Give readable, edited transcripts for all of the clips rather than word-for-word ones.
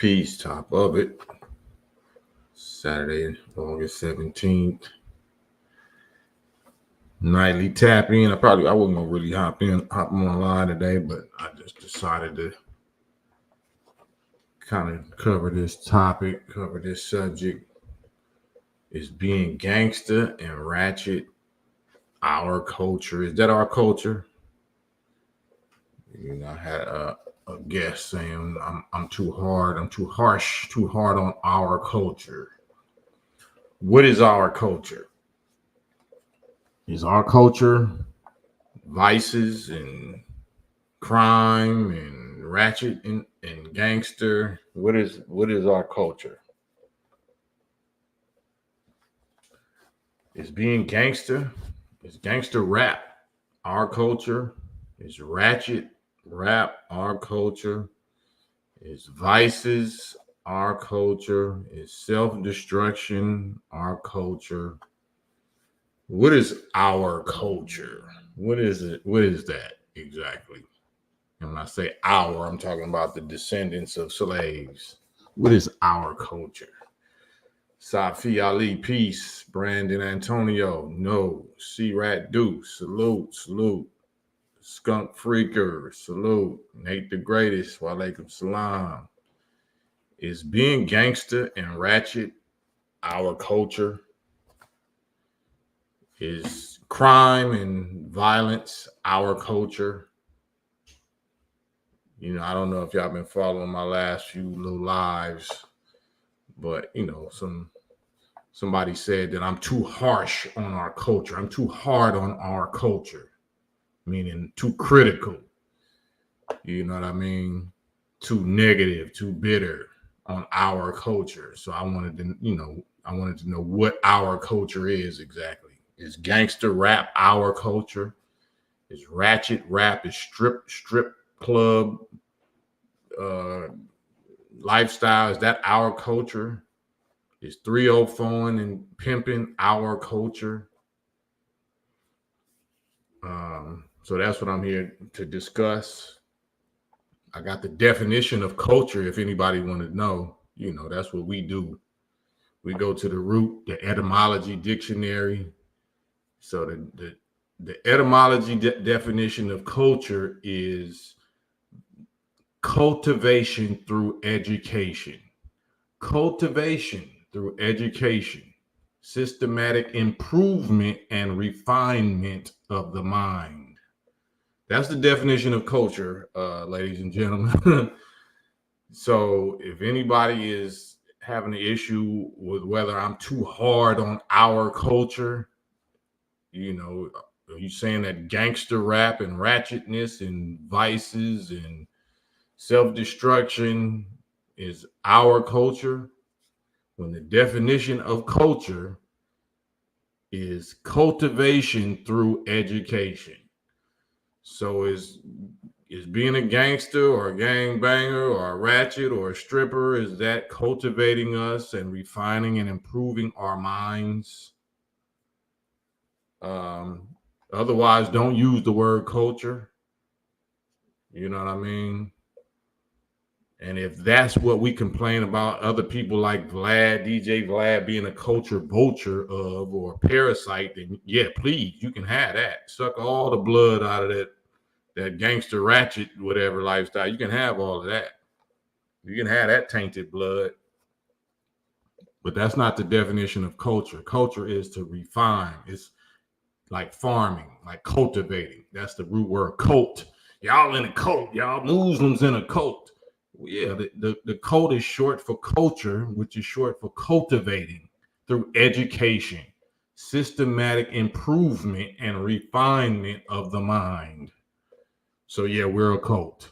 Peace, top of it. Saturday, August 17th. Nightly tap in. I wasn't gonna really hop online today, but I just decided to kind of cover this topic, cover this subject. Is being gangster and ratchet our culture? Is that our culture? I had a guest saying I'm too hard, I'm too harsh, too hard on our culture. What is our culture? Is our culture vices and crime and ratchet and gangster? What is our culture? Is being gangster? Is gangster rap our culture? Is ratchet rap our culture? Is vices our culture? Is self-destruction our culture? What is our culture? What is it? What is that exactly? And when I say our, I'm talking about the descendants of slaves. What is our culture? Safi Ali, peace. Brandon Antonio, no. C-Rat Deuce, salute, salute. Skunk Freaker, salute. Nate the Greatest, walaikum salam. Is being gangster and ratchet our culture? Is crime and violence our culture? I don't know if y'all been following my last few little lives, but somebody said that I'm too harsh on our culture. I'm too hard on our culture, meaning too critical. You know what I mean? Too negative, too bitter on our culture. So I wanted to know what our culture is exactly. Is gangster rap our culture? Is ratchet rap? Is strip club lifestyle? Is that our culture? Is 304 and pimping our culture? So that's what I'm here to discuss. I got the definition of culture. If anybody want to know, that's what we do. We go to the root, the etymology dictionary. So the etymology definition of culture is cultivation through education. Cultivation through education. Systematic improvement and refinement of the mind. That's the definition of culture, ladies and gentlemen. So if anybody is having an issue with whether I'm too hard on our culture, are you saying that gangster rap and ratchetness and vices and self-destruction is our culture? When the definition of culture is cultivation through education. So is being a gangster or a gangbanger or a ratchet or a stripper, is that cultivating us and refining and improving our minds? Otherwise, don't use the word culture. You know what I mean? And if that's what we complain about other people like DJ Vlad being a culture vulture of or parasite, then yeah, please, you can have that. Suck all the blood out of that gangster ratchet, whatever lifestyle. You can have all of that. You can have that tainted blood. But that's not the definition of culture. Culture is to refine. It's like farming, like cultivating. That's the root word, cult. Y'all in a cult. Y'all Muslims in a cult. Yeah, the cult is short for culture, which is short for cultivating through education, systematic improvement and refinement of the mind. So yeah, we're a cult.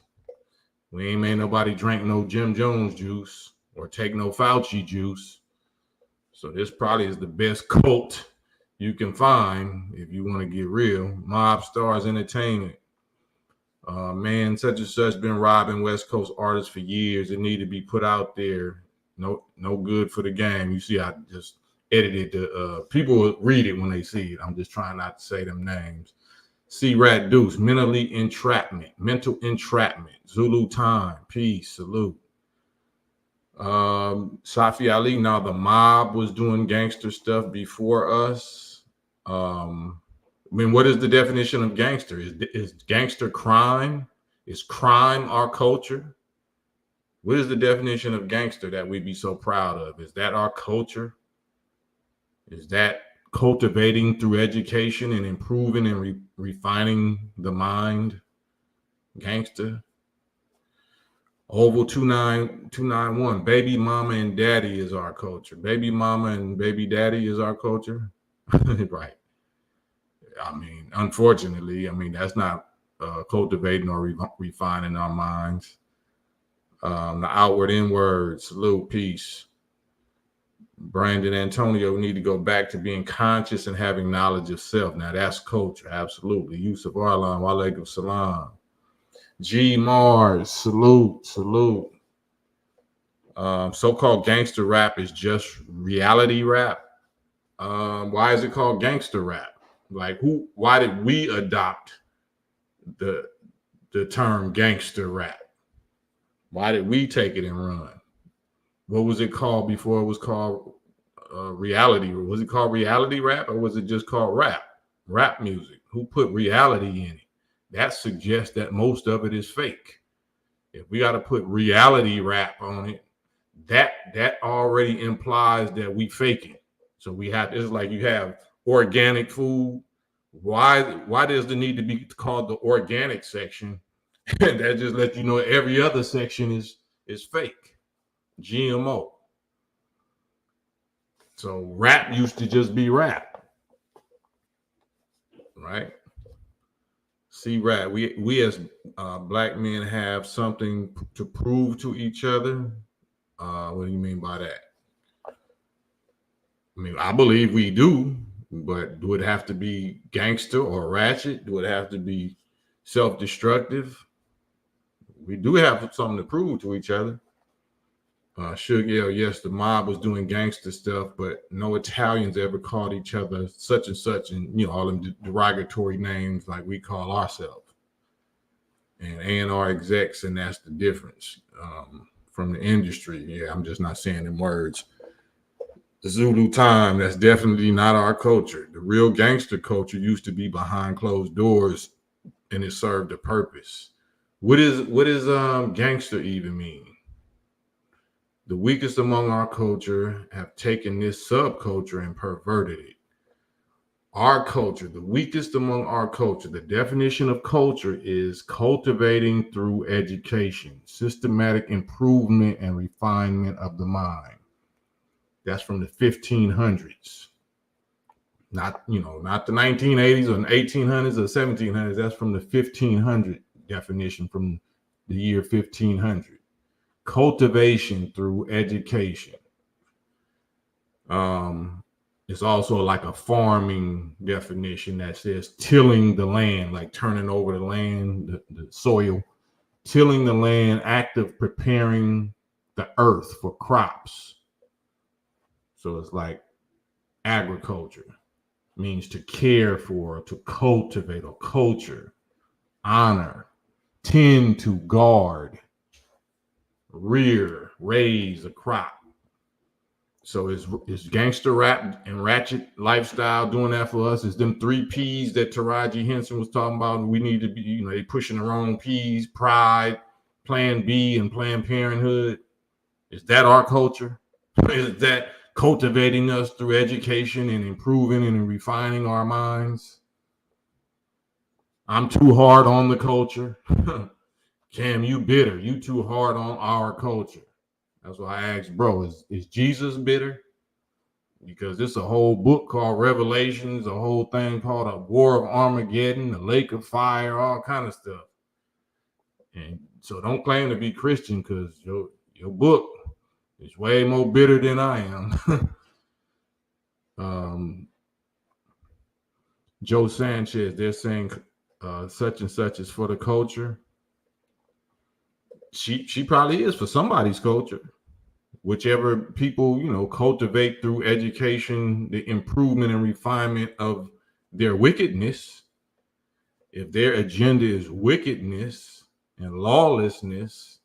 We ain't made nobody drink no Jim Jones juice or take no Fauci juice. So this probably is the best cult you can find if you want to get real. Mob Stars Entertainment. Man, such and such been robbing West Coast artists for years. It need to be put out there. No good for the game. You see, I just edited the people will read it when they see it. I'm just trying not to say them names. C-Rat Deuce, mental entrapment. Zulu Time, peace, salute. Safi Ali. Now the mob was doing gangster stuff before us. I mean, what is the definition of gangster? Is gangster crime? Is crime our culture? What is the definition of gangster that we be so proud of? Is that our culture? Is that cultivating through education and improving and refining the mind? Gangster. Oval 29291. Baby mama and daddy is our culture. Baby mama and baby daddy is our culture. Right. I mean, unfortunately, I mean, that's not cultivating or refining our minds. The outward inward, salute, peace. Brandon Antonio, we need to go back to being conscious and having knowledge of self. Now that's culture, absolutely. Yusuf Arlan, walaikum salam. G Mars, salute. So-called gangster rap is just reality rap. Why is it called gangster rap? Like why did we adopt the term gangster rap? Why did we take it and run? What was it called before it was called reality? Was it called reality rap, or was it just called rap music? Who put reality in it? That suggests that most of it is fake. If we got to put reality rap on it, that already implies that we faking. So we have, it's like you have organic food. Why does the need to be called the organic section? That just lets you know every other section is fake, GMO. So rap used to just be rap, right? See, rap. We as black men have something to prove to each other. What do you mean by that? I mean, I believe we do, but do it have to be gangster or ratchet? Do it have to be self-destructive? We do have something to prove to each other. Sugar, yes, the mob was doing gangster stuff, but no Italians ever called each other such and such, and all them derogatory names like we call ourselves. And A&R execs, and that's the difference from the industry. Yeah, I'm just not saying them words. The Zulu time, that's definitely not our culture. The real gangster culture used to be behind closed doors, and it served a purpose. What is gangster even mean? The weakest among our culture have taken this subculture and perverted it. Our culture, the weakest among our culture, the definition of culture is cultivating through education, systematic improvement and refinement of the mind. That's from the 1500s. Not the 1980s or 1800s or 1700s. That's from the 1500 definition, from the year 1500. Cultivation through education. It's also like a farming definition that says tilling the land, like turning over the land, the soil, tilling the land, act of preparing the earth for crops. So it's like agriculture means to care for, to cultivate, or culture, honor, tend to, guard, rear, raise a crop. So is gangster rap and ratchet lifestyle doing that for us? Is them 3 P's that Taraji Henson was talking about? We need to be, they pushing the wrong P's, pride, Plan B, and Planned Parenthood. Is that our culture? Is that cultivating us through education and improving and refining our minds? I'm too hard on the culture. Cam, you bitter. You too hard on our culture. That's why I asked, bro, is Jesus bitter? Because there's a whole book called Revelations, a whole thing called a War of Armageddon, the Lake of Fire, all kind of stuff. And so don't claim to be Christian, because your book is way more bitter than I am. Joe Sanchez, they're saying such and such is for the culture. She probably is for somebody's culture. Whichever people, cultivate through education, the improvement and refinement of their wickedness. If their agenda is wickedness and lawlessness,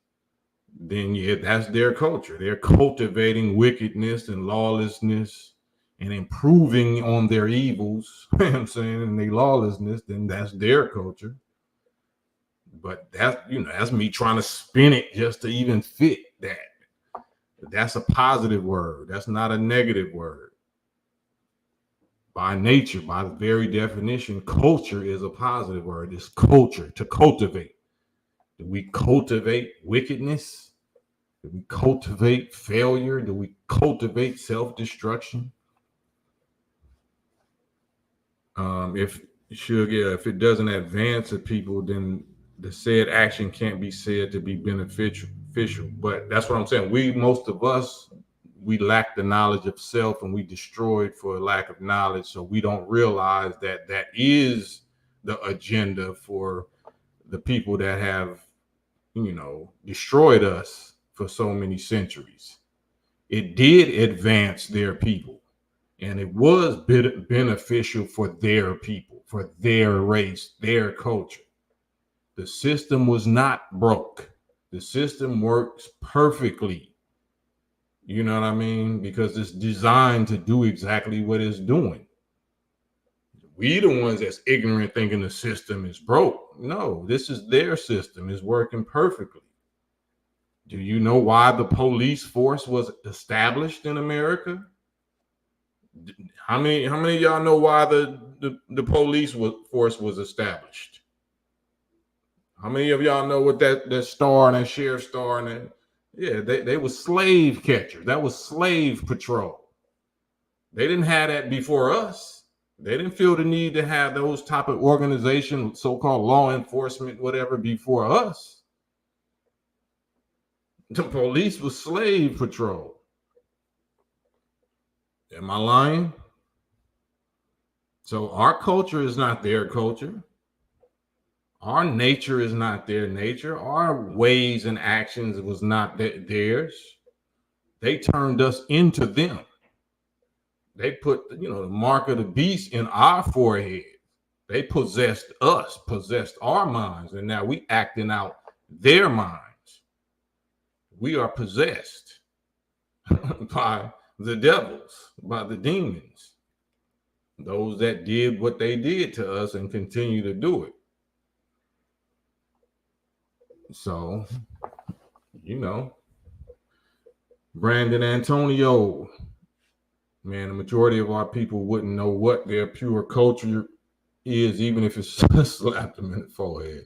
then yeah, that's their culture. They're cultivating wickedness and lawlessness and improving on their evils, you know what I'm saying, and their lawlessness, then that's their culture. But that's me trying to spin it just to even fit that. That's a positive word. That's not a negative word. By nature, by the very definition, culture is a positive word. It's culture, to cultivate. Do we cultivate wickedness? Do we cultivate failure? Do we cultivate self-destruction? If it doesn't advance the people, then the said action can't be said to be beneficial. But that's what I'm saying. Most of us, we lack the knowledge of self, and we destroyed for lack of knowledge. So we don't realize that that is the agenda for the people that have, destroyed us for so many centuries. It did advance their people, and it was beneficial for their people, for their race, their culture. The system was not broke. The system works perfectly. You know what I mean? Because it's designed to do exactly what it's doing. We the ones that's ignorant thinking the system is broke. No, this is their system. It's working perfectly. Do you know why the police force was established in America? How many of y'all know why the police force was established? How many of y'all know what that star and that sheriff star and that? Yeah, they were slave catchers. That was slave patrol. They didn't have that before us. They didn't feel the need to have those type of organization, so-called law enforcement, whatever, before us. The police was slave patrol. Am I lying? So our culture is not their culture. Our nature is not their nature. Our ways and actions was not theirs. They turned us into them. They put, the mark of the beast in our forehead. They possessed us, possessed our minds, and now we acting out their minds. We are possessed by the devils, by the demons, those that did what they did to us and continue to do it. So, Brandon Antonio, man, the majority of our people wouldn't know what their pure culture is, even if it's slapped them in the forehead.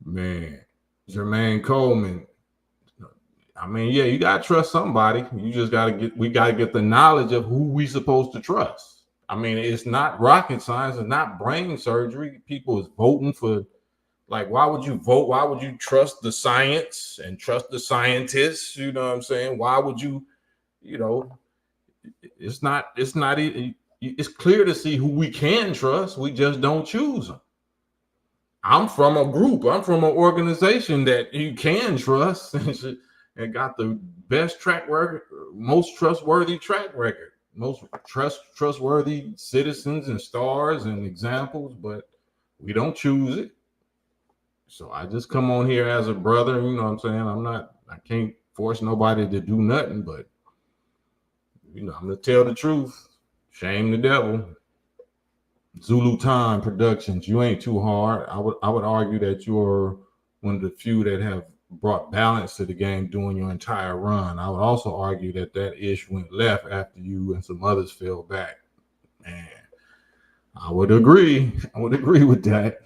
Man, Jermaine Coleman. I mean, yeah, you gotta trust somebody. We gotta get the knowledge of who we supposed to trust. I mean, it's not rocket science, it's not brain surgery. People is voting for, like, why would you vote? Why would you trust the science and trust the scientists? You know what I'm saying? Why would you, it's clear to see who we can trust. We just don't choose them. I'm from a group. I'm from an organization that you can trust and got the best track record, most trustworthy track record, most trustworthy citizens and stars and examples, but we don't choose it. So I just come on here as a brother, you know what I'm saying? I can't force nobody to do nothing, but I'm gonna tell the truth. Shame the devil. Zulu Time Productions, you ain't too hard. I would argue that you're one of the few that have brought balance to the game during your entire run. I would also argue that ish went left after you and some others fell back. Man, I would agree with that.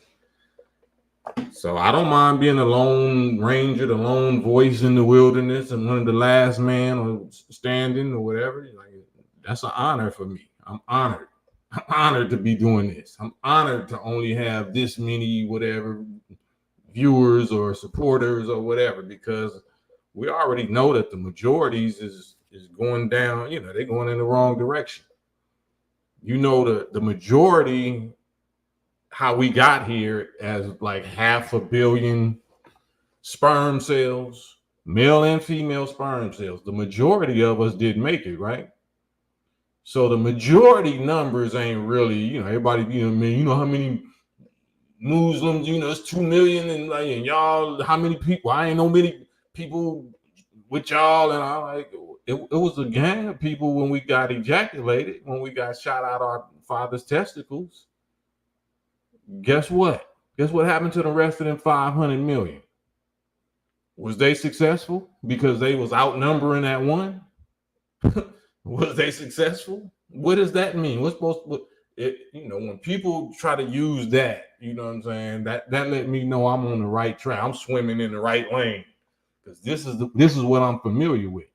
So I don't mind being a lone ranger, the lone voice in the wilderness, and one of the last man or standing or whatever. Like, that's an honor for me. I'm honored. I'm honored to be doing this. I'm honored to only have this many whatever viewers or supporters or whatever, because we already know that the majorities is going down. They're going in the wrong direction. The majority, how we got here as like 500 million sperm cells, male and female sperm cells. The majority of us didn't make it, right? So the majority numbers ain't really, everybody, how many Muslims, it's 2 million, and y'all, how many people? I ain't know many people with y'all, and I like it was a gang of people when we got ejaculated, when we got shot out our father's testicles. Guess what? Guess what happened to the rest of them 500 million? Was they successful because they was outnumbering that one? Was they successful? What does that mean? What's supposed to when people try to use that, you know what I'm saying? That let me know I'm on the right track. I'm swimming in the right lane. Because this is what I'm familiar with.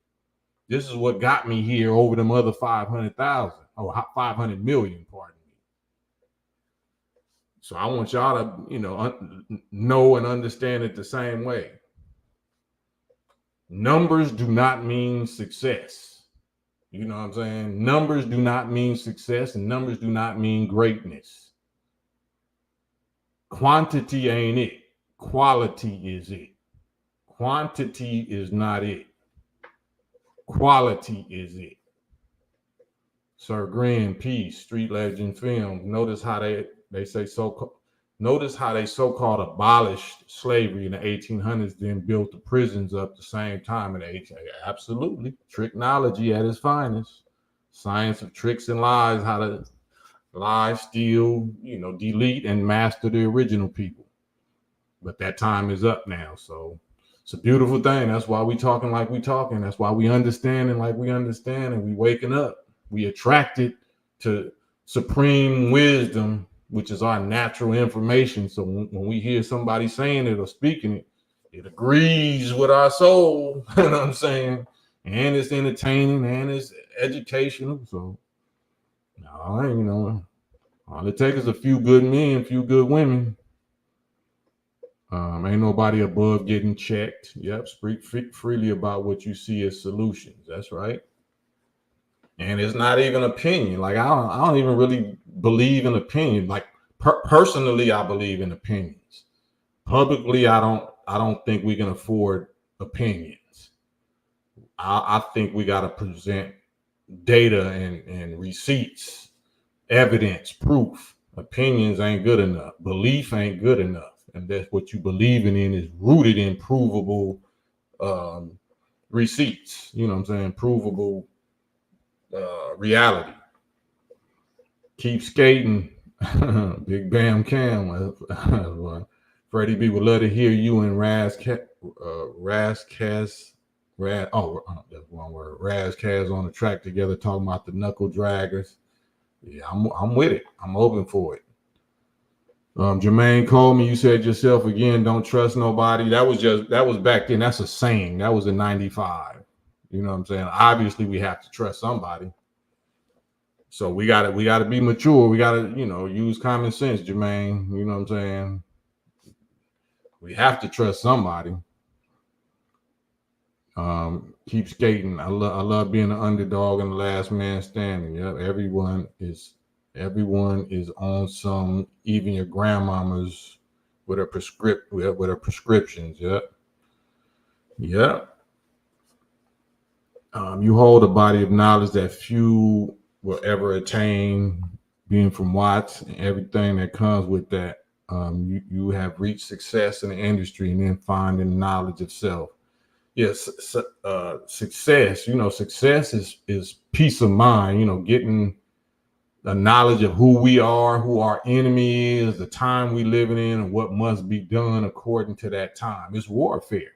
This is what got me here over them other 500,000 or 500 million, pardon me. So I want y'all to, know and understand it the same way. Numbers do not mean success. You know what I'm saying? Numbers do not mean success, and numbers do not mean greatness. Quantity ain't it. Quality is it. Quantity is not it. Quality is it. Sir Green, Peace, Street Legend Films. Notice how they say so. Notice how they so-called abolished slavery in the 1800s, then built the prisons up the same time in the 1800s. Absolutely. Tricknology at its finest. Science of tricks and lies, how to lie, steal, delete and master the original people. But that time is up now. So it's a beautiful thing. That's why we talking like we talking. That's why we understanding like we understand, and we waking up. We attracted to supreme wisdom, which is our natural information. So when we hear somebody saying it or speaking it, it agrees with our soul. You know what I'm saying? And it's entertaining and it's educational. So, all it takes is a few good men, a few good women. Ain't nobody above getting checked. Yep, speak freely about what you see as solutions. That's right. And it's not even opinion. Like I don't even really believe in opinion. Like personally, I believe in opinions. Publicly, I don't think we can afford opinions. I think we got to present data and receipts, evidence, proof. Opinions ain't good enough. Belief ain't good enough. And that's what you believing in is rooted in provable receipts. You know what I'm saying? Provable reality. Keep skating. Big Bam Cam. Freddie B would love to hear you and Razcast. That's one word. Razcast on the track together talking about the knuckle draggers. Yeah, I'm with it. I'm open for it. Jermaine Coleman, you said yourself again, don't trust nobody. That was back then. That's a saying. That was in 95. You know what I'm saying? Obviously, we have to trust somebody. So we gotta be mature. We gotta, use common sense, Jermaine. You know what I'm saying? We have to trust somebody. Keep skating. I love being an underdog and the last man standing. Yep, everyone is on some, even your grandmamas with her prescriptions. Yep. You hold a body of knowledge that few will ever attain, being from Watts and everything that comes with that. You have reached success in the industry and then finding knowledge of self. Yes, success. Success is peace of mind. Getting the knowledge of who we are, who our enemy is, the time we living in, and what must be done according to that time. It's warfare.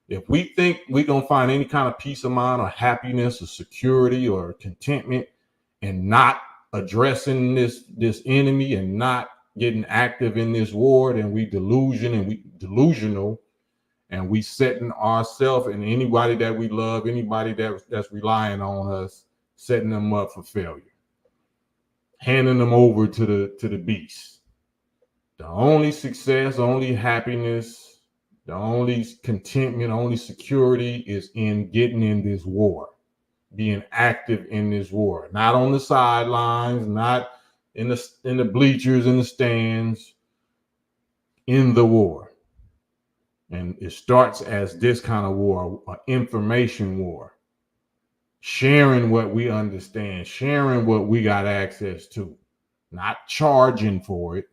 If we think we're going to find any kind of peace of mind or happiness or security or contentment and not addressing this enemy and not getting active in this war, then we delusional and we setting ourselves and anybody that we love, anybody that's relying on us, setting them up for failure. Handing them over to the beast. The only success, only happiness, the only contentment, only security is in getting in this war, being active in this war, not on the sidelines, not in the bleachers, in the stands, in the war. And it starts as this kind of war, an information war. Sharing what we understand, sharing what we got access to, not charging for it,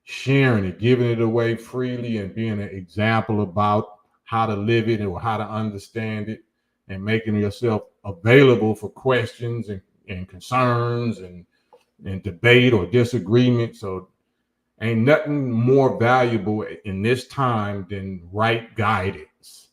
sharing it, giving it away freely and being an example about how to live it or how to understand it, and making yourself available for questions and concerns and debate or disagreement. So ain't nothing more valuable in this time than right guidance,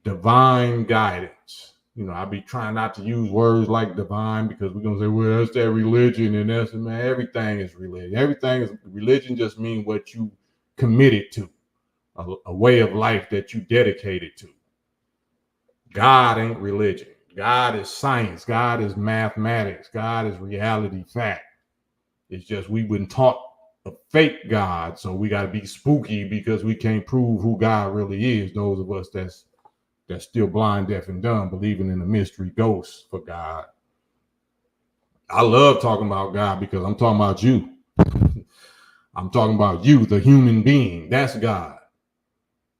divine guidance. I be trying not to use words like divine, because we're gonna say, well, that's that religion, and that's, man, everything is religion. Everything is religion. Just mean what you committed to, a way of life that you dedicated to. God ain't religion. God is science. God is mathematics. God is reality, fact. It's just we've been taught a fake God, so we got to be spooky because we can't prove who God really is. Those of us that's still blind, deaf, and dumb, believing in the mystery ghosts for God. I love talking about God because I'm talking about you. I'm talking about you, the human being. That's God.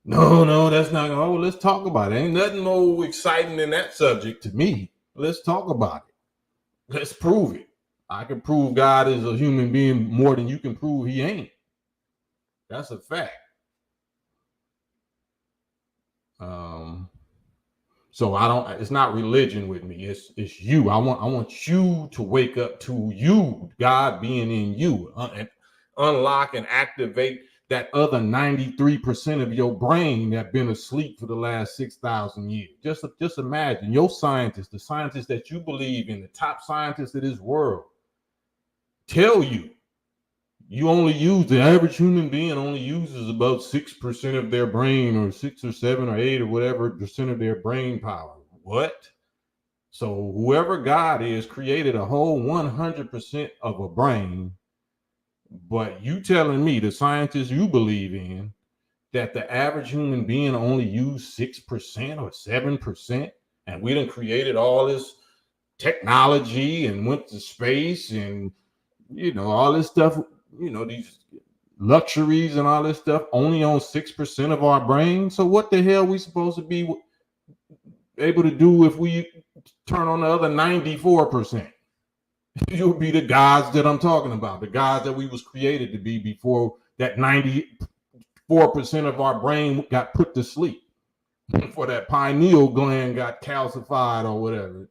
No, that's not. Oh, let's talk about it. Ain't nothing more exciting than that subject to me. Let's talk about it. Let's prove it. I can prove God is a human being more than you can prove he ain't. That's a fact. So I don't. It's not religion with me. It's you. I want you to wake up to you, God being in you, and unlock and activate that other 93% of your brain that been asleep for the last 6,000 years. Just imagine your scientists, the scientists that you believe in, the top scientists of this world, tell you only use, the average human being only uses about 6% of their brain, or 6 or 7 or 8 or whatever percent of their brain power. What? So whoever God is created a whole 100% of a brain, but you telling me, the scientists you believe in, that the average human being only use 6% or 7%, and we done created all this technology and went to space and all this stuff, these luxuries and all this stuff, only on 6% of our brain. So what the hell are we supposed to be able to do if we turn on the other 94%? You'll be the gods that I'm talking about, the gods that we was created to be before that 94% of our brain got put to sleep, before that pineal gland got calcified or whatever.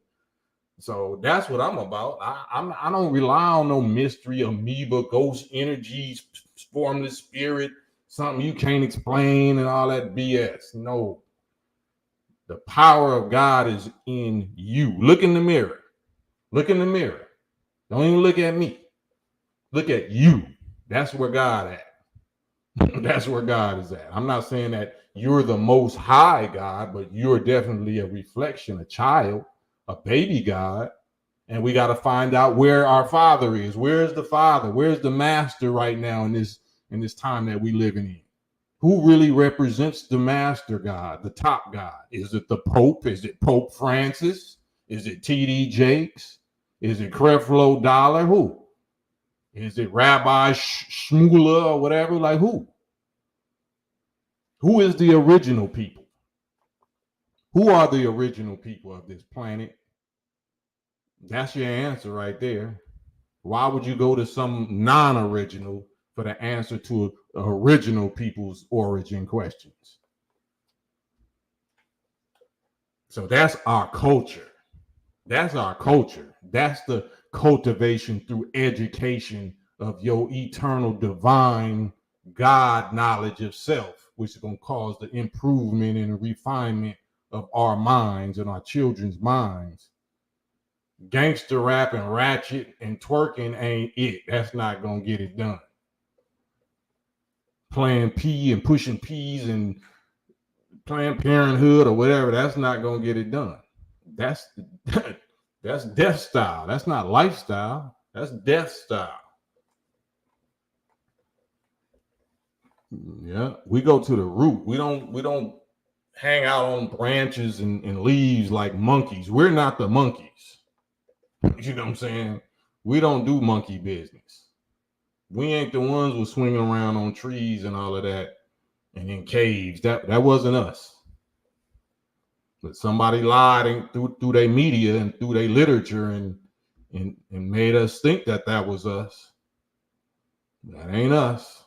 So that's what I'm about. I don't rely on no mystery, amoeba, ghost energies, formless spirit, something you can't explain and all that BS. No. The power of God is in you. Look in the mirror. Look in the mirror. Don't even look at me. Look at you. That's where God at. That's where God is at. I'm not saying that you're the most high God, but you're definitely a reflection, a child, a baby God. And we got to find out where our Father is. Where's the Father? Where's the Master right now in this time that we living in? Who really represents the Master God, the top God? Is it the Pope? Is it Pope Francis? Is it T.D. Jakes? Is it Creflo Dollar? Who? Is it Rabbi Shmula or whatever? Like who? Who is the original people? Who are the original people of this planet? That's your answer right there. Why would you go to some non-original for the answer to original people's origin questions? So that's our culture. That's our culture. That's the cultivation through education of your eternal divine God knowledge of self, which is going to cause the improvement and the refinement of our minds and our children's minds. Gangster rap and ratchet and twerking ain't it. That's not going to get it done. Playing P and pushing P's and Planned Parenthood or whatever, that's not going to get it done. That's death style. That's not lifestyle. That's death style. Yeah, we go to the root. We don't hang out on branches and leaves like monkeys. We're not the monkeys. You know what I'm saying? We don't do monkey business. We ain't the ones who swinging around on trees and all of that and in caves. That wasn't us. But somebody lied through their media and through their literature and made us think that was us. That ain't us.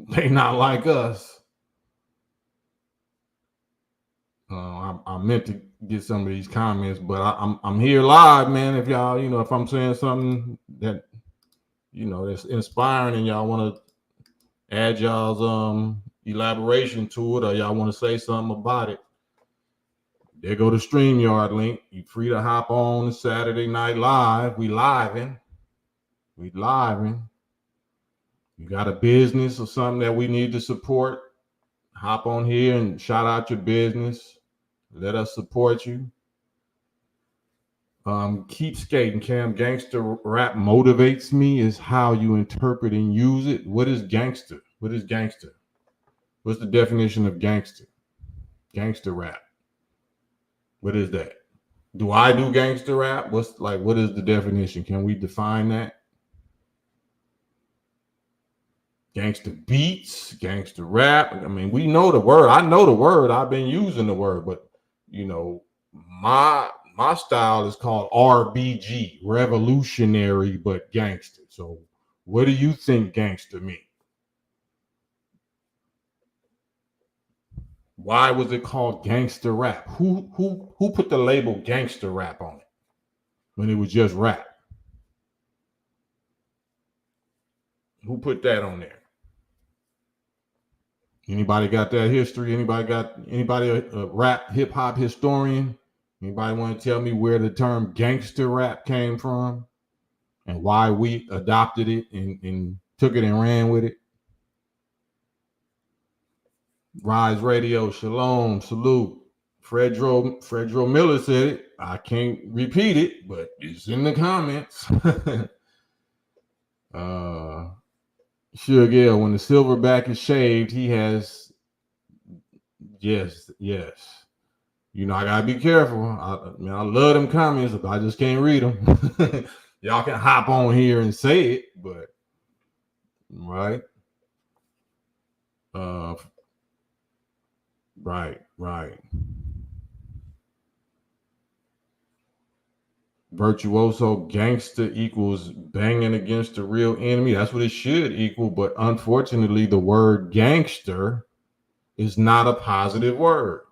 They not like us. I meant to get some of these comments, but I'm here live, man. If y'all, if I'm saying something that that's inspiring and y'all want to add y'all's elaboration to it, or y'all want to say something about it, there go the StreamYard link. You free to hop on the Saturday Night Live. We living. You got a business or something that we need to support, hop on here and shout out your business. Let us support you. Keep skating, Cam. Gangster rap motivates me is how you interpret and use it. What is gangster? What is gangster? What's the definition of gangster? Gangster rap. What is that? Do I do gangster rap? What is the definition? Can we define that? Gangster beats, gangster rap. I mean, we know the word. I know the word. I've been using the word, but my style is called RBG, revolutionary but gangster. So what do you think gangster means? Why was it called gangster rap? Who put the label gangster rap on it when it was just rap? Who put that on there? Anybody got that history? Anybody a rap hip hop historian? Anybody want to tell me where the term gangster rap came from and why we adopted it and took it and ran with it? Rise Radio, shalom, salute. Fredro Miller said it. I can't repeat it, but it's in the comments. Sugar, when the silverback is shaved, he has, yes. I gotta be careful. I love them comments, but I just can't read them. Y'all can hop on here and say it, but right. Right. Virtuoso gangster equals banging against the real enemy. That's what it should equal, but unfortunately, the word gangster is not a positive word.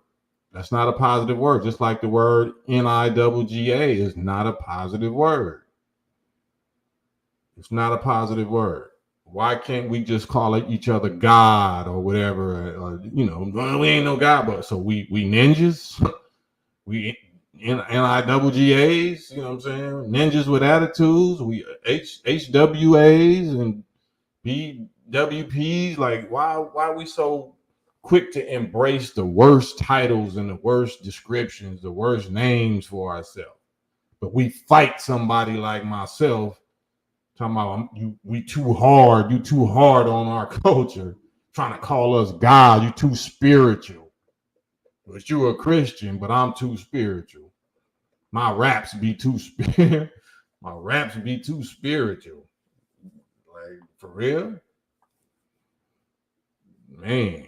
That's not a positive word. Just like the word NIGGA is not a positive word. It's not a positive word. Why can't we just call each other God or whatever? We ain't no God, but so we ninjas. We NIGGAs. You know what I'm saying? Ninjas with attitudes. We HWAs and BWPs. Like why are we so quick to embrace the worst titles and the worst descriptions, the worst names for ourselves? But we fight somebody like myself. Talking about we too hard. You too hard on our culture. Trying to call us God. You too spiritual. But you're a Christian, but I'm too spiritual. My raps be too spiritual. Like for real, man.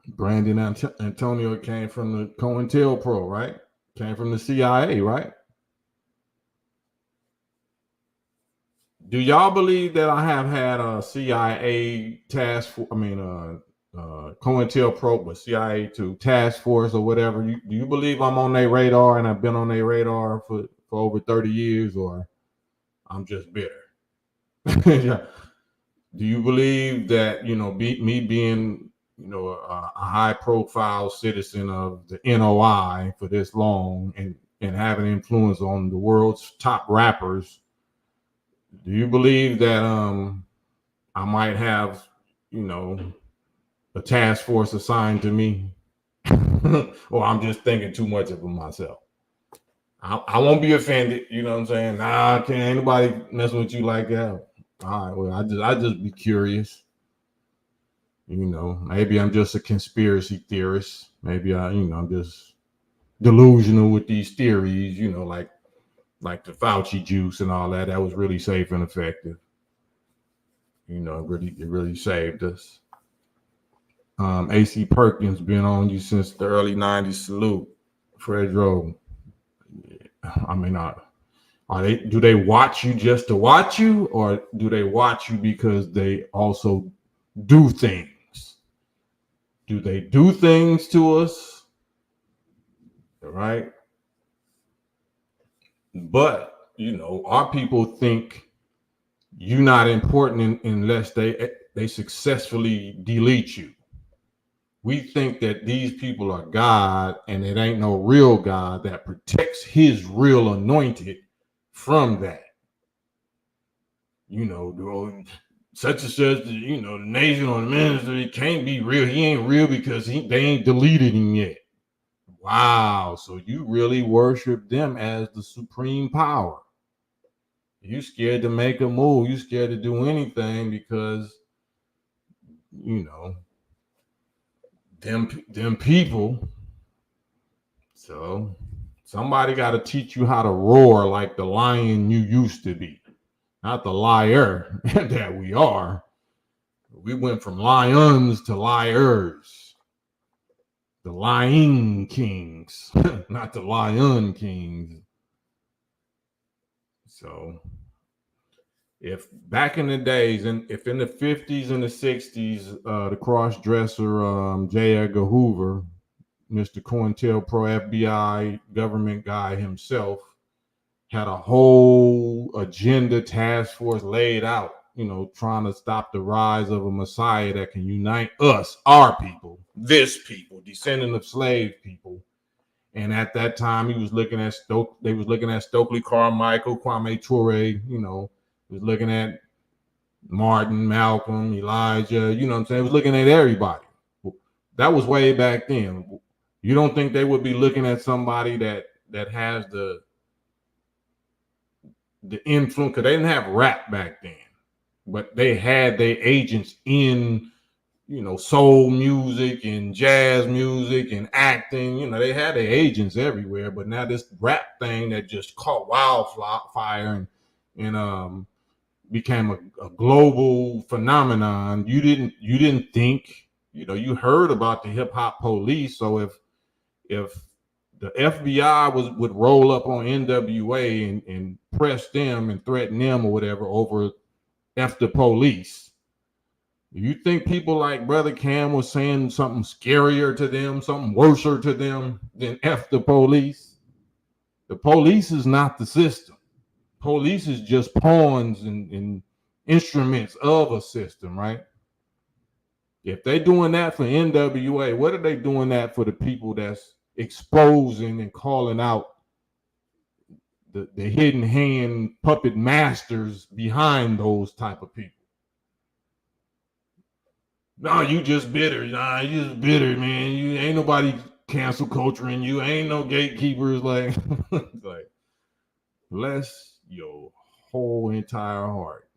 Brandon Antonio came from the COINTELPRO, right? Came from the CIA, right? Do y'all believe that I have had a CIA task force? COINTELPRO, but CIA to task force or whatever. Do you believe I'm on their radar and I've been on their radar for over 30 years, or I'm just bitter? Yeah. Do you believe that me being a high profile citizen of the NOI for this long and having influence on the world's top rappers? Do you believe that I might have, a task force assigned to me? Or I'm just thinking too much of it myself? I won't be offended, you know what I'm saying? Nah, can't anybody mess with you like that. All right, well, I just be curious. Maybe I'm just a conspiracy theorist. Maybe I'm just delusional with these theories, like the Fauci juice and all that. That was really safe and effective. It really saved us. AC Perkins been on you since the early 90s. Salute. Fredro. Do they watch you just to watch you, or do they watch you because they also do things? Do they do things to us right? But you know, our people think you're not important unless they successfully delete you. We think that these people are God, and it ain't no real God that protects his real anointed from that. You know, such and such, you know, the nation or the minister, it can't be real. He ain't real because they ain't deleted him yet. Wow, so you really worship them as the supreme power. You scared to make a move. You scared to do anything because, you know, them people. So somebody got to teach you how to roar like the lion you used to be, not the liar that we are. We went from lions to liars, the lying kings, not the lion kings. So if back in the days, and if in the 50s and the 60s, the cross-dresser J. Edgar Hoover, Mr. COINTELPRO FBI government guy himself, had a whole agenda task force laid out, you know, trying to stop the rise of a Messiah that can unite us, our people, this people, descendant of slave people. And at that time, he was looking at they was looking at Stokely Carmichael, Kwame Ture, you know, was looking at Martin, Malcolm, Elijah, you know what I'm saying? He was looking at everybody. That was way back then. You don't think they would be looking at somebody that has the influence, because they didn't have rap back then, but they had their agents in, you know, soul music and jazz music and acting. You know, they had their agents everywhere. But now this rap thing that just caught wildfire and became a global phenomenon. You didn't think, you know, you heard about the hip hop police. So if the FBI would roll up on NWA and press them and threaten them or whatever over F the police, you think people like Brother Cam was saying something scarier to them, something worser to them than F the police? The police is not the system. Police is just pawns and instruments of a system, right? If they're doing that for NWA, what are they doing that for the people that's exposing and calling out the hidden hand puppet masters behind those type of people? No, you just bitter. Nah, you just bitter, man. You ain't nobody cancel culturing you. Ain't no gatekeepers. Like, like, bless your whole entire heart.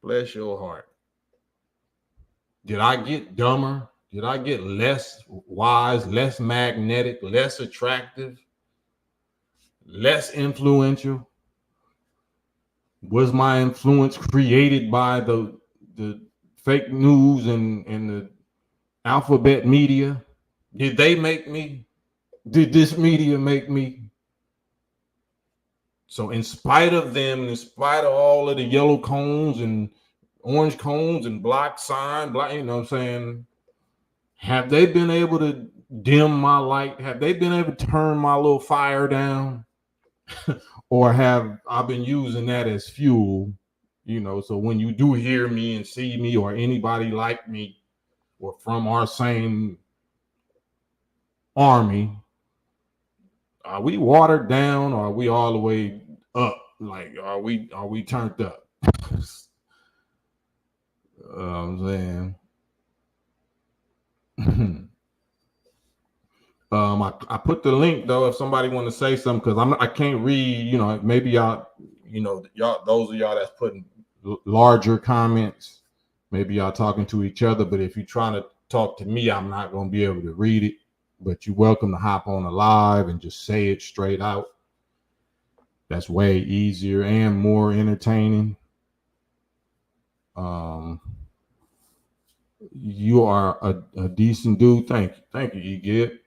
Bless your heart. Did I get dumber? Did I get less wise, less magnetic, less attractive, less influential? Was my influence created by the fake news and the alphabet media? Did they make me? Did this media make me? So in spite of them, in spite of all of the yellow cones and orange cones and block sign, block, you know what I'm saying? Have they been able to dim my light? Have they been able to turn my little fire down? Or have I been using that as fuel? You know, so when you do hear me and see me or anybody like me or from our same army, are we watered down or are we all the way up? Like, are we turned up? I'm saying. I put the link though if somebody want to say something, because I can't read. You know, maybe y'all, you know, y'all, those of y'all that's putting larger comments, maybe y'all talking to each other. But if you're trying to talk to me, I'm not going to be able to read it. But you're welcome to hop on a live and just say it straight out. That's way easier and more entertaining. You are a decent dude. Thank you, you get.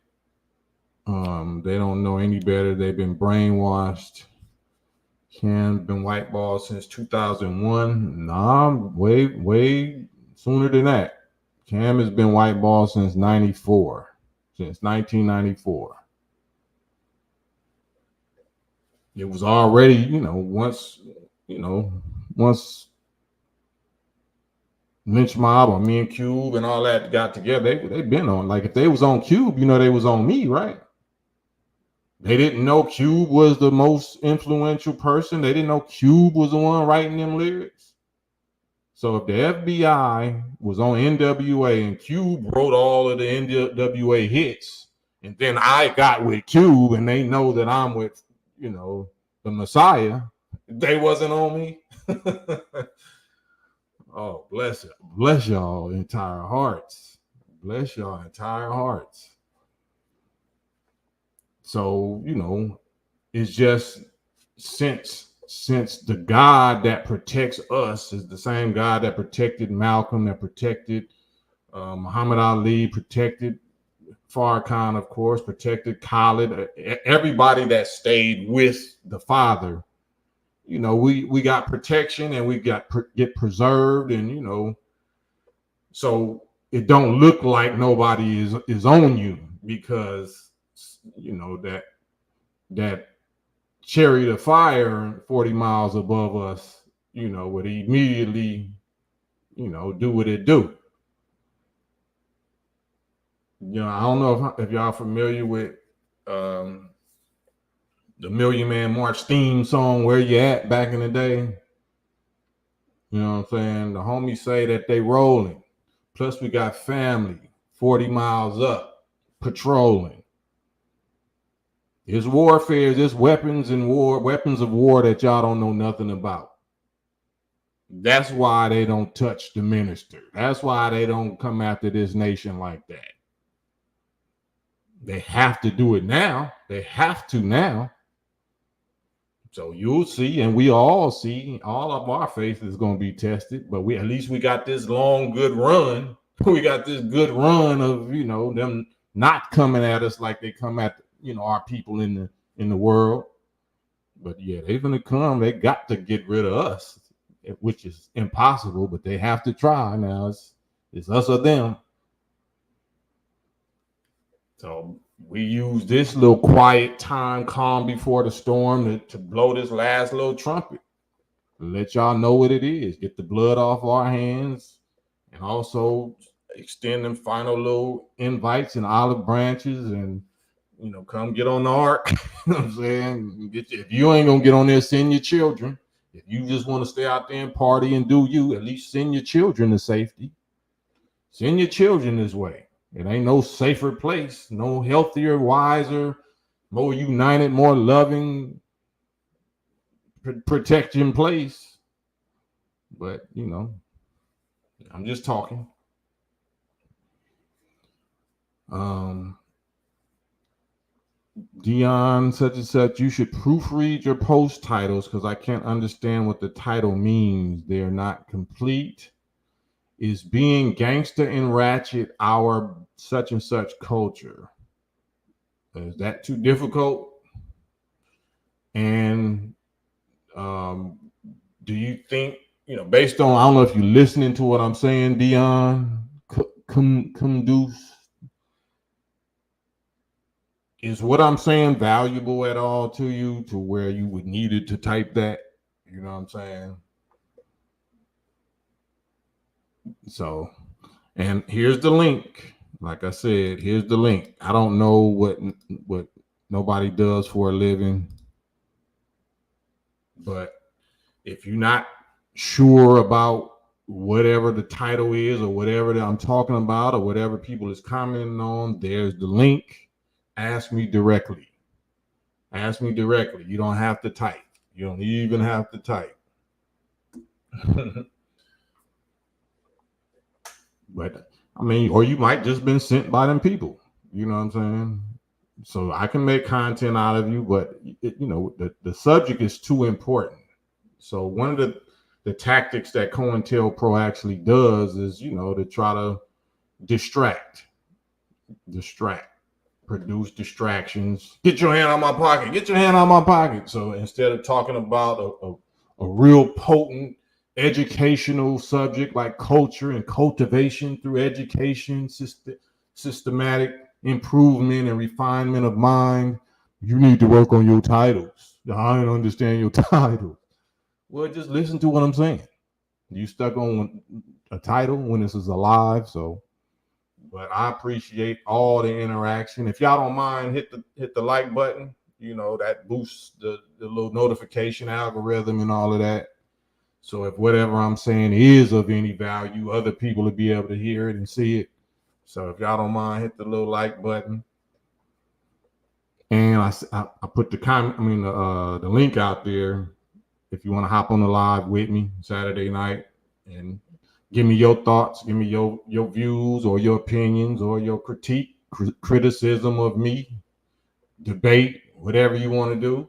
They don't know any better. They've been brainwashed. Cam been whiteballed since 2001. Nah, way sooner than that. Cam has been whiteballed since 94, since 1994. It was already, once Lynch Mob or me and Cube and all that got together, they been on. Like if they was on Cube, they was on me, right? They didn't know Cube was the most influential person. They didn't know Cube was the one writing them lyrics. So if the FBI was on NWA and Cube wrote all of the NWA hits, and then I got with Cube and they know that I'm with, the Messiah, they wasn't on me. Oh, bless y'all entire hearts. Bless y'all entire hearts. So, it's just since the God that protects us is the same God that protected Malcolm, that protected Muhammad Ali, protected Farrakhan, of course, protected Khalid, everybody that stayed with the Father, we got protection and we get preserved, and so it don't look like nobody is on you, because that chariot of fire 40 miles above us, would immediately, do what it do. I don't know if y'all familiar with the Million Man March theme song, Where You At, back in the day. You know what I'm saying? The homies say that they rolling. Plus we got family 40 miles up patrolling. It's warfare, there's weapons of war that y'all don't know nothing about. That's why they don't touch the minister. That's why they don't come after this nation like that. They have to do it now. They have to now. So you'll see, and we all see, all of our faith is going to be tested, but at least we got this long, good run. We got this good run of, them not coming at us like they come at, our people in the world. But yeah, they're going to come. They got to get rid of us, which is impossible, but they have to try. Now it's us or them. So we use this little quiet time, calm before the storm, to blow this last little trumpet, let y'all know what it is, get the blood off our hands, and also extend them final little invites and olive branches, and come get on the ark. You know what I'm saying? If you ain't gonna get on there, send your children. If you just want to stay out there and party and do you, at least send your children to safety. Send your children this way. It ain't no safer place, no healthier, wiser, more united, more loving, protection place. But, I'm just talking. Dion such and such, you should proofread your post titles because I can't understand what the title means. They're not complete. Is being gangster in Ratchet our such and such culture? Is that too difficult? And do you think, based on, I don't know if you're listening to what I'm saying, Dion, Kunduz, is what I'm saying valuable at all to you, to where you would need it to type that? You know what I'm saying? So, and here's the link. Like I said, here's the link. I don't know what nobody does for a living, but if you're not sure about whatever the title is or whatever that I'm talking about or whatever people is commenting on, there's the link. Ask me directly. Ask me directly. You don't have to type. You don't even have to type. But I mean, or you might just been sent by them people. You know what I'm saying? So I can make content out of you, but the subject is too important. So one of the tactics that COINTELPRO actually does is, to try to distract, produce distractions. Get your hand out of my pocket. Get your hand out of my pocket. So instead of talking about a real potent educational subject like culture and cultivation through education, systematic improvement and refinement of mind, you need to work on your titles. I don't understand your title. Well, just listen to what I'm saying. You stuck on a title when this is alive, so. But I appreciate all the interaction. If y'all don't mind, hit the like button. You know, that boosts the little notification algorithm and all of that. So if whatever I'm saying is of any value, other people will be able to hear it and see it. So if y'all don't mind, hit the little like button. And I put the link out there if you want to hop on the live with me Saturday night and give me your thoughts, give me your views or your opinions or your criticism of me, debate, whatever you want to do.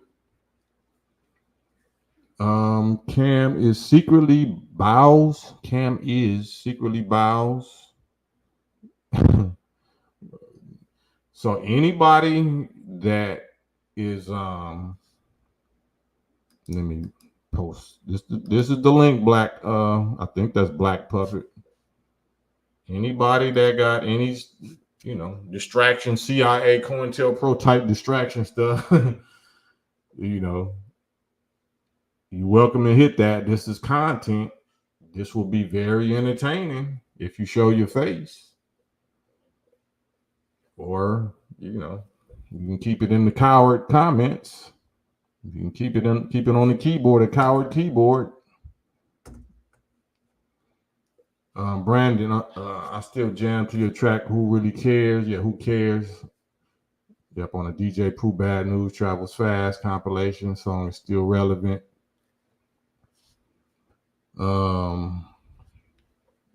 Cam is secretly bows. Cam is secretly bows. So anybody that is let me post this. This is the link, Black. I think that's Black Puppet. Anybody that got any, distraction, CIA, COINTELPRO type distraction stuff, you're welcome to hit that. This is content. This will be very entertaining if you show your face. Or, you can keep it in the coward comments. You can keep it on the keyboard, a coward keyboard. Brandon, I still jam to your track. Who really cares? Yeah, who cares? Yep, on a DJ Pooh Bad News Travels Fast compilation. Song is still relevant.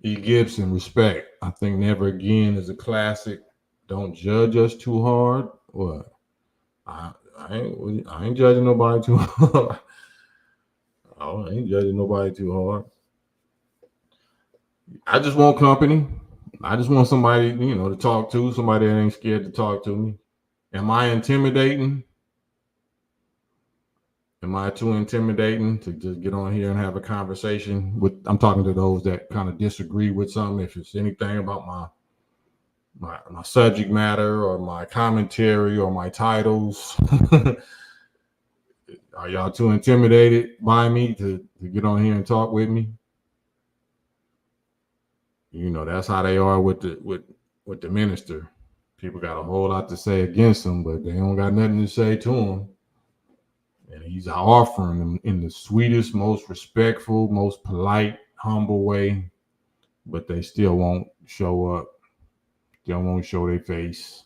E. Gibson, respect. I think Never Again is a classic. Don't judge us too hard. What? I ain't judging nobody too hard. I ain't judging nobody too hard. I just want company. I just want somebody, to talk to, somebody that ain't scared to talk to me. Am I intimidating? Am I too intimidating to just get on here and have a conversation with? I'm talking to those that kind of disagree with something. If it's anything about my subject matter or my commentary or my titles, are y'all too intimidated by me to get on here and talk with me? That's how they are with the minister. People got a whole lot to say against him, but they don't got nothing to say to him. And he's offering them in the sweetest, most respectful, most polite, humble way, but they still won't show up. They won't show their face.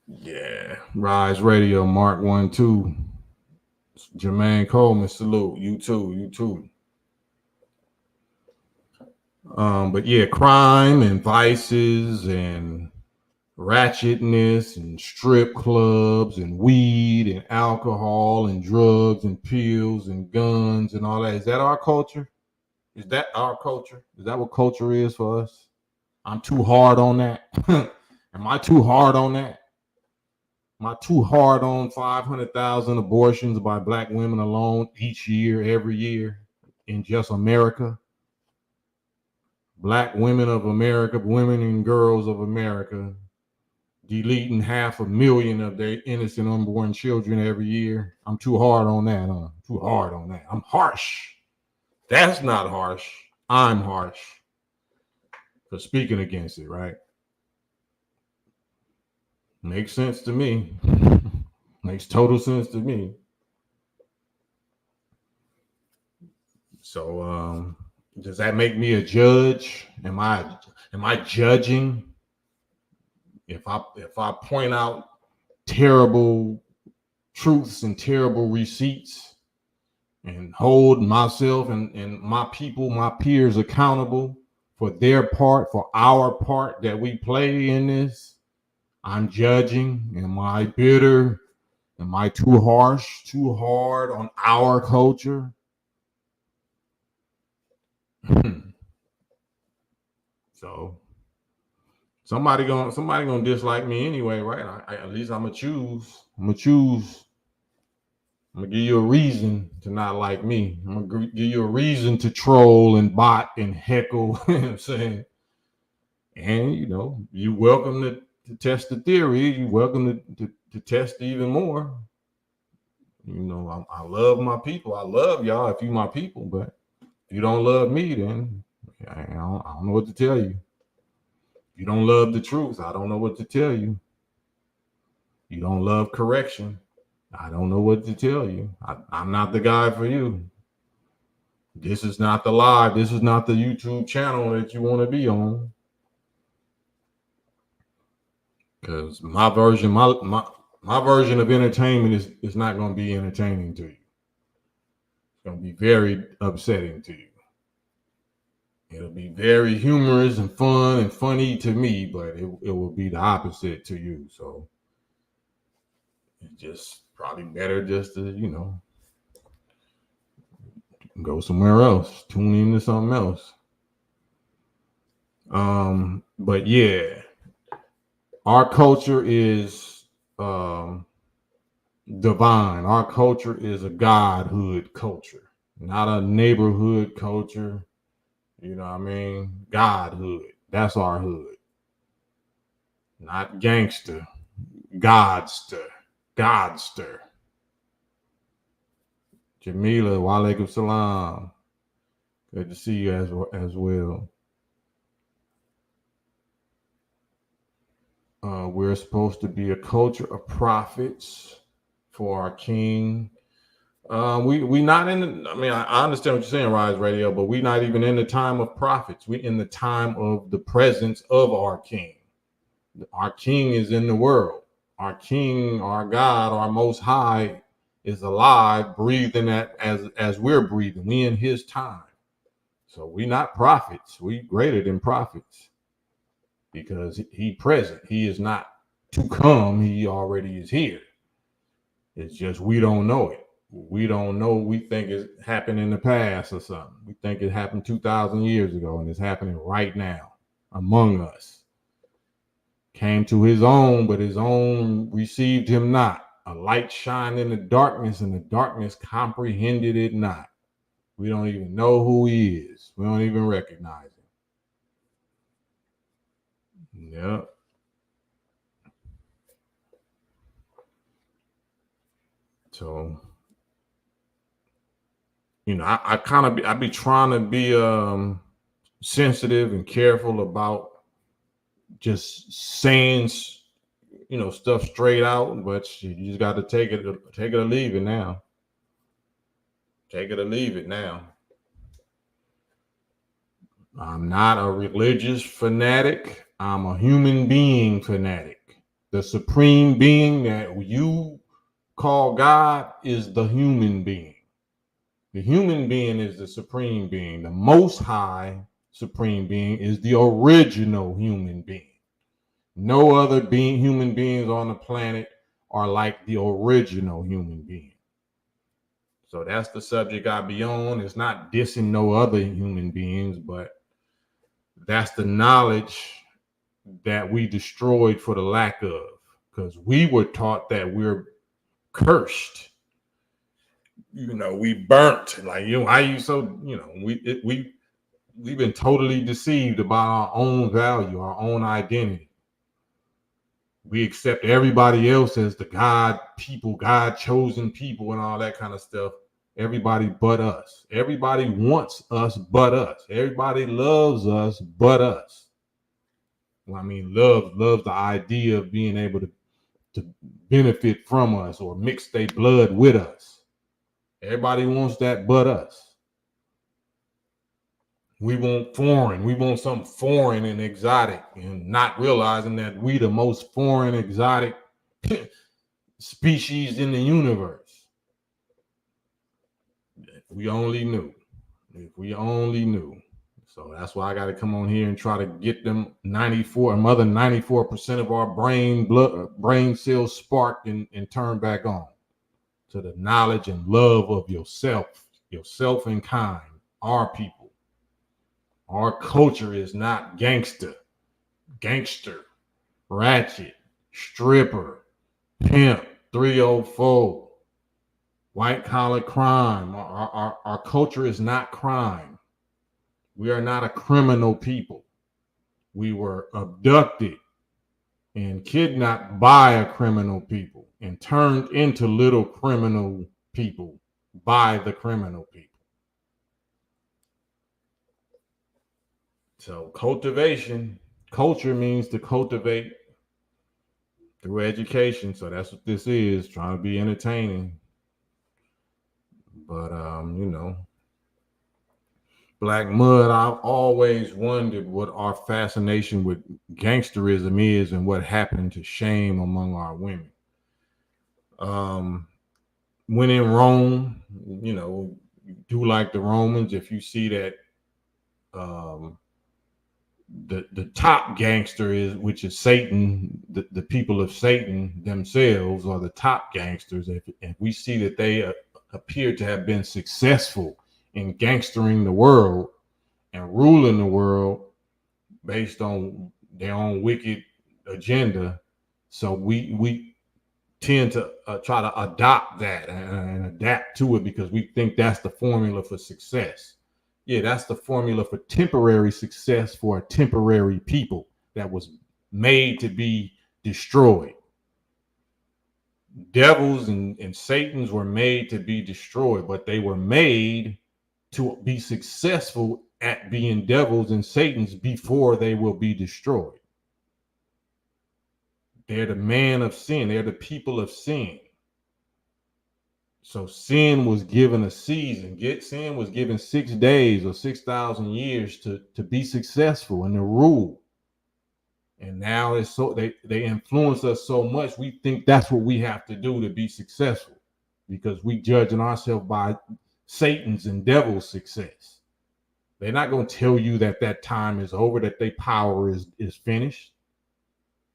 Yeah, Rise Radio, Mark 1-2. Jermaine Coleman, salute. You too. But yeah, crime and vices and ratchetness and strip clubs and weed and alcohol and drugs and pills and guns and all that. Is that our culture? Is that our culture? Is that what culture is for us? I'm too hard on that. Am I too hard on that? Am I too hard on 500,000 abortions by Black women alone each year, every year in just America? Black women of America, women and girls of America, deleting 500,000 of their innocent unborn children every year. I'm too hard on that, huh? Too hard on that. I'm harsh. That's not harsh. I'm harsh for speaking against it, right? Makes sense to me. Makes total sense to me. So does that make me a judge? Am I judging? If I point out terrible truths and terrible receipts and hold myself and my people, my peers accountable for their part, for our part that we play in this, I'm judging. Am I bitter? Am I too harsh, too hard on our culture? So somebody gonna dislike me anyway, right? At least I'm gonna choose. I'm gonna give you a reason to not like me. I'm gonna give you a reason to troll and bot and heckle. You know what I'm saying? And you know, you're welcome to test the theory. You're welcome to test even more. You know, I love my people. I love y'all if you my people, but if you don't love me, then I don't know what to tell you. If you don't love the truth, I don't know what to tell you. You don't love correction, I don't know what to tell you. I'm not the guy for you. This is not the live. This is not the YouTube channel that you want to be on. Because my version of entertainment is not going to be entertaining to you. It's going to be very upsetting to you. It'll be very humorous and fun and funny to me, but it will be the opposite to you. So it's just probably better just to, you know, go somewhere else, tune into something else. But yeah, our culture is divine. Our culture is a Godhood culture, not a neighborhood culture. You know what I mean? Godhood. That's our hood. Not gangster. Godster. Godster. Jamila, walaikum salam. Good to see you as well. We're supposed to be a culture of prophets for our king. We not in the, I mean, I understand what you're saying, Rise Radio, but we're not even in the time of prophets. We're in the time of the presence of our king. Our king is in the world. Our king, our God, our most high is alive, breathing as we're breathing. We in his time. So we're not prophets. We greater than prophets because he present. He is not to come. He already is here. It's just we don't know it. We don't know. We think it happened in the past or something. We think it happened 2,000 years ago, and it's happening right now among us. Came to his own, but his own received him not. A light shined in the darkness, and the darkness comprehended it not. We don't even know who he is. We don't even recognize him. Yep. So, you know, I be trying to be sensitive and careful about just saying, you know, stuff straight out, but you just got to take it or leave it now. Take it or leave it now. I'm not a religious fanatic. I'm a human being fanatic. The supreme being that you call God is the human being. The human being is the supreme being. The most high supreme being is the original human being. No other human beings on the planet are like the original human being. So that's the subject I be on. It's not dissing no other human beings, but that's the knowledge that we destroyed for the lack of, because we were taught that we're cursed. You know, we burnt. Like, you know, how you so, you know, we've been totally deceived about our own value, our own identity. We accept everybody else as the God people, God chosen people, and all that kind of stuff. Everybody but us. Everybody wants us but us. Everybody loves us but us. Well, I mean, loves the idea of being able to benefit from us or mix their blood with us. Everybody wants that but us. We want foreign. We want something foreign and exotic, and not realizing that we the most foreign, exotic species in the universe. If we only knew. If we only knew. So that's why I got to come on here and try to get them 94% of our brain cells sparked and turned back on to the knowledge and love of yourself and kind, our people. Our culture is not gangster, ratchet, stripper, pimp, 304, white collar crime. Our culture is not crime. We are not a criminal people. We were abducted and kidnapped by a criminal people and turned into little criminal people by the criminal people. So cultivation, culture means to cultivate through education. So that's what this is, trying to be entertaining. But Black Mud, I've always wondered what our fascination with gangsterism is and what happened to shame among our women. When in Rome, do like the Romans. If you see that the top gangster is, which is Satan, the people of Satan themselves are the top gangsters. If we see that they appear to have been successful in gangstering the world and ruling the world based on their own wicked agenda, so we tend to try to adopt that and adapt to it because we think that's the formula for success. Yeah, that's the formula for temporary success for a temporary people that was made to be destroyed. Devils and Satans were made to be destroyed, but they were made to be successful at being devils and Satans before they will be destroyed. They're the man of sin. They're the people of sin. So sin was given a season. Sin was given 6 days or 6,000 years to be successful and to rule. And now it's so they influence us so much. We think that's what we have to do to be successful because we judging ourselves by Satan's and devil's success. They're not going to tell you that time is over, that their power is finished.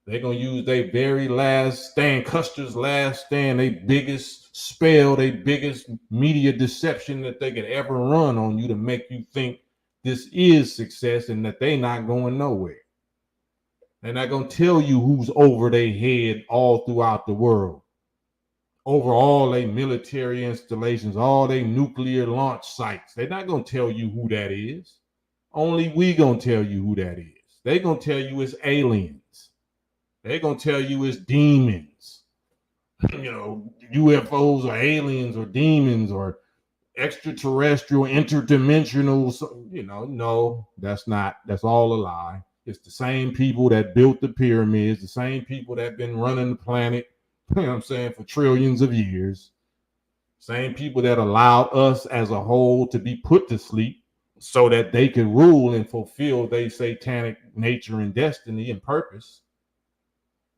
They're going to use their very last stand, Custer's last stand, their biggest spell, their biggest media deception that they could ever run on you to make you think this is success and that they're not going nowhere. They're not going to tell you who's over their head all throughout the world, over all their military installations, all their nuclear launch sites. They're not going to tell you who that is. Only we going to tell you who that is. They're going to tell you it's aliens. They're going to tell you it's demons. UFOs or aliens or demons or extraterrestrial, interdimensional. No, that's not. That's all a lie. It's the same people that built the pyramids, the same people that have been running the planet, for trillions of years. Same people that allowed us as a whole to be put to sleep so that they could rule and fulfill their satanic nature and destiny and purpose.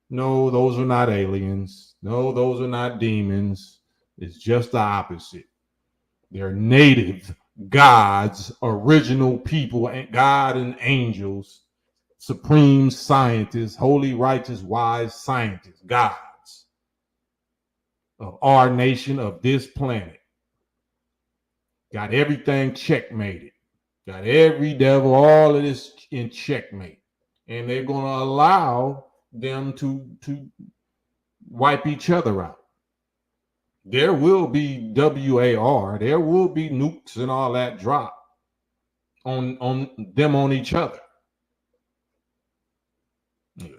No, those are not aliens. No, those are not demons. It's just the opposite. They're native gods, original people, God and angels, supreme scientists, holy, righteous, wise scientists, gods of our nation, of this planet. Got everything checkmated. Got every devil, all of this in checkmate. And they're going to allow them to wipe each other out. There will be WAR. There will be nukes and all that drop on them on each other.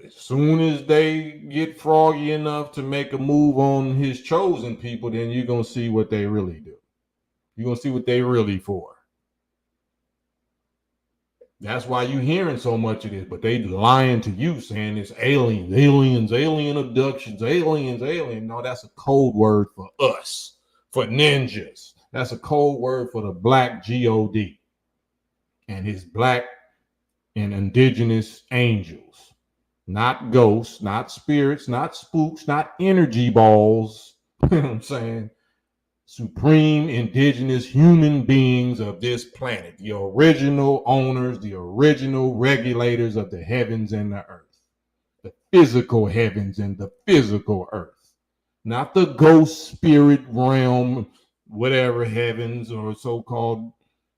As soon as they get froggy enough to make a move on his chosen people, then you're going to see what they really do. You're going to see what they really for. That's why you're hearing so much of this, but they lying to you saying it's aliens, alien abductions, aliens. No, that's a code word for us, for ninjas. That's a code word for the black God and his black and indigenous angels. Not ghosts, not spirits, not spooks, not energy balls. You know what I'm saying? Supreme indigenous human beings of this planet, the original owners, the original regulators of the heavens and the earth, the physical heavens and the physical earth, not the ghost spirit realm, whatever heavens or so-called.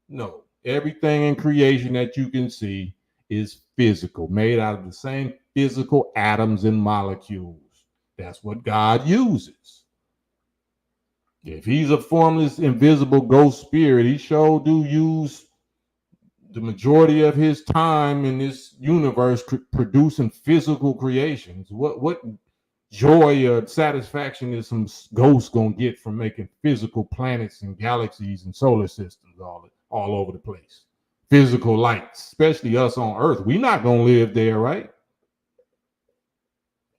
No, everything in creation that you can see is physical, made out of the same physical atoms and molecules. That's what God uses. If he's a formless, invisible ghost spirit, he sure do use the majority of his time in this universe producing physical creations. What joy or satisfaction is some ghost gonna get from making physical planets and galaxies and solar systems all over the place? Physical lights, especially us on Earth. We're not gonna live there, right?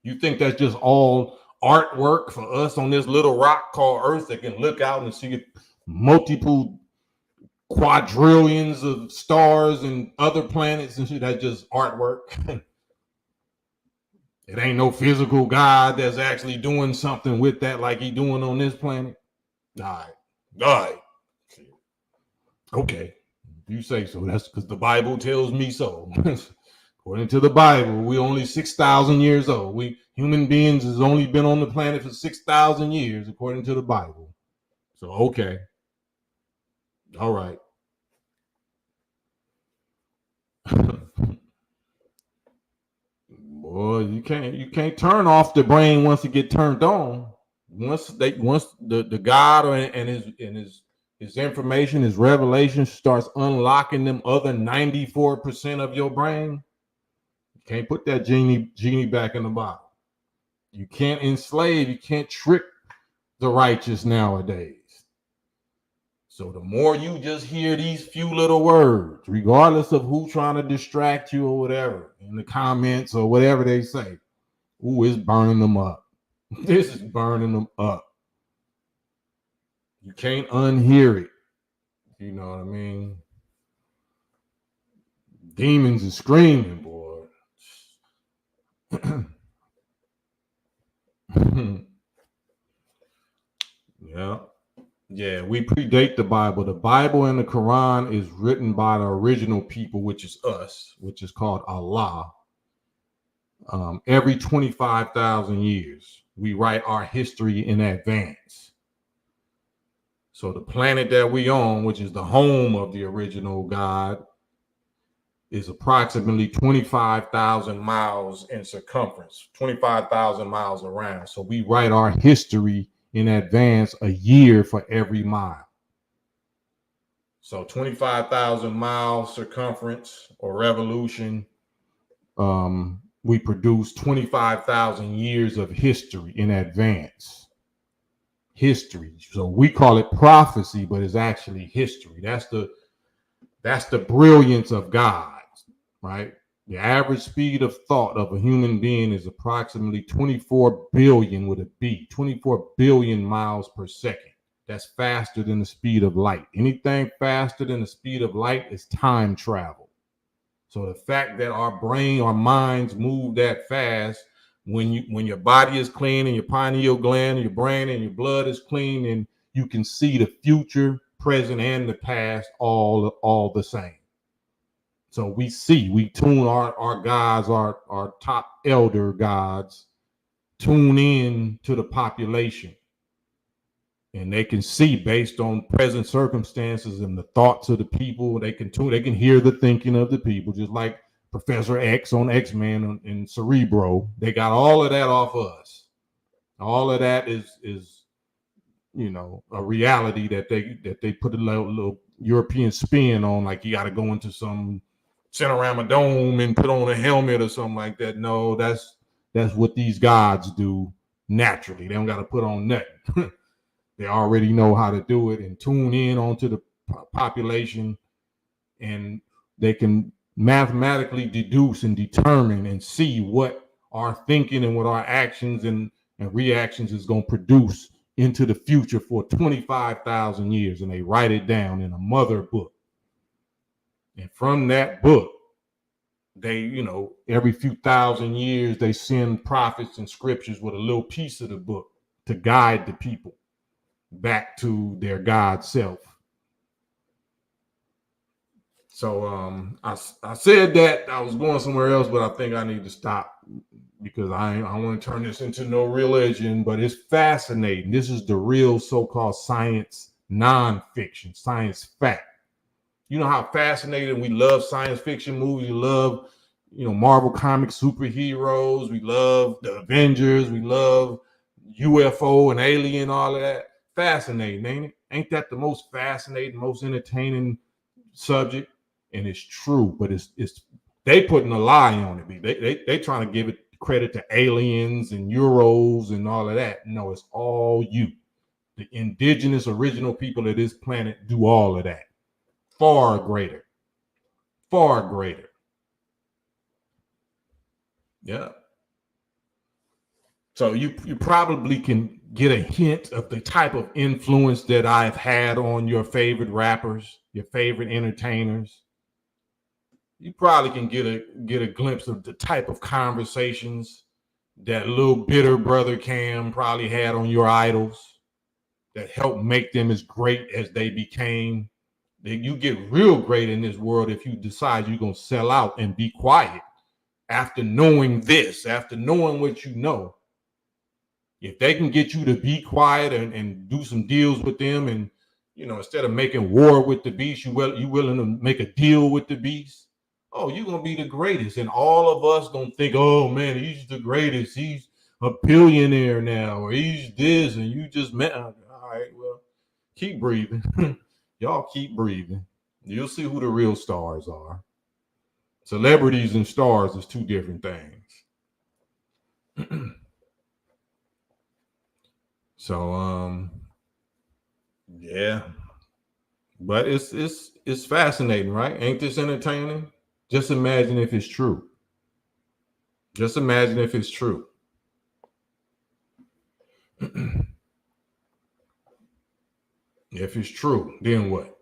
You think that's just all artwork for us on this little rock called Earth that can look out and see multiple quadrillions of stars and other planets and shit? That's just artwork. It ain't no physical God that's actually doing something with that like he doing on this planet. All right. Okay, you say so. That's because the Bible tells me so. According to the Bible, we're only 6,000 years old. We human beings has only been on the planet for 6,000 years, according to the Bible. So okay, all right. Boy, you can't turn off the brain once it get turned on. Once the God and his information, his revelation starts unlocking them other 94% of your brain, you can't put that genie back in the bottle. You can't enslave, you can't trick the righteous nowadays. So the more you just hear these few little words, regardless of who trying to distract you or whatever, in the comments or whatever they say, ooh, it's burning them up. This is burning them up. You can't unhear it. You know what I mean? Demons are screaming, boy. Yeah, we predate the Bible. The Bible and the Quran is written by the original people, which is us, which is called Allah. Every 25,000 years, we write our history in advance. So the planet that we on, which is the home of the original God, is approximately 25,000 miles in circumference, 25,000 miles around. So we write our history in advance a year for every mile. So 25,000 miles circumference or revolution, we produce 25,000 years of history in advance. History. So we call it prophecy, but it's actually history. That's the brilliance of God, right? The average speed of thought of a human being is approximately 24 billion with a B, 24 billion miles per second. That's faster than the speed of light. Anything faster than the speed of light is time travel. So the fact that our brain, our minds move that fast, when your body is clean and your pineal gland, and your brain and your blood is clean, and you can see the future, present, and the past all the same. So we tune our gods, our top elder gods, tune in to the population. And they can see based on present circumstances and the thoughts of the people. They can hear the thinking of the people, just like Professor X on X-Men and Cerebro. They got all of that off of us. All of that is a reality that they put a little European spin on, like you got to go into some Cinerama Dome and put on a helmet or something like that. No, that's what these gods do naturally. They don't got to put on nothing. They already know how to do it and tune in onto the population, and they can mathematically deduce and determine and see what our thinking and what our actions and reactions is going to produce into the future for 25,000 years. And they write it down in a mother book. And from that book, they, every few thousand years, they send prophets and scriptures with a little piece of the book to guide the people back to their God self. So I said that I was going somewhere else, but I think I need to stop because I want to turn this into no religion, but it's fascinating. This is the real so-called science nonfiction, science fact. You know how fascinating we love science fiction movies. We love, Marvel Comics superheroes. We love the Avengers. We love UFO and alien, all of that. Fascinating, ain't it? Ain't that the most fascinating, most entertaining subject? and it's true, but it's they putting a lie on it. They trying to give it credit to aliens and Euros and all of that. No, it's all you. The indigenous original people of this planet do all of that. Far greater. Far greater. Yeah. So you probably can get a hint of the type of influence that I've had on your favorite rappers, your favorite entertainers. You probably can get a glimpse of the type of conversations that little bitter brother Cam probably had on your idols that helped make them as great as they became. That you get real great in this world if you decide you're going to sell out and be quiet after knowing this, after knowing what you know. If they can get you to be quiet and do some deals with them, and instead of making war with the beast, you willing to make a deal with the beast. Oh, you're gonna be the greatest, and all of us gonna think, oh man, he's the greatest. He's a billionaire now, or he's this, and you just met. All right, well, keep breathing. Y'all keep breathing. You'll see who the real stars are. Celebrities and stars is two different things. So yeah. But it's fascinating, right? Ain't this entertaining? Just imagine if it's true. Just imagine if it's true. If it's true, then what?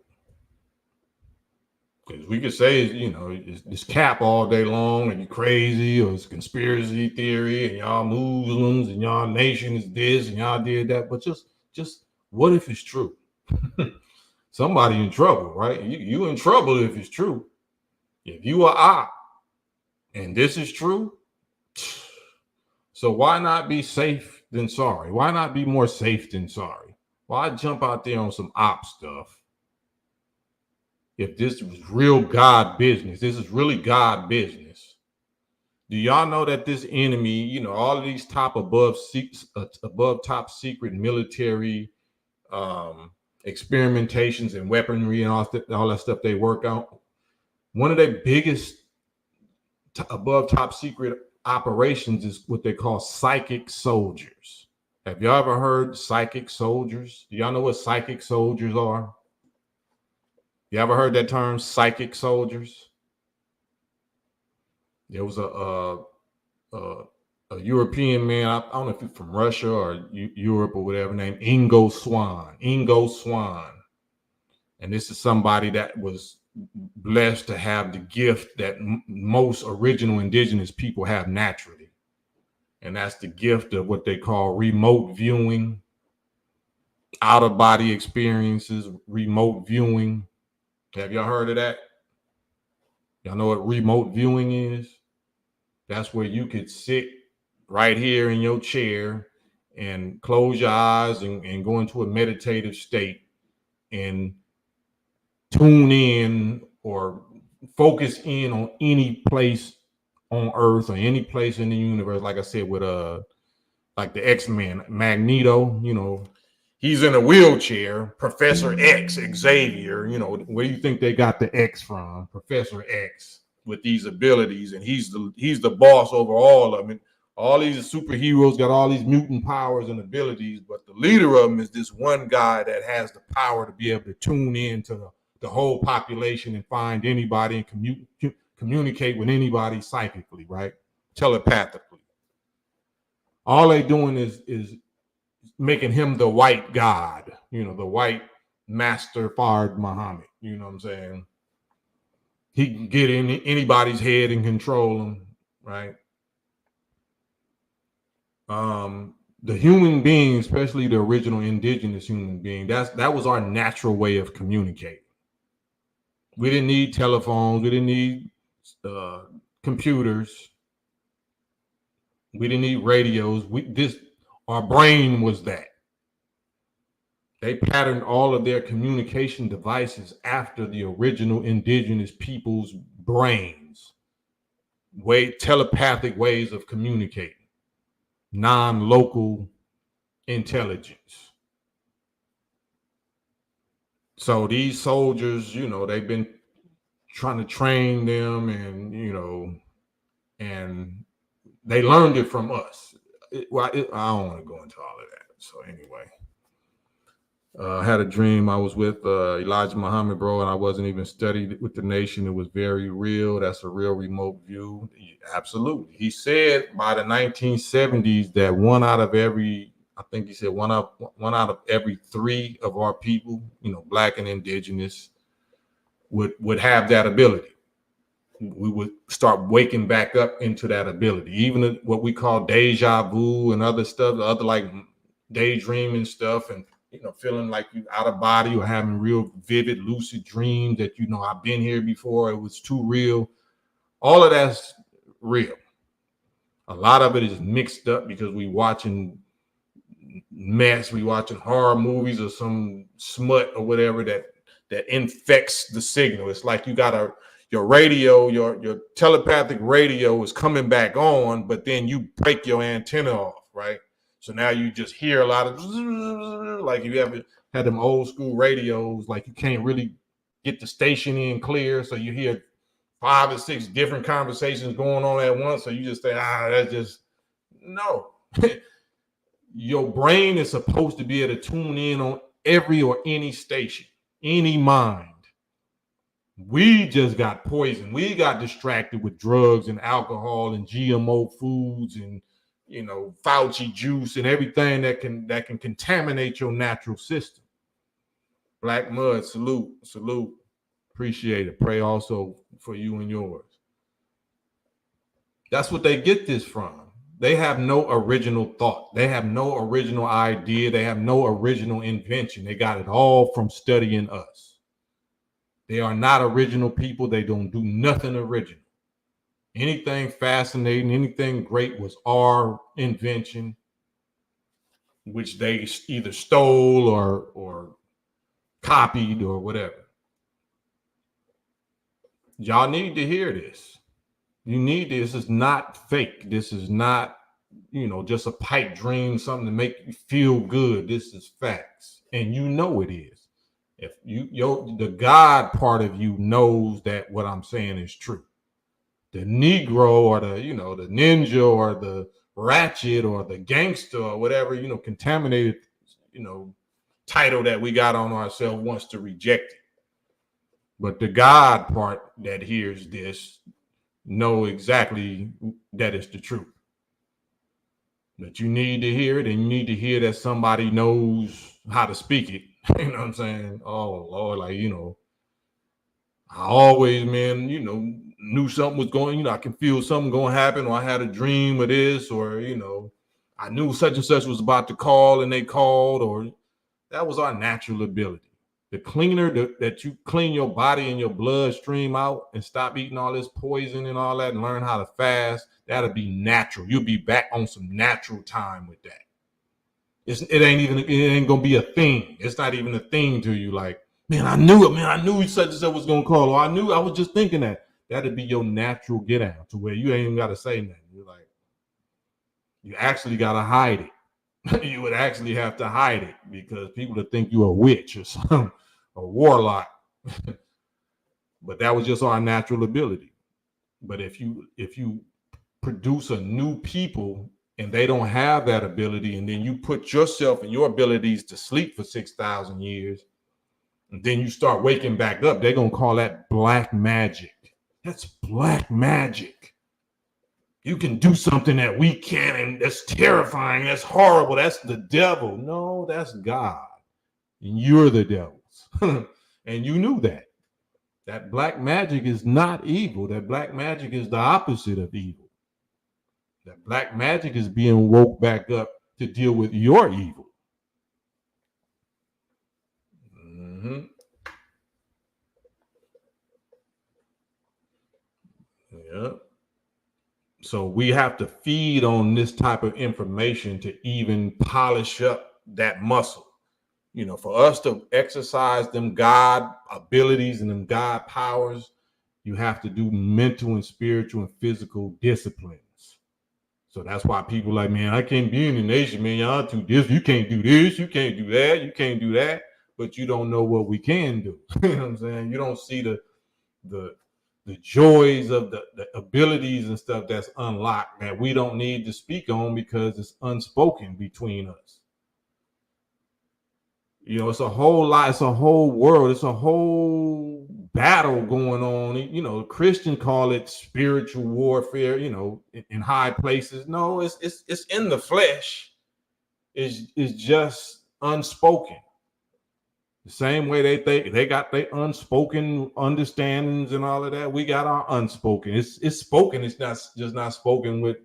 Because we could say, it's cap all day long and you're crazy, or it's conspiracy theory and y'all Muslims and y'all nation is this and y'all did that. But just what if it's true? Somebody in trouble, right? You in trouble if it's true. If you are op and this is true, so why not be safe than sorry? Why not be more safe than sorry? Why jump out there on some op stuff? If this was real God business, this is really God business. Do y'all know that this enemy, all of these above top secret military experimentations and weaponry and all that stuff they work out, one of their biggest above top secret operations is what they call psychic soldiers. Have y'all ever heard psychic soldiers? Do y'all know what psychic soldiers are? You ever heard that term, psychic soldiers? There was a European man, I don't know if he's from Russia or Europe or whatever, named Ingo Swann. And this is somebody that was blessed to have the gift that most original indigenous people have naturally. And that's the gift of what they call remote viewing, out-of-body experiences, remote viewing. Have y'all heard of that? Y'all know what remote viewing is? That's where you could sit right here in your chair and close your eyes and go into a meditative state and tune in or focus in on any place on Earth or any place in the universe. Like I said, with like the X-Men, Magneto, he's in a wheelchair. Professor X, Xavier, where do you think they got the X from? Professor X with these abilities, and he's the boss over all of them. And all these superheroes got all these mutant powers and abilities, but the leader of them is this one guy that has the power to be able to tune in to the whole population and find anybody and communicate with anybody psychically, right? Telepathically. All they doing is making him the white God, the white master Fard Muhammad. You know what I'm saying? He can get in anybody's head and control them, right? The human being, especially the original indigenous human being, that was our natural way of communicating. We didn't need telephones. We didn't need computers. We didn't need radios. Our brain was that. They patterned all of their communication devices after the original indigenous people's brains, telepathic ways of communicating, non-local intelligence. So these soldiers, they've been trying to train them, and and they learned it from us. I don't want to go into all of that. So anyway, I had a dream. I was with Elijah Muhammad, bro, and I wasn't even studied with the nation. It was very real. That's a real remote view. Absolutely. He said by the 1970s that one out of every three of our people, Black and indigenous, would have that ability. We would start waking back up into that ability. Even what we call deja vu and other stuff, other like daydreaming stuff, and feeling like you out of body or having real vivid lucid dreams that I've been here before. It was too real. All of that's real. A lot of it is mixed up because we watching mess, we watching horror movies or some smut or whatever that infects the signal. It's like you got your radio, your telepathic radio is coming back on, but then you break your antenna off, right? So now you just hear a lot of, like you ever had them old school radios, like you can't really get the station in clear. So you hear 5 or 6 different conversations going on at once. So you just say, that's just, no. Your brain is supposed to be able to tune in on every or any station, any mind. We just got poisoned. We got distracted with drugs and alcohol and GMO foods and Fauci juice and everything that can contaminate your natural system. Black Mud, salute. Appreciate it. Pray also for you and yours. That's what they get this from. They have no original thought. They have no original idea. They have no original invention. They got it all from studying us. They are not original people. They don't do nothing original. Anything fascinating, anything great was our invention, which they either stole or copied or whatever. Y'all need to hear this. You need this. This is not fake. This is not, just a pipe dream, something to make you feel good. This is facts. And it is. If the God part of you knows that what I'm saying is true. The Negro or the ninja or the ratchet or the gangster or whatever, contaminated, title that we got on ourselves wants to reject it. But the God part that hears this know exactly that it's the truth. But you need to hear it, and you need to hear that somebody knows how to speak it. You know what I'm saying? Oh, Lord, I always, knew something was going, I can feel something going to happen, or I had a dream of this, or, I knew such and such was about to call and they called, or that was our natural ability. The cleaner that you clean your body and your bloodstream out and stop eating all this poison and all that and learn how to fast, that'll be natural. You'll be back on some natural time with that. It ain't gonna be a thing. It's not even a thing to you. Like, man, I knew it, man. I knew such and such was gonna call, or I was just thinking that. That'd be your natural get out to where you ain't even gotta say nothing. You're like, you actually gotta hide it. You would actually have to hide it because people would think you're a witch or something, a warlock. But that was just our natural ability. But if you produce a new people and they don't have that ability, and then you put yourself and your abilities to sleep for 6,000 years, and then you start waking back up, they're going to call that black magic. That's black magic. You can do something that we can't, and that's terrifying, that's horrible, that's the devil. No, that's God. And you're the devils. And you knew that. That black magic is not evil. That black magic is the opposite of evil. That black magic is being woke back up to deal with your evil. Mm-hmm. Yeah. So we have to feed on this type of information to even polish up that muscle. For us to exercise them God abilities and them God powers, you have to do mental and spiritual and physical disciplines. So that's why people like, man, I can't be in the nation, man. Y'all do this. You can't do this. You can't do that. You can't do that. But you don't know what we can do. You know what I'm saying? You don't see the joys of the abilities and stuff that's unlocked that we don't need to speak on because it's unspoken between us. You know, it's a whole lot, it's a whole world, it's a whole battle going on. You know, Christians call it spiritual warfare, you know, in high places. No, it's in the flesh. It's just unspoken. The same way they got their unspoken understandings and all of that. We got our unspoken. It's spoken. It's not just not spoken with,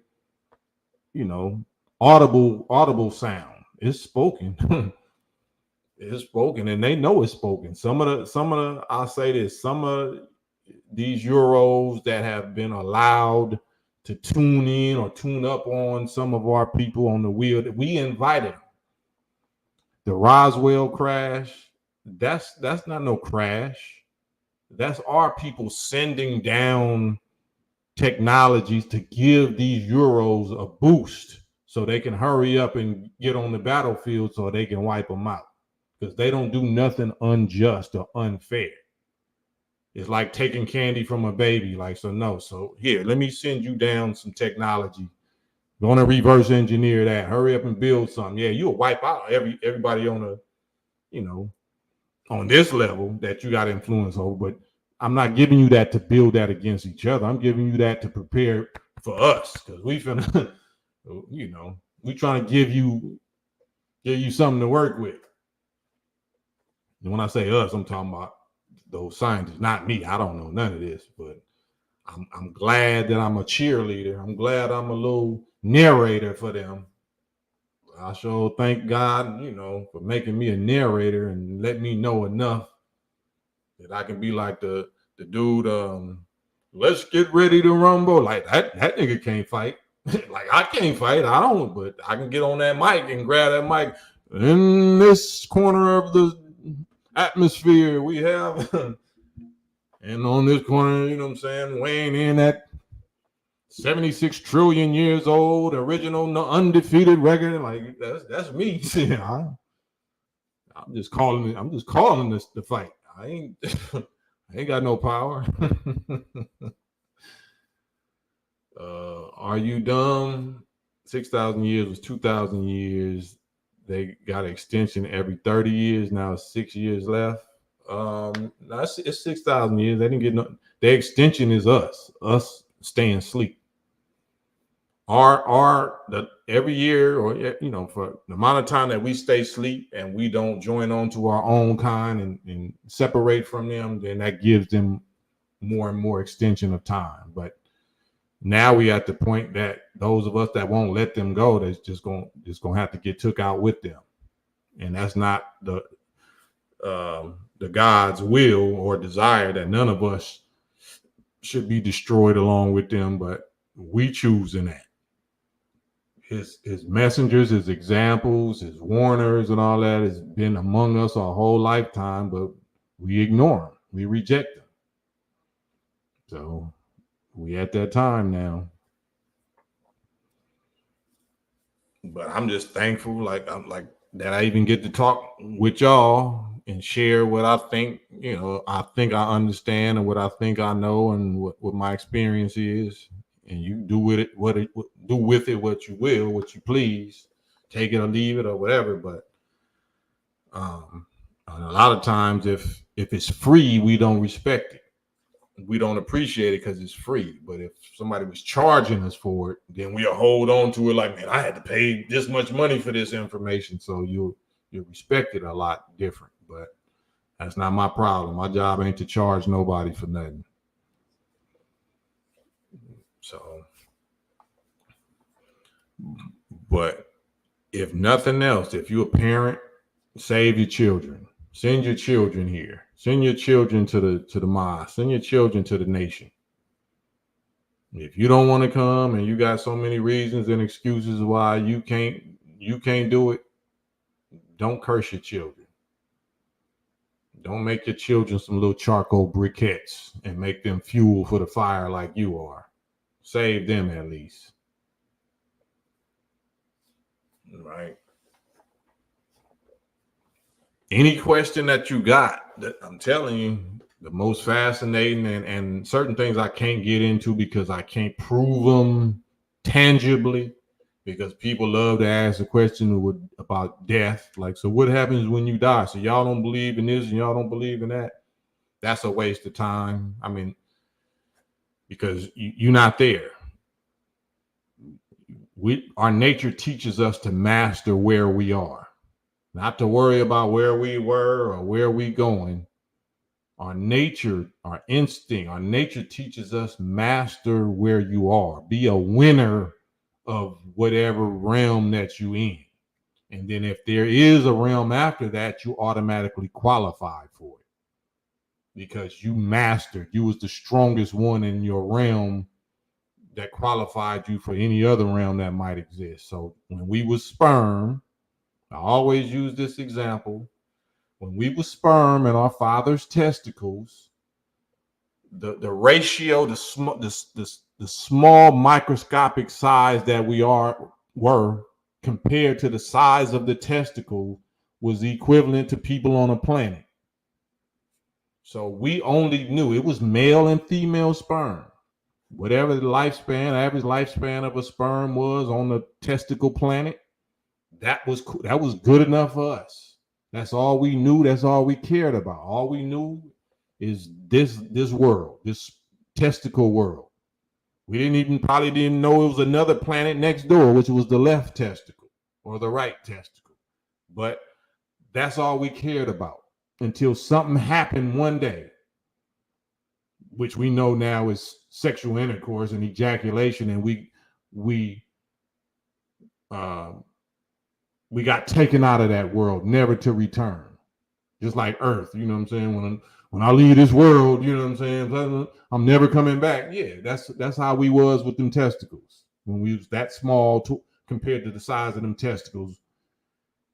you know, audible sound. It's spoken. It's spoken, and they know it's spoken. Some of the I'll say this, some of these Euros that have been allowed to tune in or tune up on some of our people on the wheel that we invited them. The Roswell crash, that's not no crash. That's our people sending down technologies to give these Euros a boost so they can hurry up and get on the battlefield so they can wipe them out. Because they don't do nothing unjust or unfair. It's like taking candy from a baby. Like, so no. So here, let me send you down some technology. Going to reverse engineer that. Hurry up and build something. Yeah, you'll wipe out everybody on a, you know, on this level that you got influence over. But I'm not giving you that to build that against each other. I'm giving you that to prepare for us because we finna, you know, we trying to give you something to work with. And when I say us, I'm talking about those scientists, not me. I don't know none of this, but I'm glad that I'm a cheerleader. I'm glad I'm a little narrator for them. I sure thank God, you know, for making me a narrator and let me know enough that I can be like the dude, let's get ready to rumble. Like that nigga can't fight. Like I can't fight. I don't, but I can get on that mic and grab that mic. In this corner of the atmosphere we have, and on this corner, you know what I'm saying, weighing in at 76 trillion years old, original, no undefeated record. Like that's me. I'm just calling this the fight. I ain't got no power. Are you dumb? 6,000 years was 2,000 years. They got an extension every 30 years. Now it's 6 years left. No, it's 6,000 years. They didn't get no. The extension is us staying asleep. Every year, or you know, for the amount of time that we stay asleep and we don't join on to our own kind and separate from them, then that gives them more and more extension of time. But now we at the point that those of us that won't let them go, that's just gonna have to get took out with them, and that's not the God's will or desire that none of us should be destroyed along with them, but we choosing that. His messengers, his examples, his warners, and all that has been among us our whole lifetime, but we ignore them, we reject them. So we at that time now. But I'm just thankful, like I'm like that I even get to talk with y'all and share what I think, you know, I think I understand and what I think I know and what my experience is. And you do with it what you will, what you please, take it or leave it or whatever. But a lot of times if it's free, we don't respect it. We don't appreciate it because it's free. But if somebody was charging us for it, then we'll hold on to it like, man, I had to pay this much money for this information. So you'll respect it a lot different. But that's not my problem. My job ain't to charge nobody for nothing. So, but if nothing else, if you're a parent, save your children. Send your children here. Send your children to the mosque. Send your children to the nation. If you don't want to come and you got so many reasons and excuses why you can't do it, don't curse your children. Don't make your children some little charcoal briquettes and make them fuel for the fire like you are. Save them at least. Right. Any question that you got, that I'm telling you, the most fascinating, and certain things I can't get into because I can't prove them tangibly, because people love to ask a question about death. Like, so what happens when you die? So y'all don't believe in this and y'all don't believe in that? That's a waste of time. I mean, because you're not there. Our nature teaches us to master where we are, not to worry about where we were or where we going. Our nature, our instinct, our nature teaches us master where you are. Be a winner of whatever realm that you in. And then if there is a realm after that, you automatically qualify for it because you mastered. You was the strongest one in your realm that qualified you for any other realm that might exist. So when we was sperm, I always use this example. When we was sperm in our father's testicles, the ratio, the small microscopic size that were compared to the size of the testicle was equivalent to people on a planet. So we only knew it was male and female sperm. Whatever the average lifespan of a sperm was on the testicle planet, that was good enough for us. That's all we knew. That's all we cared about. All we knew is this world, this testicle world. We probably didn't know it was another planet next door, which was the left testicle or the right testicle. But that's all we cared about until something happened one day, which we know now is sexual intercourse and ejaculation, and we got taken out of that world, never to return. Just like Earth, you know what I'm saying? When I leave this world, you know what I'm saying? I'm never coming back. Yeah, that's how we was with them testicles. When we was that small compared to the size of them testicles.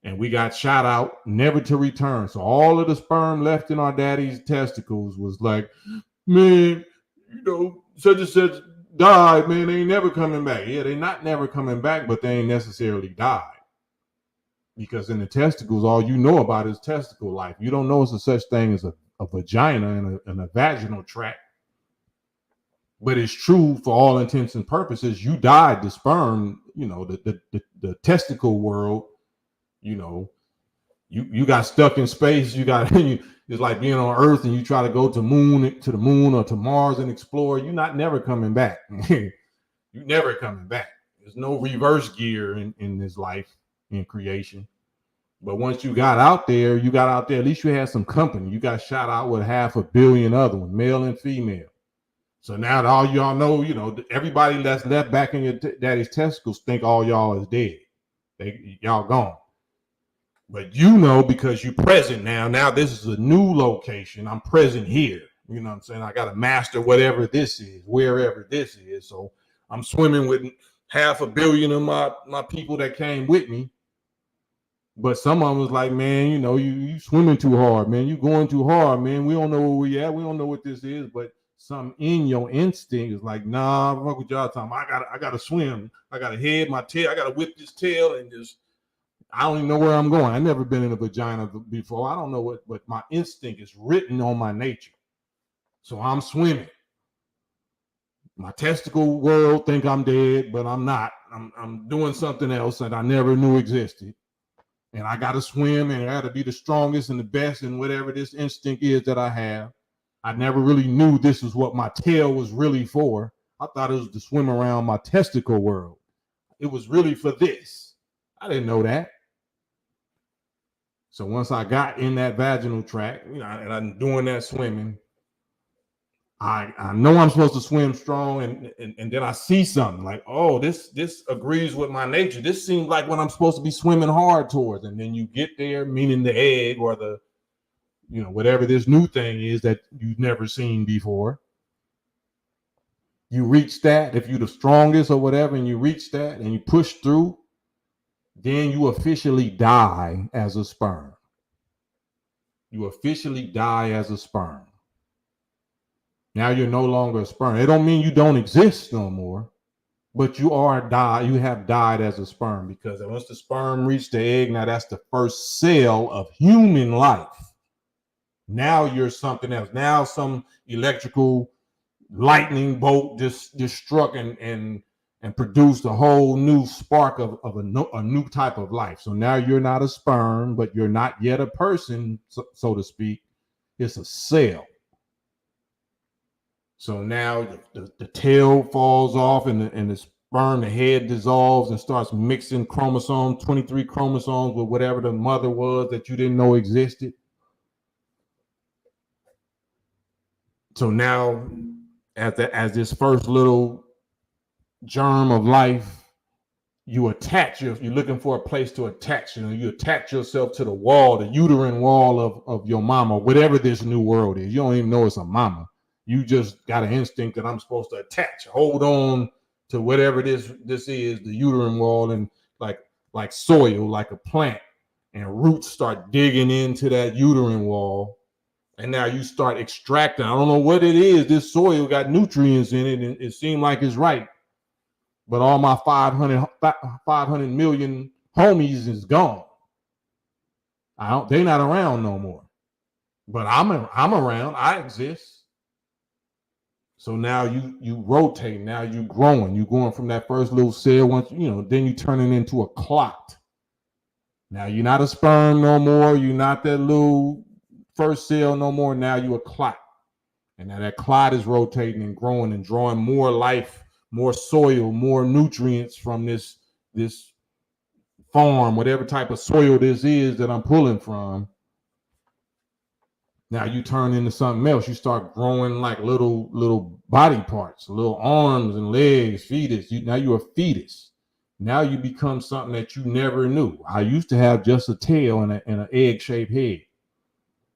And we got shot out, never to return. So all of the sperm left in our daddy's testicles was like, man, such and such died, man, they ain't never coming back. Yeah, they not never coming back, but they ain't necessarily died. Because in the testicles, all you know about is testicle life. You don't know it's a such thing as a vagina and a vaginal tract. But it's true for all intents and purposes. You died, the sperm, the testicle world, you got stuck in space. It's like being on Earth and you try to go to the moon or to Mars and explore. You're not never coming back. You're never coming back. There's no reverse gear in this life, in creation. But once you got out there, at least you had some company. You got shot out with 500 million other ones, male and female. So now all y'all know, everybody that's left back in your daddy's testicles think all y'all is dead. Y'all gone. But because you're present now. Now this is a new location. I'm present here. You know what I'm saying? I got to master whatever this is, wherever this is. So I'm swimming with 500 million of my people that came with me. But some of them was like, man, you swimming too hard, man. You going too hard, man. We don't know where we at. We don't know what this is. But some in your instinct is like, nah, fuck with y'all talking. I gotta swim. I gotta head my tail. I gotta whip this tail and just. I don't even know where I'm going. I've never been in a vagina before. I don't know what, but my instinct is written on my nature. So I'm swimming. My testicle world think I'm dead, but I'm not. I'm doing something else that I never knew existed. And I got to swim, and I got to be the strongest and the best in whatever this instinct is that I have. I never really knew this is what my tail was really for. I thought it was to swim around my testicle world. It was really for this. I didn't know that. So once I got in that vaginal tract, and I'm doing that swimming, I know I'm supposed to swim strong, and then I see something like, oh, this agrees with my nature. This seems like what I'm supposed to be swimming hard towards. And then you get there, meaning the egg or the, whatever this new thing is that you've never seen before. You reach that, if you're the strongest or whatever, and you reach that and you push through, then you officially die as a sperm. You officially die as a sperm. Now you're no longer a sperm. It don't mean you don't exist no more, but you have died as a sperm, because once the sperm reached the egg, now that's the first cell of human life. Now you're something else. Now some electrical lightning bolt just struck and produced a whole new spark of a new type of life. So now you're not a sperm, but you're not yet a person, so to speak. It's a cell. So now the tail falls off and the sperm, the head dissolves and starts mixing 23 chromosomes with whatever the mother was that you didn't know existed. So now as this first little germ of life, you're looking for a place to attach. You attach yourself to the wall, the uterine wall of your mama, whatever this new world is. You don't even know it's a mama. You just got an instinct that I'm supposed to attach, hold on to whatever this is, the uterine wall, and like soil, like a plant, and roots start digging into that uterine wall. And now you start extracting. I don't know what it is. This soil got nutrients in it, and it seemed like it's right. But all my 500 million homies is gone. They're not around no more. But I'm around. I exist. So now you rotate. Now you growing. You going from that first little cell. Then you turn it into a clot. Now you're not a sperm no more. You're not that little first cell no more. Now you're a clot. And now that clot is rotating and growing and drawing more life, more soil, more nutrients from this farm, whatever type of soil this is that I'm pulling from. Now you turn into something else. You start growing like little body parts, little arms and legs, fetus. Now you're a fetus. Now you become something that you never knew. I used to have just a tail and an egg-shaped head.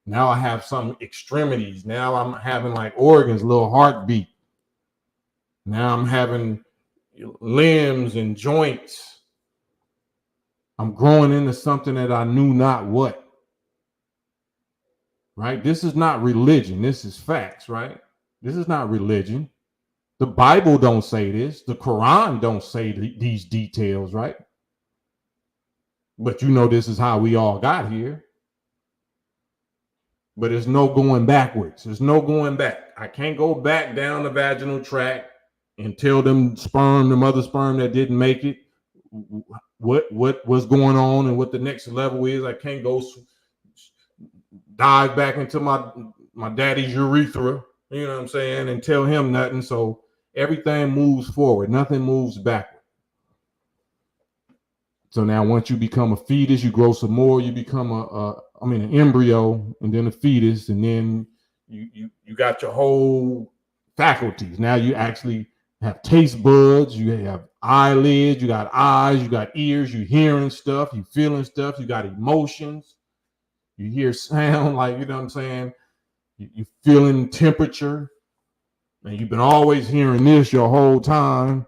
Now I have some extremities. Now I'm having like organs, little heartbeat. Now I'm having limbs and joints. I'm growing into something that I knew not what. Right? This is not religion. This is facts, right? This is not religion. The Bible don't say this. The Quran don't say these details, right? But this is how we all got here. But there's no going backwards. There's no going back. I can't go back down the vaginal tract and tell them other sperm that didn't make it, what was going on and what the next level is. I can't go dive back into my daddy's urethra, you know what I'm saying, and tell him nothing. So everything moves forward. Nothing moves backward. So now once you become a fetus, you grow some more, you become an embryo, and then a fetus, and then you got your whole faculties. Now you actually have taste buds, you have eyelids, you got eyes, you got ears, you hearing stuff, you feeling stuff, you got emotions, you hear sound, like, you know what I'm saying? You feeling temperature, and you've been always hearing this your whole time.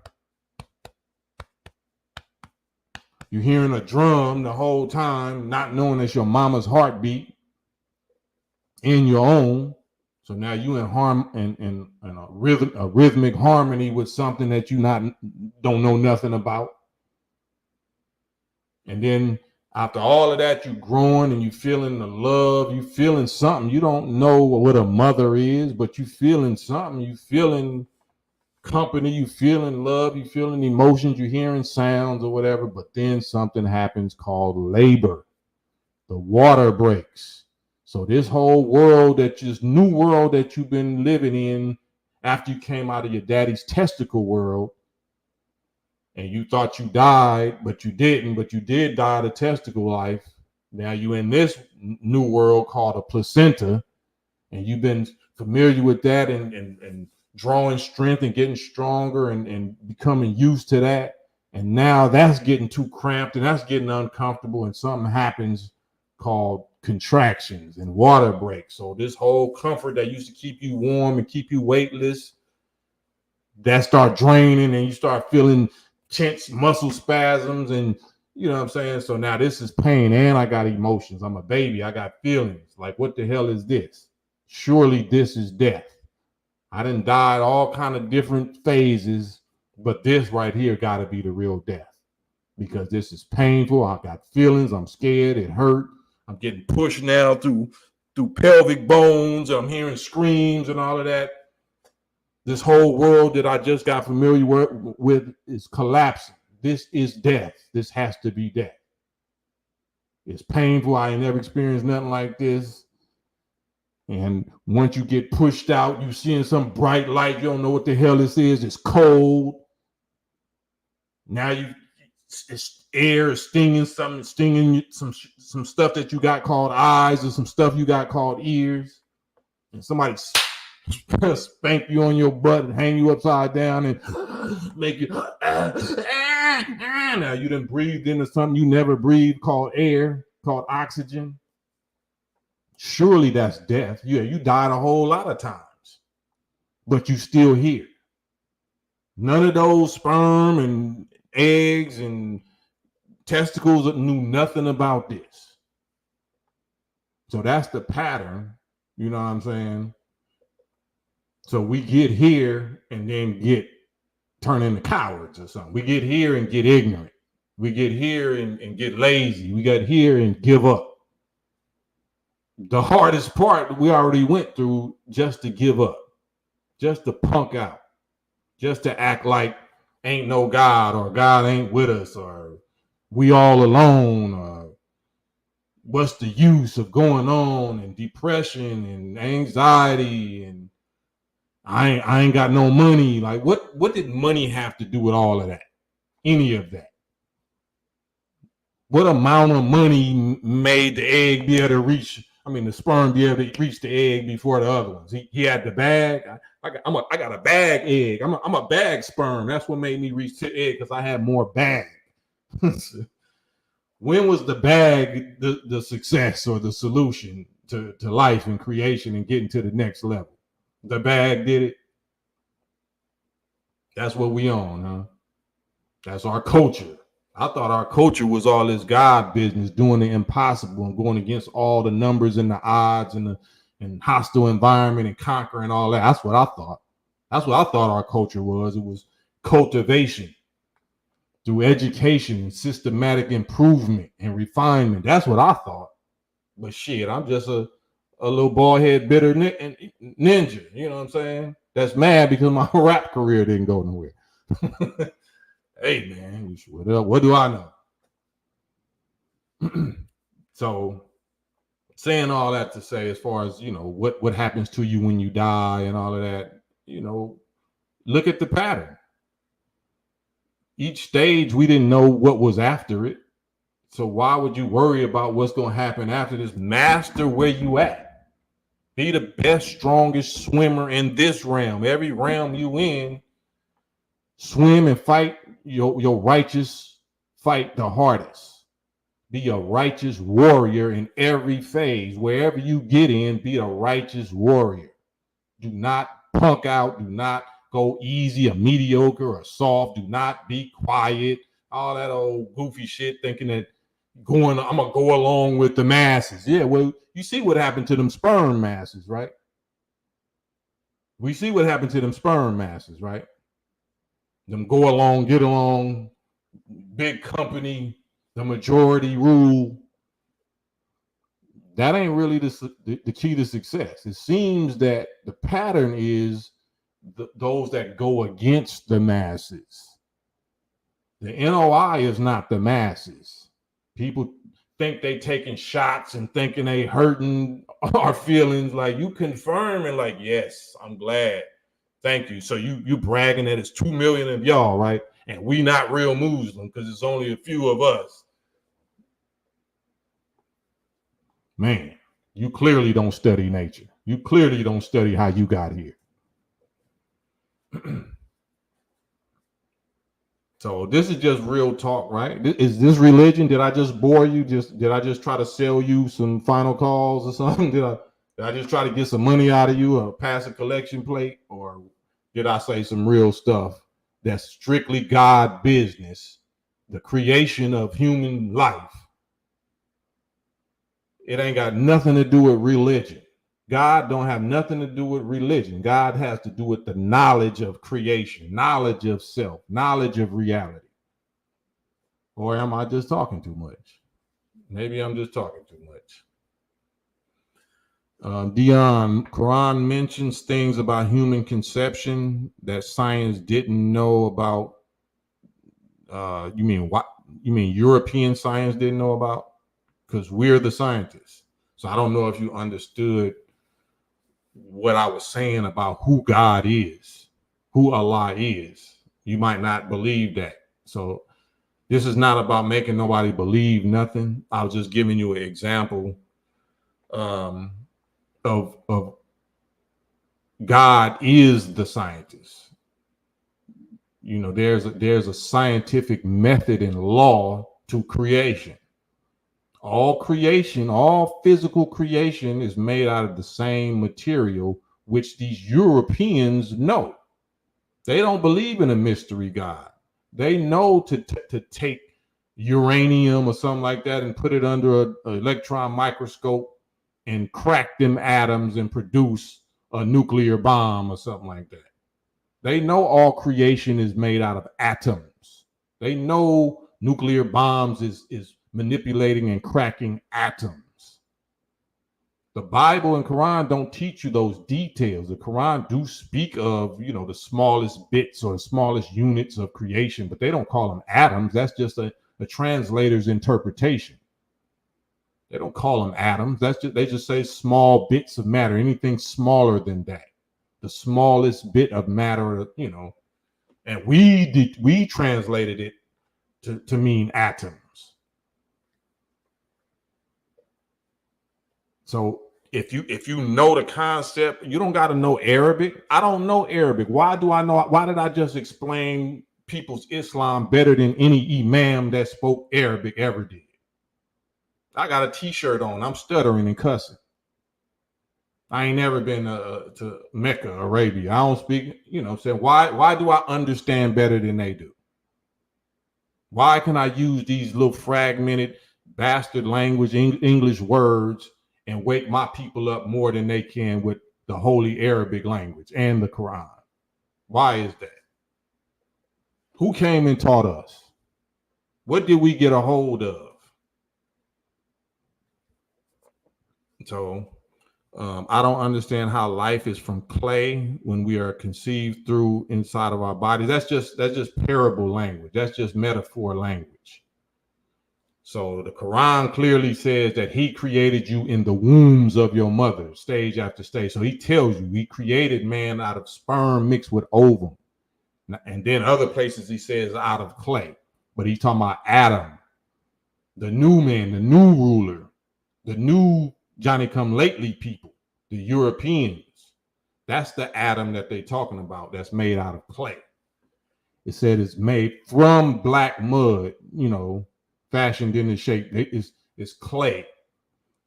You're hearing a drum the whole time, not knowing it's your mama's heartbeat in your own. So now you in a rhythmic harmony with something that you don't know nothing about. And then after all of that, you growing and you feeling the love, you feeling something. You don't know what a mother is, but you feeling something. You feeling company, you feeling love, you feeling emotions, you hearing sounds or whatever. But then something happens called labor. The water breaks. So this whole world, new world that you've been living in after you came out of your daddy's testicle world, and you thought you died, but you didn't, but you did die the testicle life. Now you in this new world called a placenta, and you've been familiar with that and drawing strength and getting stronger and becoming used to that. And now that's getting too cramped and that's getting uncomfortable, and something happens called contractions and water breaks. So this whole comfort that used to keep you warm and keep you weightless, that start draining, and you start feeling tense muscle spasms, and you know what I'm saying? So now this is pain, and I got emotions. I'm a baby. I got feelings. Like, what the hell is this? Surely this is death. I done died all kind of different phases, but this right here got to be the real death, because this is painful. I got feelings. I'm scared. It hurt. I'm getting pushed now through through pelvic bones. I'm hearing screams and all of that. This whole world that I just got familiar with is collapsing. This is death. This has to be death. It's painful. I ain't never experienced nothing like this. And once you get pushed out, you seeing some bright light. You don't know what the hell this is. It's cold. Now it's air is stinging something, stinging some stuff that you got called eyes, or some stuff you got called ears. And somebody spank you on your butt and hang you upside down and make you. Now you done breathed into something you never breathed, called air, called oxygen. Surely that's death. Yeah, you died a whole lot of times, but you still here. None of those sperm and eggs and testicles knew nothing about this. So that's the pattern. You know what I'm saying? So we get here and then turn into cowards or something. We get here and get ignorant. We get here and get lazy. We get here and give up. The hardest part we already went through, just to give up, just to punk out, just to act like ain't no God, or God ain't with us, or we all alone, or what's the use of going on, and depression and anxiety, and I ain't got no money. Like what did money have to do with all of that? Any of that? What amount of money made the egg be able to reach? I mean, the sperm be able to reach the egg before the other ones. He had the bag. I got a bag egg. I'm a bag sperm. That's what made me reach the egg, because I had more bag. When was the bag the success or the solution to life and creation and getting to the next level? The bag did it. That's what we on, huh? That's our culture. I thought our culture was all this God business, doing the impossible and going against all the numbers and the odds and hostile environment and conquering all that. That's what I thought. That's what I thought our culture was. It was cultivation through education and systematic improvement and refinement. That's what I thought. But shit, I'm just a little bald head bitter ninja. You know what I'm saying? That's mad because my rap career didn't go nowhere. Hey man, what do I know? So saying all that to say, as far as, you know, what happens to you when you die and all of that, you know, look at the pattern. Each stage, we didn't know what was after it. So why would you worry about what's going to happen after this? Master where you at. Be the best, strongest swimmer in this realm. Every realm you in, swim and fight your righteous fight the hardest. Be a righteous warrior in every phase. Wherever you get in, be a righteous warrior. Do not punk out. Do not go easy or mediocre or soft. Do not be quiet. All that old goofy shit, thinking that I'm going to go along with the masses. Yeah, well, you see what happened to them sperm masses, right? We see what happened to them sperm masses, right? Them go along, get along, big company, the majority rule. That ain't really the key to success. It seems that the pattern is those that go against the masses. The NOI is not the masses. People think they taking shots and thinking they hurting our feelings. Like, you confirm and like, yes, I'm glad. Thank you. So you bragging that it's 2 million of y'all, right? And we not real Muslim because it's only a few of us. Man, you clearly don't study nature. You clearly don't study how you got here. So this is just real talk, right? Is this religion? Did I just bore you? Did I just try to sell you some final calls or something? Did I just try to get some money out of you or pass a collection plate? Or did I say some real stuff that's strictly God business, the creation of human life? It ain't got nothing to do with religion. God don't have nothing to do with religion. God has to do with the knowledge of creation, knowledge of self, knowledge of reality. Or am I just talking too much? Maybe I'm just talking too much. Dion, Quran mentions things about human conception that science didn't know about. You mean what? You mean European science didn't know about? Because we're the scientists. So I don't know if you understood what I was saying about who God is, who Allah is. You might not believe that. So this is not about making nobody believe nothing. I was just giving you an example of God is the scientist. You know, there's a scientific method and law to creation. All creation, all physical creation is made out of the same material, which these Europeans know. They don't believe in a mystery God. They know to take uranium or something like that and put it under an electron microscope and crack them atoms and produce a nuclear bomb or something like that. They know all creation is made out of atoms. They know nuclear bombs is manipulating and cracking atoms. The Bible and Quran don't teach you those details. The Quran do speak of, you know, the smallest bits or the smallest units of creation, but they don't call them atoms. That's just a translator's interpretation. They don't call them atoms. They just say small bits of matter, anything smaller than that. The smallest bit of matter, you know, and we translated it to mean atoms. So if you know the concept, you don't got to know Arabic. I don't know Arabic. Why do I know? Why did I just explain people's Islam better than any imam that spoke Arabic ever did? I got a t-shirt on. I'm stuttering and cussing. I ain't never been to Mecca, Arabia. I don't speak, you know, say why do I understand better than they do? Why can I use these little fragmented bastard language English words and wake my people up more than they can with the holy Arabic language and the Quran? Why is that? Who came and taught us? What did we get a hold of? So I don't understand how life is from clay when we are conceived through inside of our bodies. That's just parable language. That's just metaphor language. So the Quran clearly says that he created you in the wombs of your mother, stage after stage. So he tells you he created man out of sperm mixed with ovum. And then other places he says out of clay. But he's talking about Adam, the new man, the new ruler, the new Johnny come lately people, the Europeans. That's the Adam that they're talking about that's made out of clay. It said it's made from black mud, you know, fashioned in the shape. It's clay.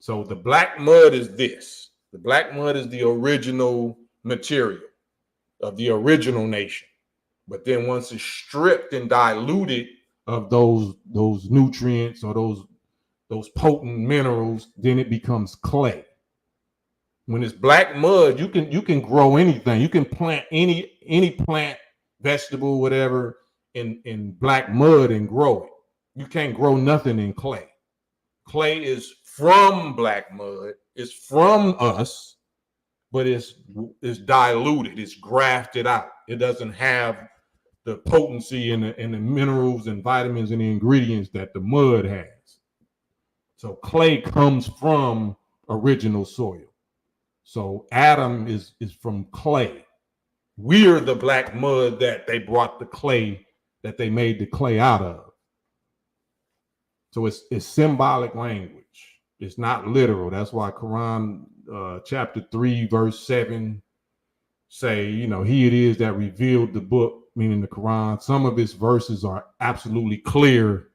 So the black mud is this. The black mud is the original material of the original nation. But then once it's stripped and diluted of those nutrients or those potent minerals, then it becomes clay. When it's black mud, you can grow anything. You can plant any plant, vegetable, whatever in black mud and grow it. You can't grow nothing in clay. Clay is from black mud. It's from us, but it's diluted. It's grafted out. It doesn't have the potency and the minerals and vitamins and the ingredients that the mud has. So clay comes from original soil. So Adam is from clay. We're the black mud that they brought the clay, that they made the clay out of. So it's symbolic language. It's not literal. That's why Quran chapter 3, verse 7 say, you know, he it is that revealed the book, meaning the Quran. Some of its verses are absolutely clear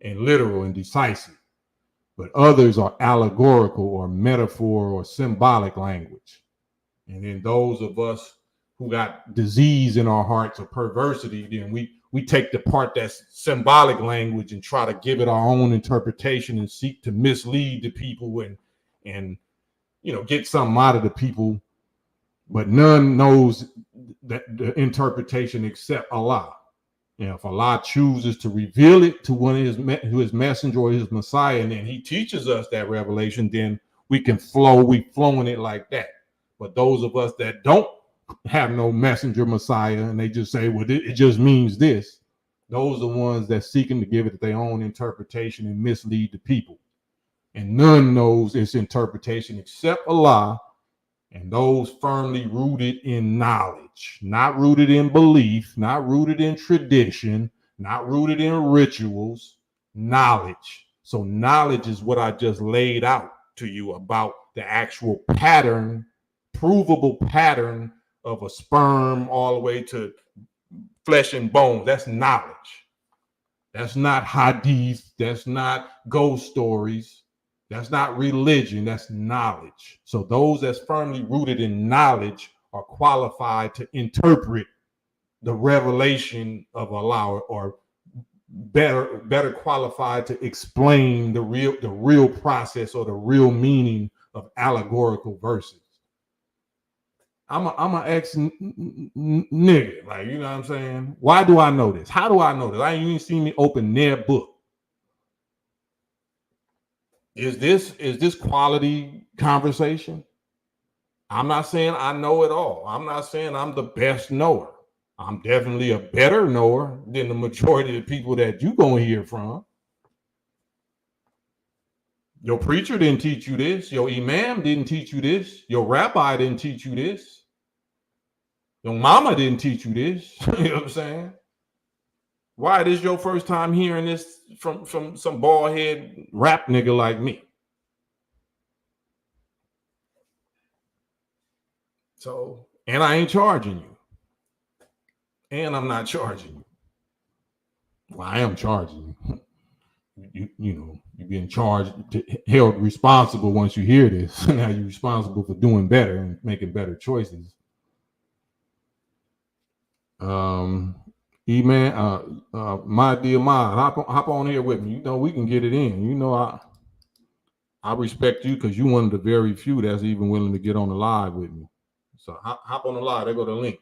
and literal and decisive, but others are allegorical or metaphor or symbolic language. And then those of us who got disease in our hearts or perversity, then we take the part that's symbolic language and try to give it our own interpretation and seek to mislead the people and you know, get something out of the people. But none knows that the interpretation except Allah. You know, if Allah chooses to reveal it to one of his messenger or his Messiah, and then he teaches us that revelation, then we can flow. We flowing it like that. But those of us that don't have no messenger Messiah, and they just say, well, it just means this. Those are the ones that seeking to give it their own interpretation and mislead the people. And none knows its interpretation except Allah, and those firmly rooted in knowledge, not rooted in belief, not rooted in tradition, not rooted in rituals, knowledge. So knowledge is what I just laid out to you about the actual pattern, provable pattern of a sperm all the way to flesh and bone. That's knowledge. That's not hadith. That's not ghost stories. That's not religion. That's knowledge. So those that's firmly rooted in knowledge are qualified to interpret the revelation of Allah, or better qualified to explain the real process or the real meaning of allegorical verses. I'm an ex nigga, like, you know what I'm saying? Why do I know this? How do I know this? I ain't even seen me open their book. Is this quality conversation? I'm not saying I know it all. I'm not saying I'm the best knower. I'm definitely a better knower than the majority of the people that you gonna hear from. Your preacher didn't teach you this. Your imam didn't teach you this. Your rabbi didn't teach you this. Your mama didn't teach you this. You know what I'm saying? Why this your first time hearing this from some bald head rap nigga like me? So, and I ain't charging you. And I'm not charging you. Well, I am charging you. You know, you're being charged, held responsible once you hear this. Now you're responsible for doing better and making better choices. E-man, my dear man, hop on here with me. You know, we can get it in. You know, I respect you because you're one of the very few that's even willing to get on the live with me. So hop on the live. There go the link.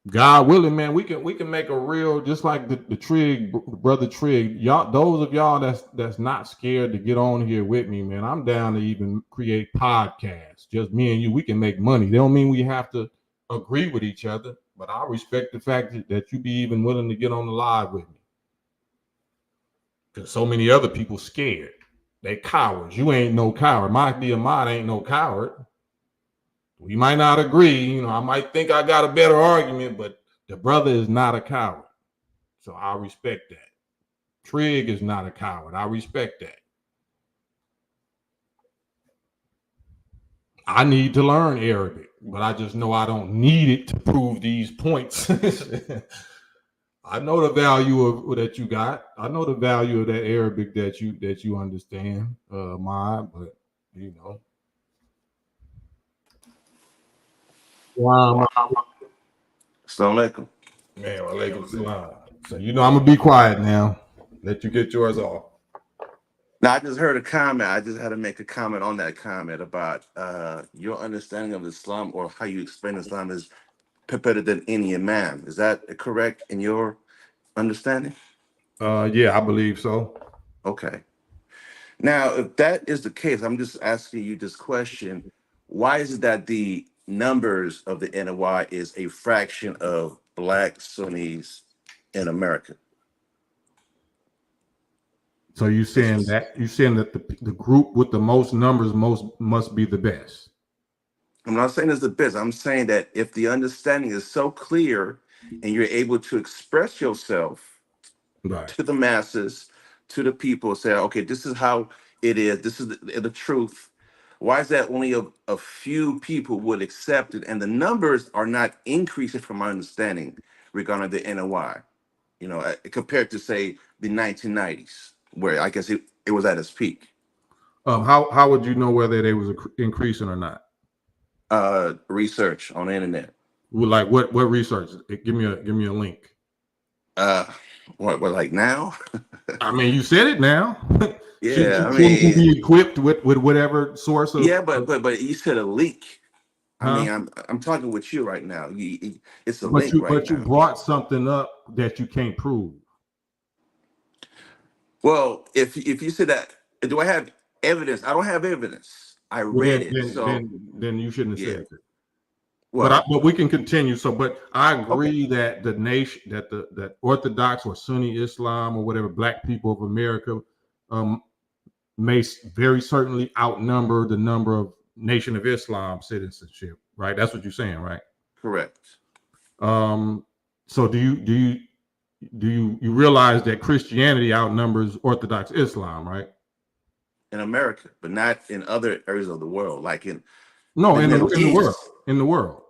God willing, man, we can make a real, just like the Trig, brother Trig. Y'all, those of y'all that's not scared to get on here with me, man. I'm down to even create podcasts. Just me and you. We can make money. They don't mean we have to agree with each other, but I respect the fact that you be even willing to get on the live with me. Because so many other people scared. They cowards. You ain't no coward. My dear mind ain't no coward. We might not agree. You know, I might think I got a better argument, but the brother is not a coward. So I respect that. Trig is not a coward. I respect that. I need to learn Arabic, but I just know I don't need it to prove these points. I know the value of that you got. I know the value of that Arabic that you understand, but you know. Wow. Assalamu alaikum. Man, walaikum salam. So you know I'm gonna be quiet now. Let you get yours off. Now I just heard a comment. I just had to make a comment on that comment about your understanding of Islam, or how you explain Islam, is better than any imam. Is that correct in your understanding? Yeah, I believe so. Okay. Now, if that is the case, I'm just asking you this question: why is it that the numbers of the NOI is a fraction of Black Sunnis in America? So you're saying that the group with the most numbers must be the best. I'm not saying it's the best. I'm saying that if the understanding is so clear and you're able to express yourself Right. to the masses, to the people, say, okay, this is how it is. This is the truth. Why is that only a few people would accept it, and the numbers are not increasing, from my understanding, regarding the NOI, you know, compared to, say, the 1990s, where I guess it was at its peak? How would you know whether they was increasing or not? Research on the internet. Well, like what research? Give me a link. What like now? I mean, you said it now. Yeah, I Shouldn't you mean, be equipped with whatever source of? yeah, but you said a leak. I Huh? mean, I'm talking with you right now. It's a But link right you now. brought something up that you can't prove. Well, if you said that Do I have evidence? I don't have evidence. I Well, read it. So then you shouldn't have yeah. said that. Well, But we can continue. So, but I okay. agree that the nation, that Orthodox or Sunni Islam or whatever, Black people of America, um, may very certainly outnumber the number of Nation of Islam citizenship. Right? That's what you're saying, right? Correct. So do you realize that Christianity outnumbers Orthodox Islam, right? In America, but not in other areas of the world, like in No, the Middle in the world, East. in the world.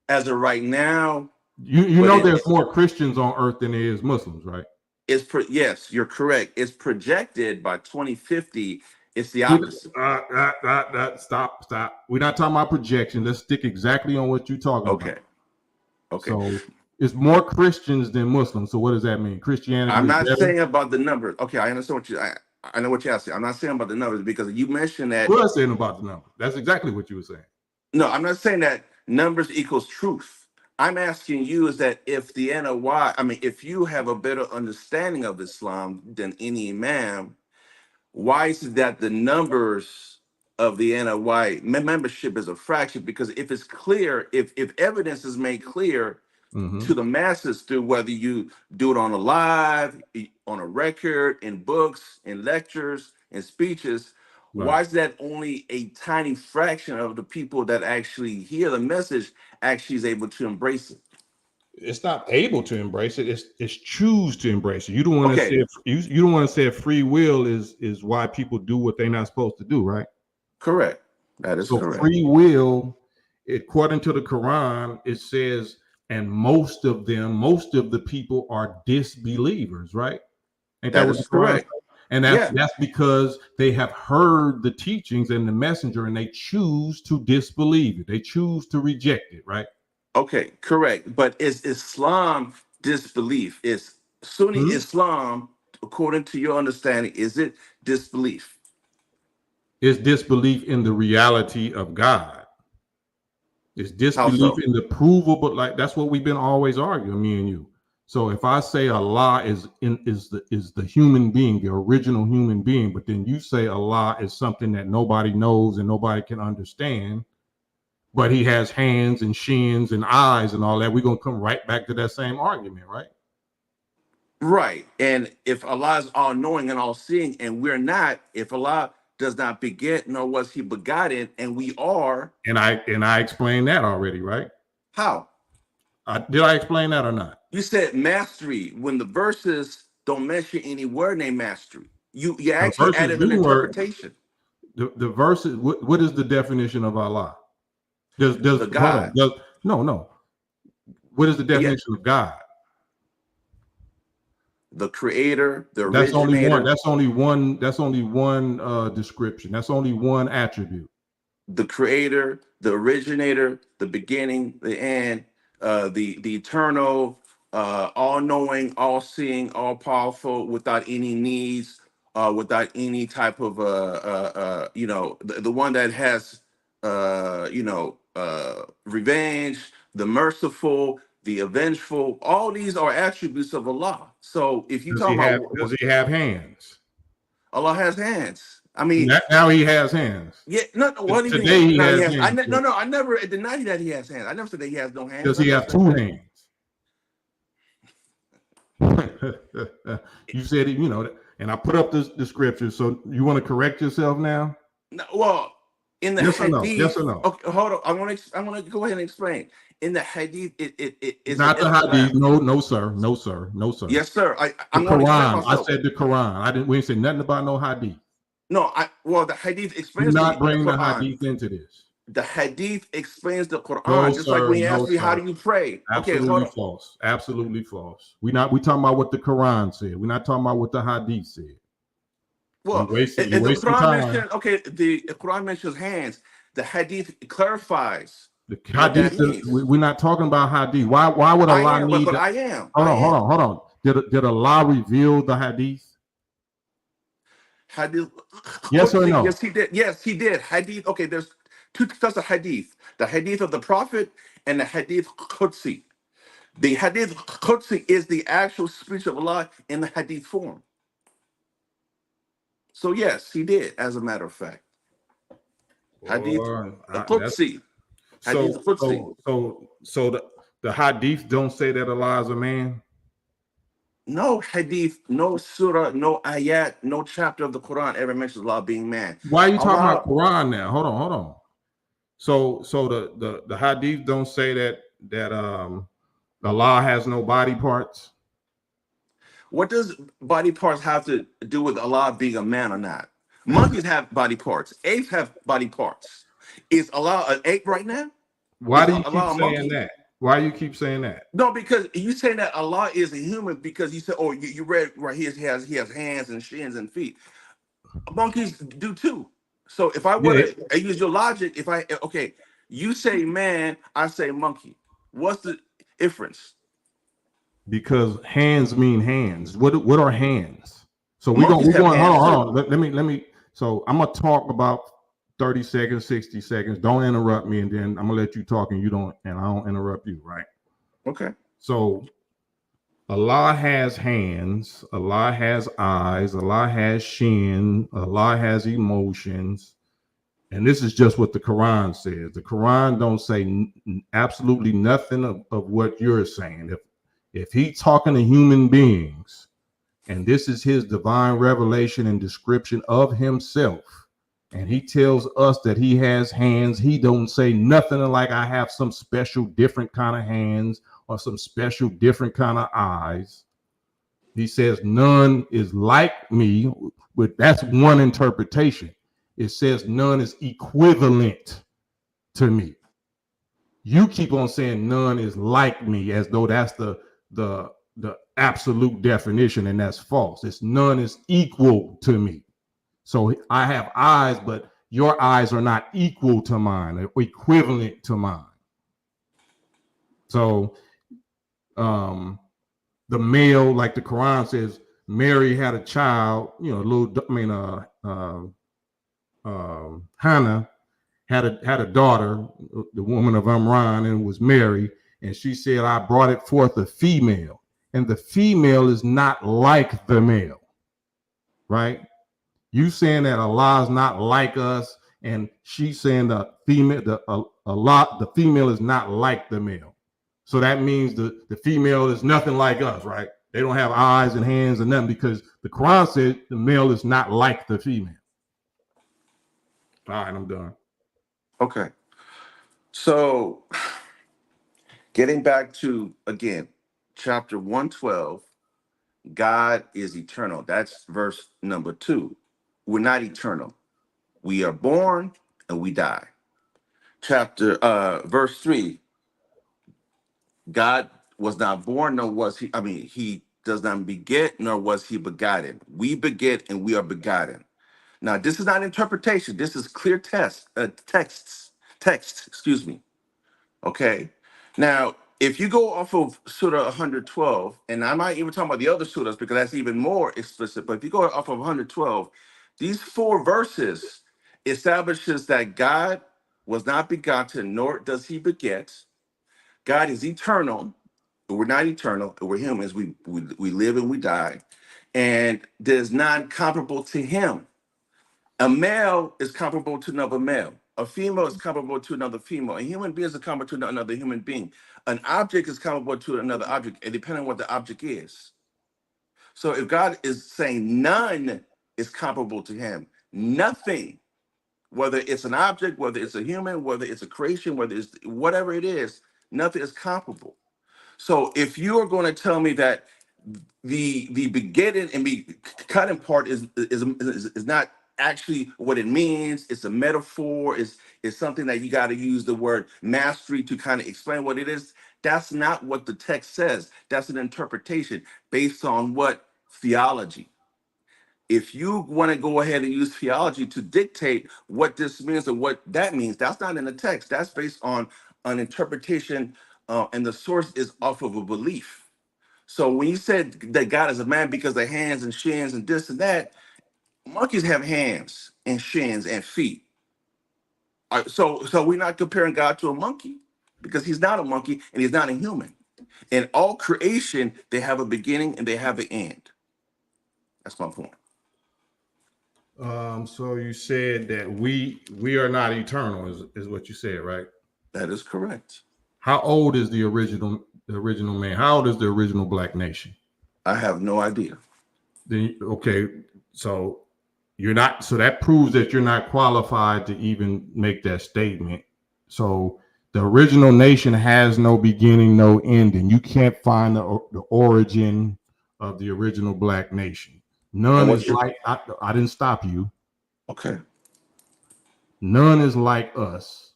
As of right now, You but know there's more Christians on earth than there is Muslims, right? yes, you're correct. It's projected by 2050. It's the opposite. Stop. We're not talking about projection. Let's stick exactly on what you're talking about. Okay. Okay. So it's more Christians than Muslims. So what does that mean? Christianity I'm is not better? saying about the numbers. Okay, I understand what I know what you're asking. I'm not saying about the numbers because you mentioned that. What am I saying about the number? That's exactly what you were saying. No, I'm not saying that numbers equals truth. I'm asking you is that if the NOI, I mean, if you have a better understanding of Islam than any imam, why is it that the numbers of the NOI membership is a fraction? Because if it's clear, if evidence is made clear Mm-hmm. to the masses through whether you do it on a live, on a record, in books, in lectures, in speeches, Right. why is that only a tiny fraction of the people that actually hear the message actually is able to embrace it? It's not able to embrace it. It's choose to embrace it. You don't want to Okay, say you don't want to say free will is why people do what they're not supposed to do, right? correct. That is So correct. free will, according to the Quran, it says, and most of the people are disbelievers, right? Ain't that That what the is Quran says? correct. And Yeah. that's because they have heard the teachings and the messenger, and they choose to disbelieve it. They choose to reject it, right? Okay, correct. But is Islam disbelief? Is Sunni Hmm? Islam, according to your understanding, is it disbelief? It's disbelief in the reality of God. It's How disbelief so? in the provable. Like that's what we've been always arguing, me and you. So if I say Allah is the human being, the original human being, but then you say Allah is something that nobody knows and nobody can understand, but he has hands and shins and eyes and all that, we're gonna come right back to that same argument, right? Right. And if Allah is all knowing and all seeing, and we're not, if Allah does not beget, nor was he begotten, and we are, And I explained that already, right? how? Did I explain that or not? You said mastery when the verses don't mention any word named mastery. You The actually verses added an do work. interpretation. The verses. What is the definition of Allah? Does The hold on? God. No. What is the Yeah. definition of God? The creator, the That's only one. originator, That's only one. That's only one description. That's only one attribute. the creator, the originator, the beginning, the end, the eternal, all knowing, all seeing, all powerful, without any needs, without any type of the one that has revenge, the merciful, the avengeful. All these are attributes of Allah. So if you talking about Does he have hands? Allah has hands, I mean, Now he has hands. yeah, no, what do you Today mean? he No, he has has. hands. No, I never denied that he has hands. I never said that he has no hands. Does I he never have said two that. hands? You said it, and I put up the scripture. So you want to correct yourself now? No, well, in the Yes or no? Yes or hadith, no? okay, hold on. I want to go ahead and explain. In the hadith, it is an Not the ikhtilaf. hadith. No, sir. No, sir. No, sir. Yes, sir. The I'm going to explain Quran. I myself. said the Quran. I didn't. We didn't say nothing about no hadith. No, well, the hadith Do explains not the bring the Quran. hadith into this. The hadith explains the No, Quran, just like sir. when you No, asked me how sir. do you pray. Okay, hold Absolutely on. false. Absolutely false. We talking about what the Quran said. We're not talking about what the hadith said. You Well, wasting you if the wasting Quran time. mentions, okay, the Quran mentions hands. The hadith clarifies The what that hadith. means. We're not talking about hadith. Why would I Allah am, need but that? I am. Hold I on. Hold am. on. Hold on. Did Allah reveal the hadith? Hadith Yes or Qudsi. no? Yes, he did. Yes, he did. Hadith. Okay, there's two types of hadith: the hadith of the Prophet and the hadith Qudsi. The hadith Qudsi is the actual speech of Allah in the hadith form. So yes, he did, as a matter of fact. Hadith Boy, that's al-Qudsi. Hadith so al-Qudsi. the hadith don't say that Allah is a man. No hadith, no surah, no ayat, no chapter of the Quran ever mentions Allah being man. Why are you talking Allah, about Quran now? Hold on. So the hadith don't say that Allah has no body parts. what does body parts have to do with Allah being a man or not? Monkeys have body parts. Apes have body parts. Is Allah an ape right now? Why Is do you keep Allah a saying monkey? that? Why do you keep saying that? No, because you saying that Allah is a human because you said, oh, you read right here, he has hands and shins and feet. Monkeys do too. So if I were Yeah, to use your logic, if I okay, you say man, I say monkey. What's the difference? because hands mean hands. What are hands? So Monkeys we're have going. hands Hold on. too. Let me. So I'm gonna talk about 30 seconds, 60 seconds. Don't interrupt me, and then I'm gonna let you talk, and I don't interrupt you, right? Okay. So Allah has hands, Allah has eyes, Allah has shin, Allah has emotions, and this is just what the Quran says. The Quran don't say absolutely nothing of what you're saying. If he's talking to human beings, and this is his divine revelation and description of himself, and he tells us that he has hands, he don't say nothing like I have some special different kind of hands or some special different kind of eyes. He says none is like me, but that's one interpretation. It says none is equivalent to me. You keep on saying none is like me as though that's the absolute definition, and that's false. It's none is equal to me. So I have eyes, but your eyes are not equal to mine, or equivalent to mine. So the male, like the Quran says, Mary had a child, Hannah had a daughter, the woman of Amran, and was Mary, and she said, I brought it forth a female. And the female is not like the male, right? You saying that Allah is not like us, and she's saying the female, the female is not like the male. So that means the female is nothing like us, right? They don't have eyes and hands and nothing, because the Quran said the male is not like the female. All right, I'm done. Okay. So getting back to again, chapter 112, God is eternal. That's verse number 2. We're not eternal. We are born and we die. Chapter verse 3, God was not born, nor was he, he does not beget, nor was he begotten. We beget and we are begotten. Now, this is not interpretation. This is clear text, excuse me. Okay. Now, if you go off of Surah 112, and I'm not even talking about the other surahs because that's even more explicit, but if you go off of 112, these 4 verses establishes that God was not begotten, nor does he beget. God is eternal. We're not eternal. We're humans. We live and we die. And there's none comparable to him. A male is comparable to another male. A female is comparable to another female. A human being is comparable to another human being. An object is comparable to another object, and depending on what the object is. So if God is saying none is comparable to him, nothing, whether it's an object, whether it's a human, whether it's a creation, whether it's whatever it is, nothing is comparable. So if you are going to tell me that the begetting and be cutting part is not actually what it means, it's a metaphor, is something that you got to use the word mastery to kind of explain what it is. That's not what the text says. That's an interpretation based on what theology. If you want to go ahead and use theology to dictate what this means or what that means, that's not in the text. That's based on an interpretation, and the source is off of a belief. So when you said that God is a man because of hands and shins and this and that, monkeys have hands and shins and feet. So we're not comparing God to a monkey because he's not a monkey and he's not a human. In all creation, they have a beginning and they have an end. That's my point. So you said that we are not eternal, is what you said, right? That is correct. How old is the original man? How old is the original black nation? I have no idea. Then okay, so you're not. So that proves that you're not qualified to even make that statement. So the original nation has no beginning, no ending. You can't find the origin of the original black nation. And None what's is your like I didn't stop you. okay? None is like us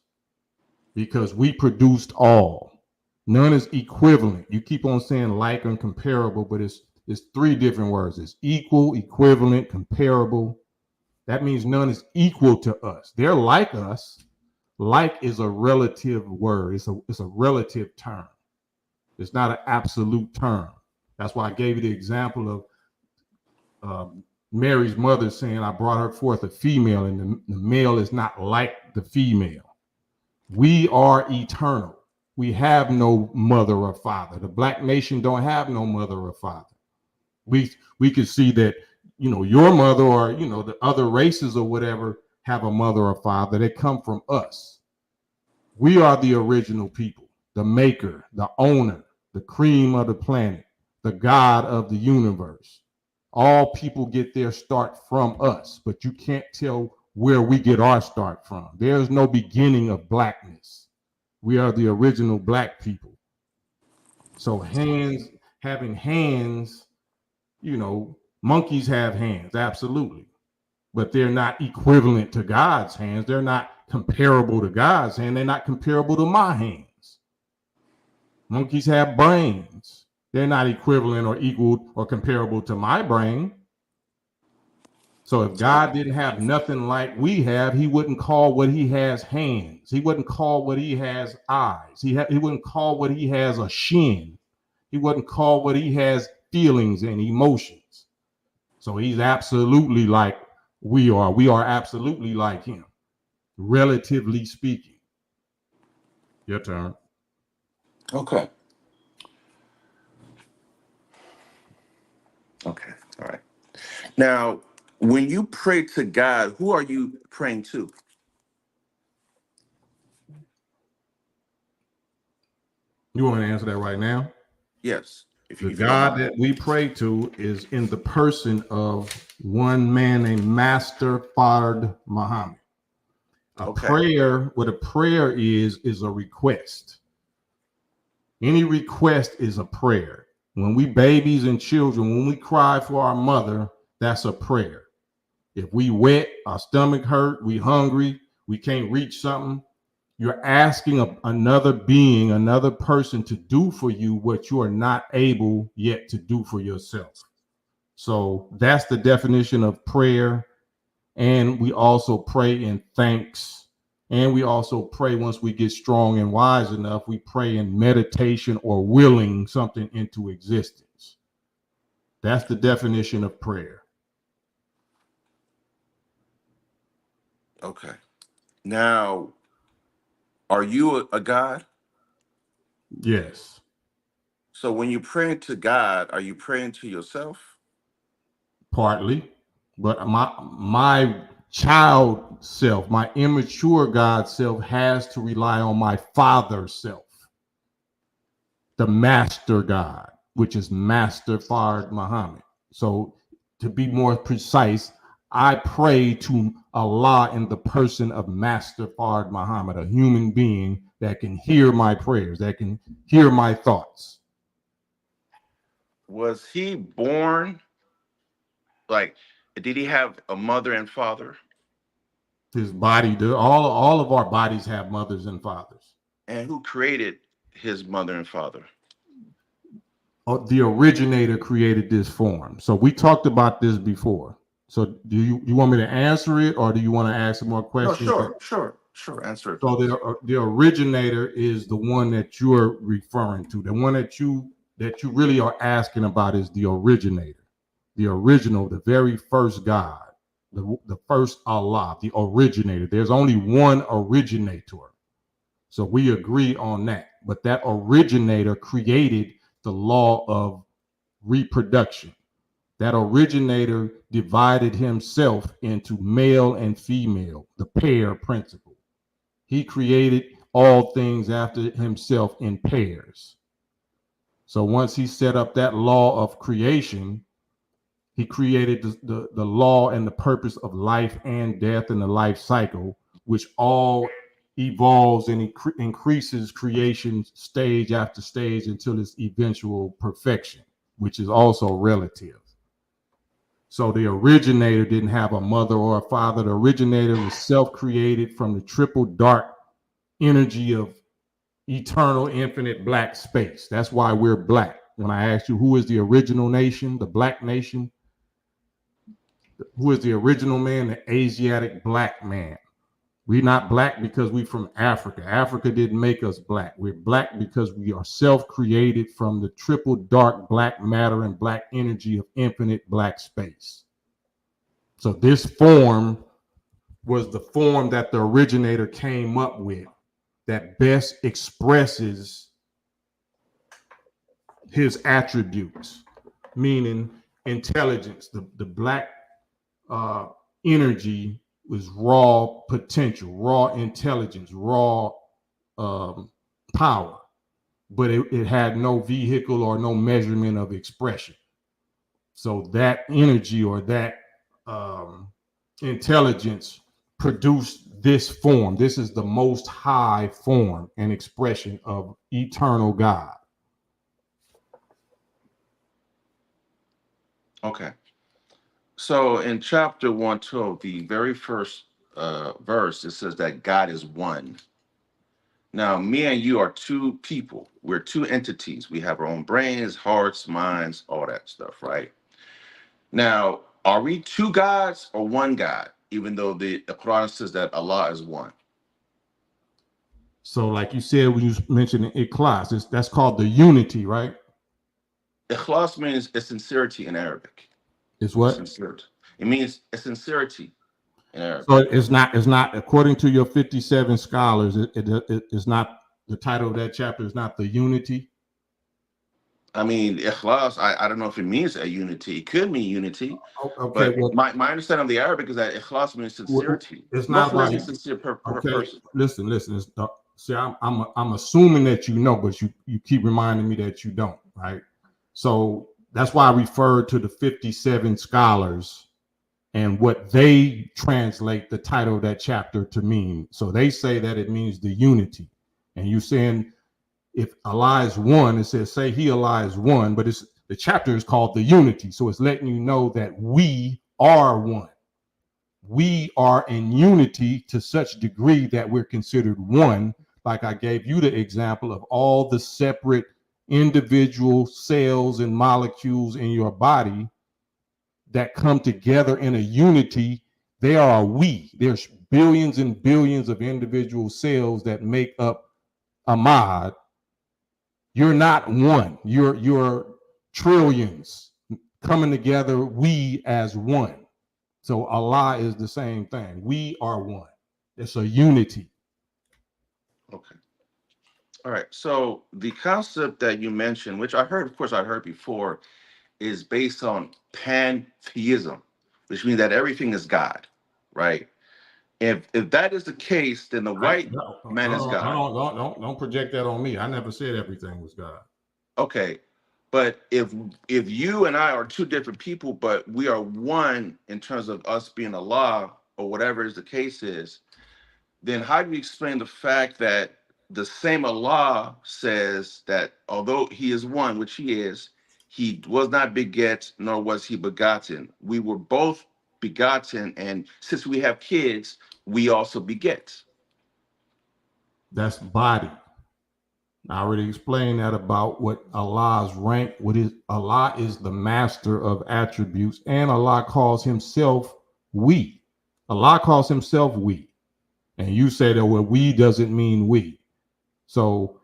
because we produced all. None is equivalent. You keep on saying like and comparable, but it's three different words. It's equal, equivalent, comparable. That means none is equal to us. They're like us. Like is a relative word. It's a relative term. It's not an absolute term. That's why I gave you the example of Mary's mother saying, "I brought her forth a female, and the male is not like the female." We are eternal. We have no mother or father. The black nation don't have no mother or father. We can see that, your mother or the other races or whatever have a mother or father. They come from us. We are the original people, the maker, the owner, the cream of the planet, the God of the universe. All people get their start from us, but you can't tell where we get our start from. There's no beginning of blackness. We are the original black people. So having hands, monkeys have hands, absolutely. But they're not equivalent to God's hands. They're not comparable to God's hand. They're not comparable to my hands. Monkeys have brains. They're not equivalent or equal or comparable to my brain. So if God didn't have nothing like we have, he wouldn't call what he has hands. He wouldn't call what he has eyes. He wouldn't call what he has a shin. He wouldn't call what he has feelings and emotions. So he's absolutely like we are. We are absolutely like him, relatively speaking. Your turn. Okay. Okay. All right. Now, when you pray to God, who are you praying to? You want me to answer that right now? Yes, The if you don't God mind. that we pray to is in the person of one man named Master Fard Muhammad. Okay. What a prayer is a request. Any request is a prayer. When we babies and children, when we cry for our mother, that's a prayer. If we wet, our stomach hurt, we hungry, we can't reach something, you're asking another being, another person to do for you what you are not able yet to do for yourself. So that's the definition of prayer. And we also pray in thanks. And we also pray once we get strong and wise enough, we pray in meditation or willing something into existence. That's the definition of prayer. Okay. Now, are you a God? Yes, So when you pray to God, are you praying to yourself? partly. But my child self, my immature God self has to rely on my father self, the master God, which is Master Fard Muhammad. So, to be more precise, I pray to Allah in the person of Master Fard Muhammad, a human being that can hear my prayers, that can hear my thoughts. Was he born like, did he have a mother and father? His body, all of our bodies have mothers and fathers. And who created his mother and father? The originator created this form. So we talked about this before. So do you want me to answer it, or do you want to ask some more No, questions? sure. Answer it, So please. the originator is the one that you're referring to. The one that you really are asking about is the originator, the original, the very first God, the first Allah, the originator. There's only one originator. So we agree on that. But that originator created the law of reproduction. That originator divided himself into male and female, the pair principle. He created all things after himself in pairs. So once he set up that law of creation, he created the law and the purpose of life and death and the life cycle, which all evolves and increases creation stage after stage until its eventual perfection, which is also relative. So the originator didn't have a mother or a father. The originator was self-created from the triple dark energy of eternal, infinite black space. That's why we're black. When I asked you who is the original nation, the black nation, who is the original man, the Asiatic black man. We're not black because we're from Africa. Africa didn't make us black. We're black because we are self-created from the triple dark black matter and black energy of infinite black space. So this form was the form that the originator came up with that best expresses his attributes, meaning intelligence. The black energy was raw potential, raw intelligence, raw power, but it had no vehicle or no measurement of expression. So that energy or that intelligence produced this form. This is the most high form and expression of eternal God. Okay. So in chapter 112, the very first verse, it says that God is one. Now, me and you are two people. We're two entities. We have our own brains, hearts, minds, all that stuff, right? Now, are we two gods or one God? Even though the Quran says that Allah is one. So, like you said, when you mentioned ikhlas, that's called the unity, right? Ikhlas means a sincerity in Arabic. It's what? Sincerity. It means a sincerity in Arabic. So it's not according to your 57 scholars. It's not the title of that chapter. Is not the unity. I mean, ikhlas, I don't know if it means a unity. It could mean unity. Okay, But well, my understanding of the Arabic is that ikhlas means sincerity. it's Most not of us right. is sincere per Okay, person. listen. See, I'm assuming that you know, but you keep reminding me that you don't, right? So that's why I referred to the 57 scholars and what they translate the title of that chapter to mean. So they say that it means the unity, and you saying if Allah is one, it says say He Allah is one, but it's the chapter is called the unity, so it's letting you know that we are one. We are in unity to such degree that we're considered one. Like I gave you the example of all the separate individual cells and molecules in your body that come together in a unity. They are a we. There's billions and billions of individual cells that make up Ahmad. You're not one. You're trillions coming together, we as one. So Allah is the same thing. We are one. It's a unity. Okay. All right. So the concept that you mentioned, which I heard, of course, I heard before, is based on pantheism, which means that everything is God, right? If that is the case, then the white man is God. Don't project that on me. I never said everything was God. Okay. But if you and I are two different people, but we are one in terms of us being Allah or whatever is the case is, then how do you explain the fact that the same Allah says that although He is one, which He is, He was not beget nor was He begotten. We were both begotten, and since we have kids, we also beget. That's body. I already explained that about what Allah's rank. What is Allah is the master of attributes, and Allah calls Himself we. Allah calls Himself we, and you say that well, we doesn't mean we. So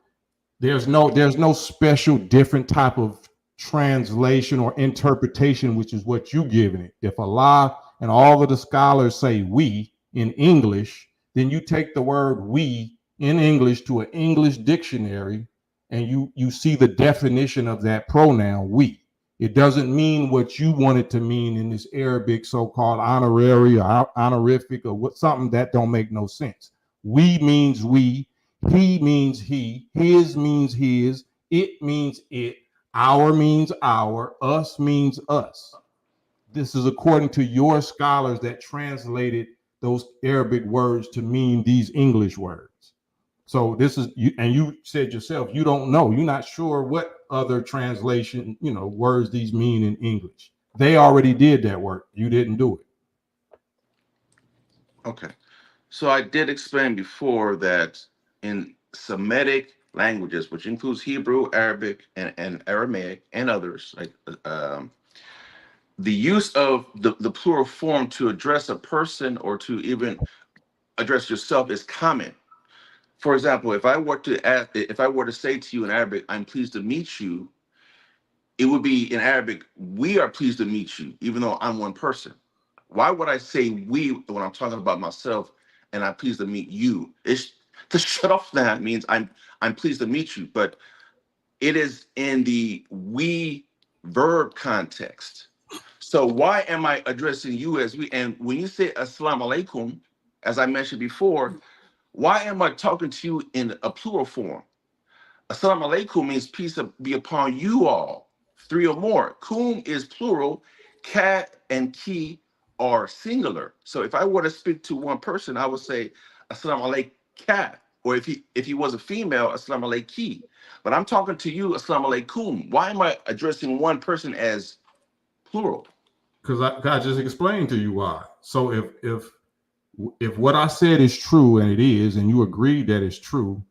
there's no special different type of translation or interpretation, which is what you giving it. If Allah and all of the scholars say we in English, then you take the word we in English to an English dictionary and you see the definition of that pronoun we. It doesn't mean what you want it to mean in this Arabic so-called honorary or honorific or what something that don't make no sense. We means we, he means he, his means his, it means it, our means our, us means us. This is according to your scholars that translated those Arabic words to mean these English words. So this is you, and you said yourself, you don't know, you're not sure what other translation, words these mean in English. They already did that work. You didn't do it. Okay. So I did explain before that in Semitic languages, which includes Hebrew, Arabic, and Aramaic, and others, like the use of the plural form to address a person or to even address yourself is common. For example, if I were to say to you in Arabic, "I'm pleased to meet you," it would be in Arabic, "We are pleased to meet you," even though I'm one person. Why would I say "we" when I'm talking about myself and "I'm pleased to meet you"? It's to shut off that means I'm pleased to meet you, but it is in the "we" verb context. So why am I addressing you as we? And when you say "Assalamu alaikum," as I mentioned before, why am I talking to you in a plural form? Assalamu alaikum means peace be upon you all, three or more. Kum is plural, kat and ki are singular. So if I were to speak to one person, I would say Assalamu alaikum kat. Or if he was a female, Assalamu alaikum. But I'm talking to you, Assalamu alaikum. Why am I addressing one person as plural? Because I just explained to you why. So if what I said is true, and it is, and you agree that it's true,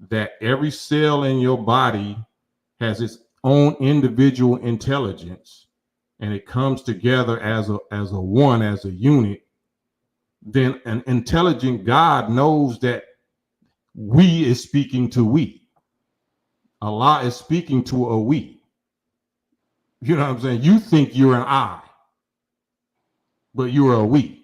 that every cell in your body has its own individual intelligence, and it comes together as a one, as a unit, then an intelligent God knows that we is speaking to we. Allah is speaking to a we. You know what I'm saying? You think you're an I, but you're a we.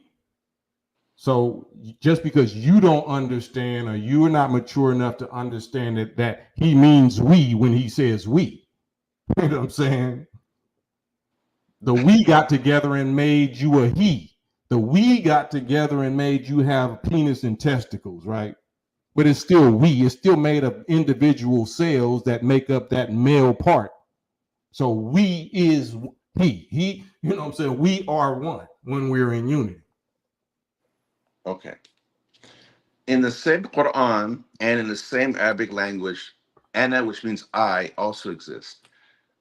So just because you don't understand or you're not mature enough to understand that he means we when he says we. You know what I'm saying? The we got together and made you a he. The we got together and made you have penis and testicles, right? But it's still we. It's still made of individual cells that make up that male part. So we is he. He, you know what I'm saying? We are one when we're in unity. Okay. In the same Quran and in the same Arabic language, "ana," which means I, also exists.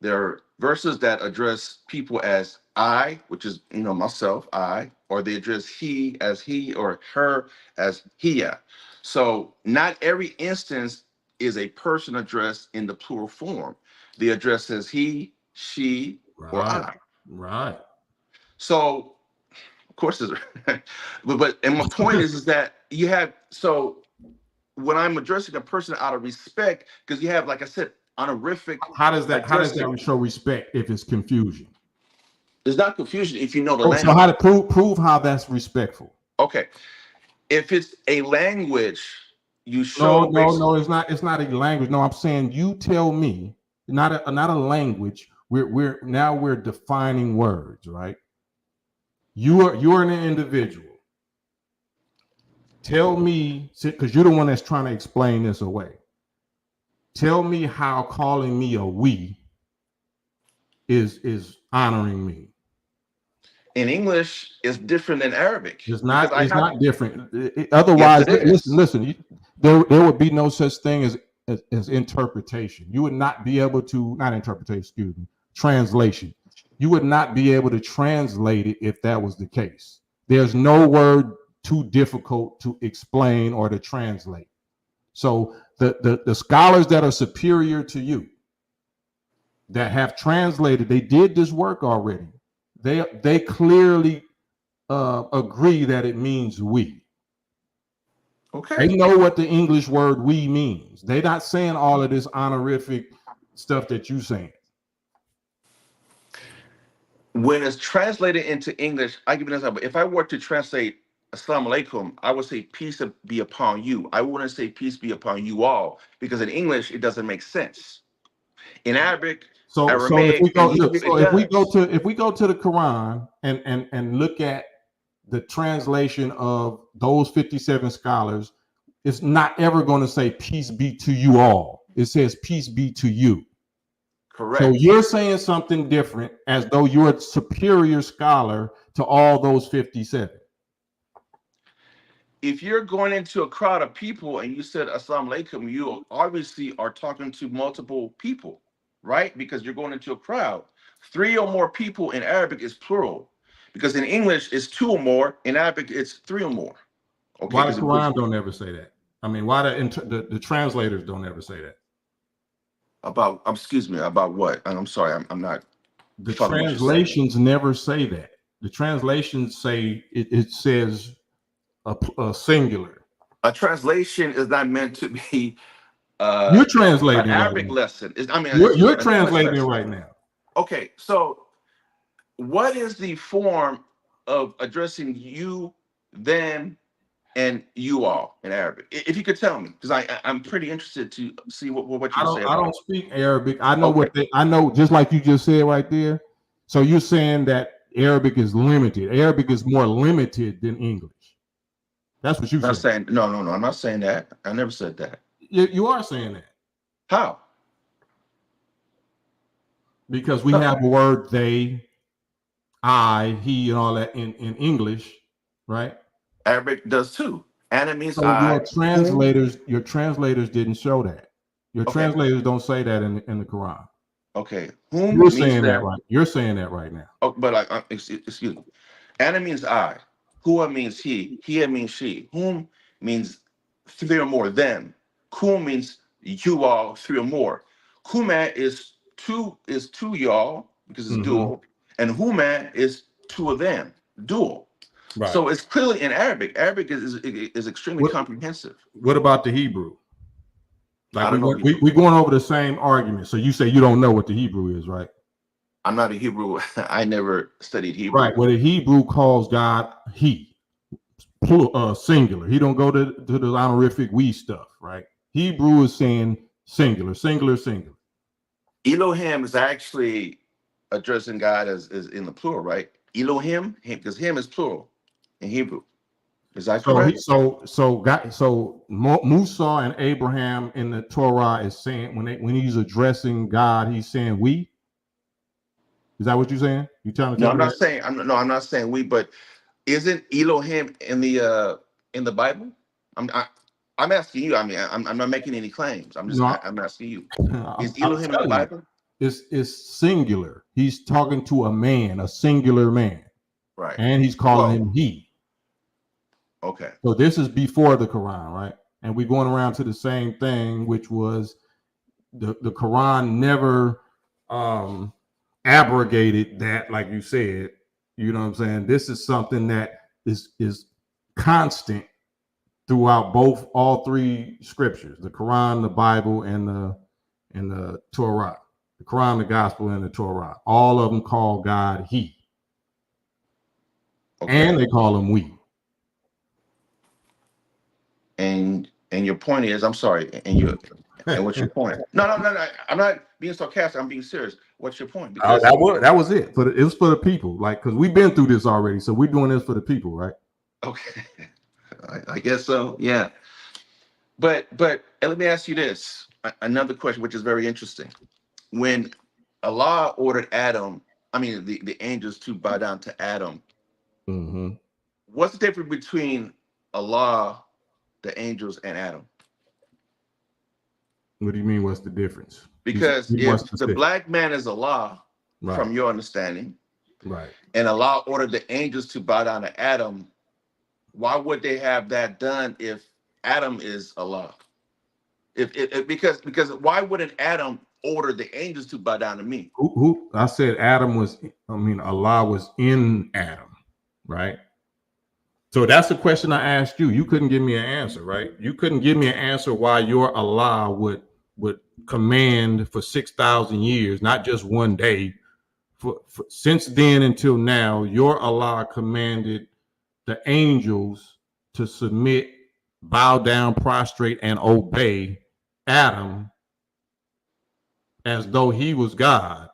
There are verses that address people as I, which is myself, I, or they address he as he or her as hiya. So not every instance is a person addressed in the plural form. The address says he, she, or Right. I. Right. So of course, but and my point is that you have so when I'm addressing a person out of respect, because you have, like I said, honorific How does that addressing. show respect if it's confusion? There's not confusion if you know the Oh, so how language. to prove how that's respectful? Okay, if it's a language, you No, show no, based. no. It's not a language. No, I'm saying you tell me, not a language. We're defining words, right? You're an individual. Tell me, because you're the one that's trying to explain this away. Tell me how calling me a we is honoring me. In English is different than Arabic It's because not. I It's have. not different. Yes, Otherwise, it is. listen. There would be no such thing as interpretation. You would not be able to, not interpretation. Excuse me. Translation. You would not be able to translate it if that was the case. There's no word too difficult to explain or to translate. So the scholars that are superior to you, that have translated, they did this work already. They clearly agree that it means we. They Okay. know what the English word we means. They're not saying all of this honorific stuff that you saying. When it's translated into English, I give you an example. If I were to translate "Assalamu alaikum," I would say "peace be upon you." I wouldn't say "peace be upon you all" because in English it doesn't make sense. In Arabic, So if Aramaic we go, and look, Hebrew, it so if we go does. to the Quran and look at the translation of those 57 scholars, it's not ever going to say peace be to you all. It says peace be to you. So Correct. you're saying something different as though you're a superior scholar to all those 57. If you're going into a crowd of people and you said Assalamu alaikum, you obviously are talking to multiple people, right? Because you're going into a crowd. Three or more people in Arabic is plural. Because in English it's two or more, in Arabic it's three or more. Okay, Why the because Quran don't ever say that? I mean, why the translators don't ever say that? about excuse me, about what? I'm sorry, I'm not The following what you're saying. translations never say that. The translations say it says a singular. A translation is not meant to be You're an translating right Arabic now. lesson. I mean, You're an English translating lesson. right now. Okay, so what is the form of addressing you, them, and you all in Arabic? If you could tell me, because I'm pretty interested to see what you say I about don't it. speak Arabic. I know Okay, I know, just like you just said right there. So you're saying that Arabic is limited. Arabic is more limited than English. That's what you I'm not say. saying no. I'm not saying that. I never said that. You are saying that How? because we No, have the word they, I, he, and all that in English, right? Arabic does too. Anna means So I. Whom? your translators didn't show that. Your Okay, translators don't say that in the Quran. okay. Whom You're means saying that them. right. You're saying that right now. Oh, but excuse me. Anna means I. Hua means he. Hia means she. Whom means three or more. Them. Kum means you all, three or more. Kuma is two y'all because it's Mm-hmm. dual, and huma is two of them, dual. Right. So it's clearly in Arabic. Arabic is extremely What comprehensive. What about the Hebrew? I Like don't know Hebrew. we going over the same argument. So you say you don't know what the Hebrew is, right? I'm not a Hebrew. I never studied Hebrew. Right. Well, the Hebrew calls God he, singular. He don't go to the honorific we stuff, right? Hebrew is saying singular, singular, singular. Elohim is actually addressing God as is in the plural, right? Elohim, because him is plural in Hebrew. Is that So correct? Musa and Abraham in the Torah is saying when he's addressing God, he's saying we. Is that what you're saying? You trying to No, tell I'm me not that? saying I'm not saying we, but isn't Elohim in the Bible? I'm asking you. I mean, I'm not making any claims. No, I'm asking you. Is I'm Elohim in the telling you, Bible? it's singular. He's talking to a man, a singular man, Right. and he's calling Well, him he. okay. So this is before the Quran, right? And we're going around to the same thing, which was the Quran never um, abrogated that, like you said. You know what I'm saying? This is something that is constant throughout all three scriptures: the Quran, the Bible, and the Torah. The Quran, the Gospel, and the Torah. All of them call God He, Okay. and they call Him we. And your point is, I'm sorry, and what's your point? No. I'm not being sarcastic. I'm being serious. What's your point? Because That was it. It was for the people, like because we've been through this already, so we're doing this for the people, right? okay, I guess so. Yeah. But let me ask you this. Another question, which is very interesting. When Allah ordered Adam, I mean the angels to bow down to Adam, Mm-hmm. what's the difference between Allah, the angels, and Adam? What do you mean? What's the difference? Because Be more if the specific. black man is Allah, Right, from your understanding, right. and Allah ordered the angels to bow down to Adam, why would they have that done if Adam is Allah? Because why wouldn't Adam order the angels to bow down to me? Who I said Adam was. I mean, Allah was in Adam, right? So that's the question I asked you. You couldn't give me an answer, right? You couldn't give me an answer why your Allah would command for 6,000 years, not just one day. Since then until now, your Allah commanded the angels to submit, bow down, prostrate, and obey Adam as though he was God,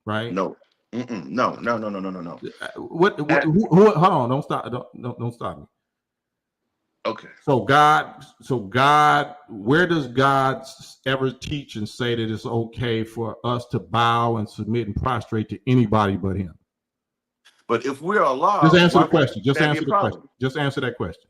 right? No. No. No. Hold on, don't stop, don't stop me. Okay. So God, where does God ever teach and say that it's okay for us to bow and submit and prostrate to anybody but Him? But if we're Just Allah, answer the why would question. Just that be a answer the question. problem? Just answer that question.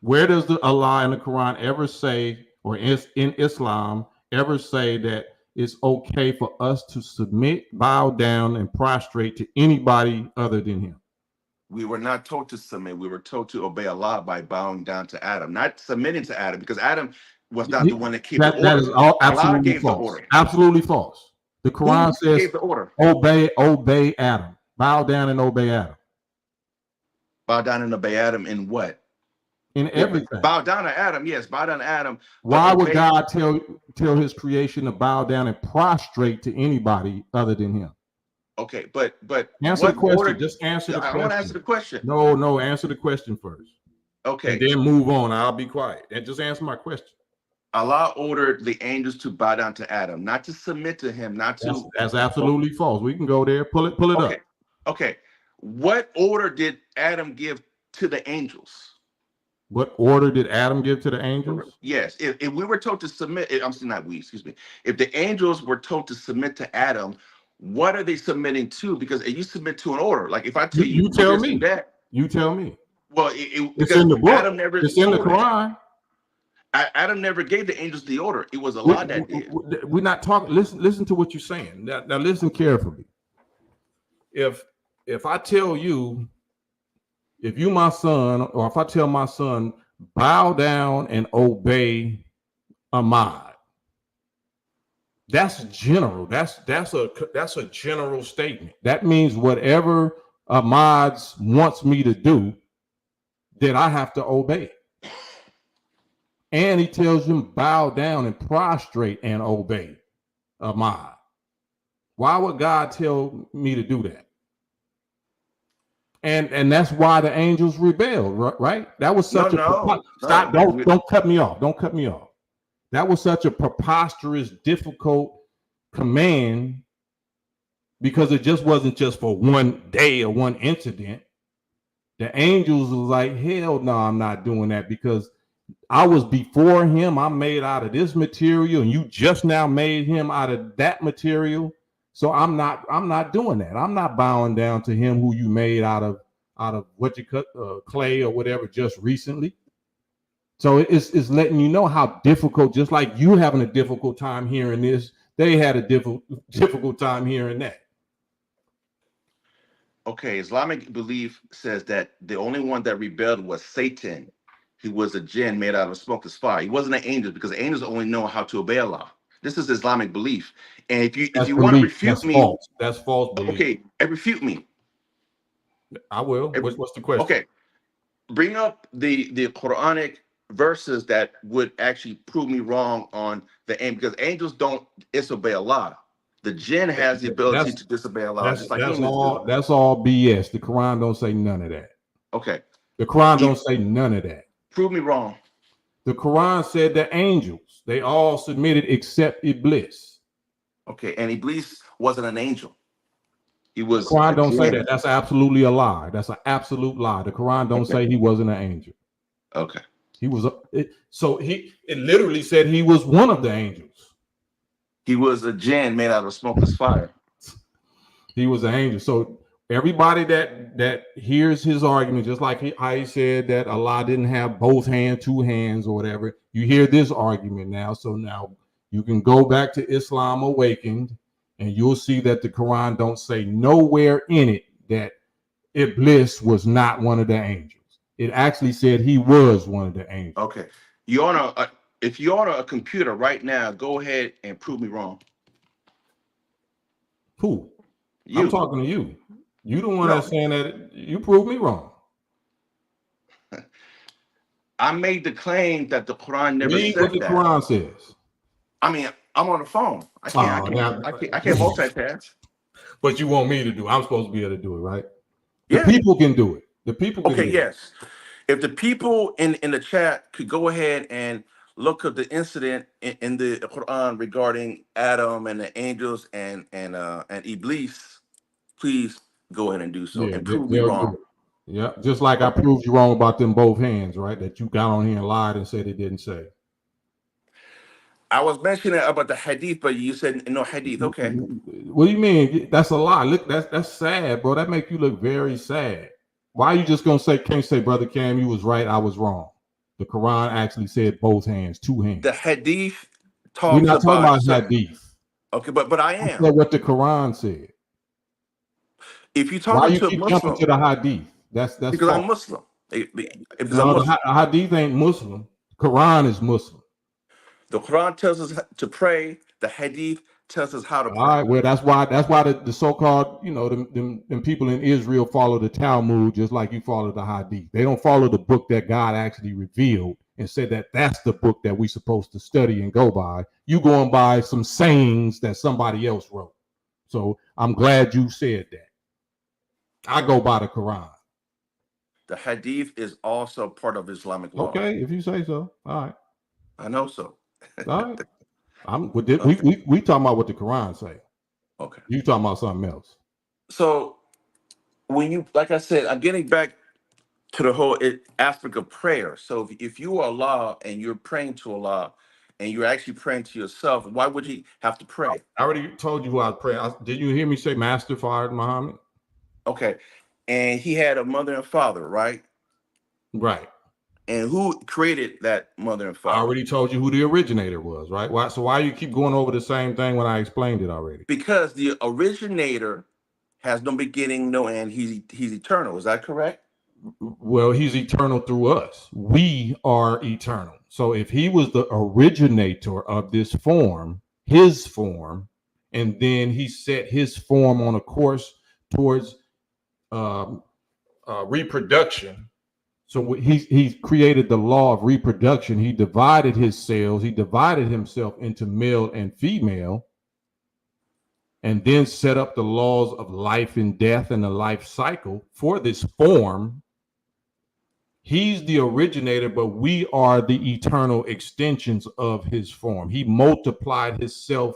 Where does the Allah in the Quran ever say, or in Islam ever say that it's okay for us to submit, bow down, and prostrate to anybody other than Him? We were not told to submit. We were told to obey Allah by bowing down to Adam, not submitting to Adam, because Adam was not the one that gave the That is order. all Allah absolutely gave the false. order. Absolutely false. The Who Quran says, gave the order? obey Adam. Bow down and obey Adam. Bow down and obey Adam in what? In Yeah, but everything. bow down to Adam. Yes, bow down to Adam. Why would God tell His creation to bow down and prostrate to anybody other than Him? Okay, but Answer the question. order? Just answer the question. I want to answer the question. No, answer the question first. Okay. And then move on. I'll be quiet. And just answer my question. Allah ordered the angels to bow down to Adam, not to submit to him, not to. That's absolutely false. We can go there. Pull it Okay. up. Okay. What order did Adam give to the angels? What order did Adam give to the angels? Yes. If we were told to submit, I'm saying not we, excuse me. If the angels were told to submit to Adam, what are they submitting to? Because you submit to an order. Like if I tell you, You tell me. That, you tell me. Well, it's in the book. Adam never. It's in the Quran. Adam never gave the angels the order. It was Allah that did. We're not talking. Listen to what you're saying. Now listen carefully. If I tell you, if you my son, or if I tell my son, bow down and obey Ahmad, that's general. That's a general statement. That means whatever Ahmad wants me to do, that I have to obey. And he tells him bow down and prostrate and obey Ahmad. Why would God tell me to do that? And that's why the angels rebelled, right? That was such stop. Don't cut me off. Don't cut me off. That was such a preposterous, difficult command, because it just wasn't just for one day or one incident. The angels was like, hell no, I'm not doing that, because I was before him. I'm made out of this material, and you just now made him out of that material. So I'm not doing that. I'm not bowing down to him who you made out of what you cut, clay or whatever, just recently. So it's letting you know how difficult, just like you having a difficult time hearing this, they had a difficult time hearing that. Okay, Islamic belief says that the only one that rebelled was Satan. He was a jinn made out of smokeless fire. He wasn't an angel, because angels only know how to obey Allah. This is Islamic belief. And if you want to refute me, false. That's false belief. Okay, refute me. I will. What's the question? Okay, bring up the Quranic verses that would actually prove me wrong on the angel, because angels don't disobey Allah. The jinn has the ability to disobey Allah. That's all BS. The Quran don't say none of that. Okay. The Quran don't say none of that. Prove me wrong. The Quran said the angels, they all submitted except Iblis. Okay, and Iblis wasn't an angel. He was. The Quran don't say that. That's absolutely a lie. That's an absolute lie. The Quran don't say he wasn't an angel. Okay. He was. It literally said he was one of the angels. He was a jinn made out of smokeless fire. He was an angel. So everybody that hears his argument, just like how he said that Allah didn't have both hands, two hands, or whatever, you hear this argument now. So now you can go back to Islam Awakened, and you'll see that the Quran don't say nowhere in it that Iblis was not one of the angels. It actually said he was one of the angels. Okay. If you're on a computer right now, go ahead and prove me wrong. Who? You. I'm talking to you. You the one that's saying that you prove me wrong. I made the claim that the Quran never said what the that. Quran says. I mean, I'm on the phone. I can't multitask. But you want me to do it. I'm supposed to be able to do it, right? The people can do it. The people can do it. Yes. If the people in the chat could go ahead and look at the incident in the Quran regarding Adam and the angels and Iblis, please go ahead and do so Yeah, and prove me they'll do wrong. it. Yeah, just like I Okay. proved you wrong about them both hands, right? That you got on here and lied and said it didn't say. I was mentioning about the hadith, but you said no hadith. Okay. What do you mean? That's a lie. Look, that's sad, bro. That make you look very sad. Why are you just gonna say, can't say, brother Cam, you was right, I was wrong? The Quran actually said both hands, two hands. The hadith We're talks not talking about about hadith. okay, but I I am. said what the Quran said. If you're Why talking you to a keep jumping Muslim, to the hadith? That's because I'm false. Muslim. If there's a No, the Muslim, hadith ain't Muslim. Quran is Muslim. the Quran tells us to pray. The hadith tells us how to All pray. right, well, that's why the so-called, them people in Israel follow the Talmud just like you follow the Hadith. They don't follow the book that God actually revealed and said that that's the book that we're supposed to study and go by. You going by some sayings that somebody else wrote. So I'm glad you said that. I go by the Quran. The hadith is also part of Islamic law. Okay, if you say so. All right, I know so. all right. I'm with it. We Okay. we we talking about what the Quran say. Okay. You talking about something else. So when you, like I said, I'm getting back to the whole aspect of prayer. So if you are Allah and you're praying to Allah and you're actually praying to yourself, why would you have to pray? I already told you who I was praying. Did you hear me say Master Fard Muhammad? Okay. And he had a mother and father, right? Right. And who created that mother and I father? already told you who the originator was, right? Why you keep going over the same thing when I explained it already? Because the originator has no beginning, no end. He's eternal. Is that correct? Well, he's eternal through us. We are eternal. So if he was the originator of this form, his form, and then he set his form on a course towards um, reproduction. So he created the law of reproduction. He divided his cells. He divided himself into male and female, and then set up the laws of life and death and the life cycle for this form. He's the originator, but we are the eternal extensions of his form. He multiplied himself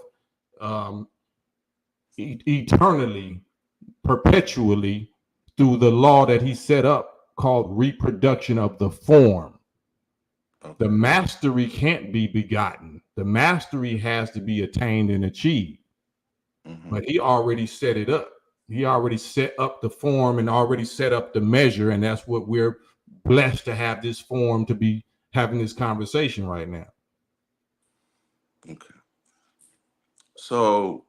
um, eternally, perpetually through the law that he set up called reproduction of the form. Okay. The mastery can't be begotten. The mastery has to be attained and achieved. Mm-hmm. But he already set it up. He already set up the form and already set up the measure. And that's what we're blessed to have this form to be having this conversation right now. Okay. So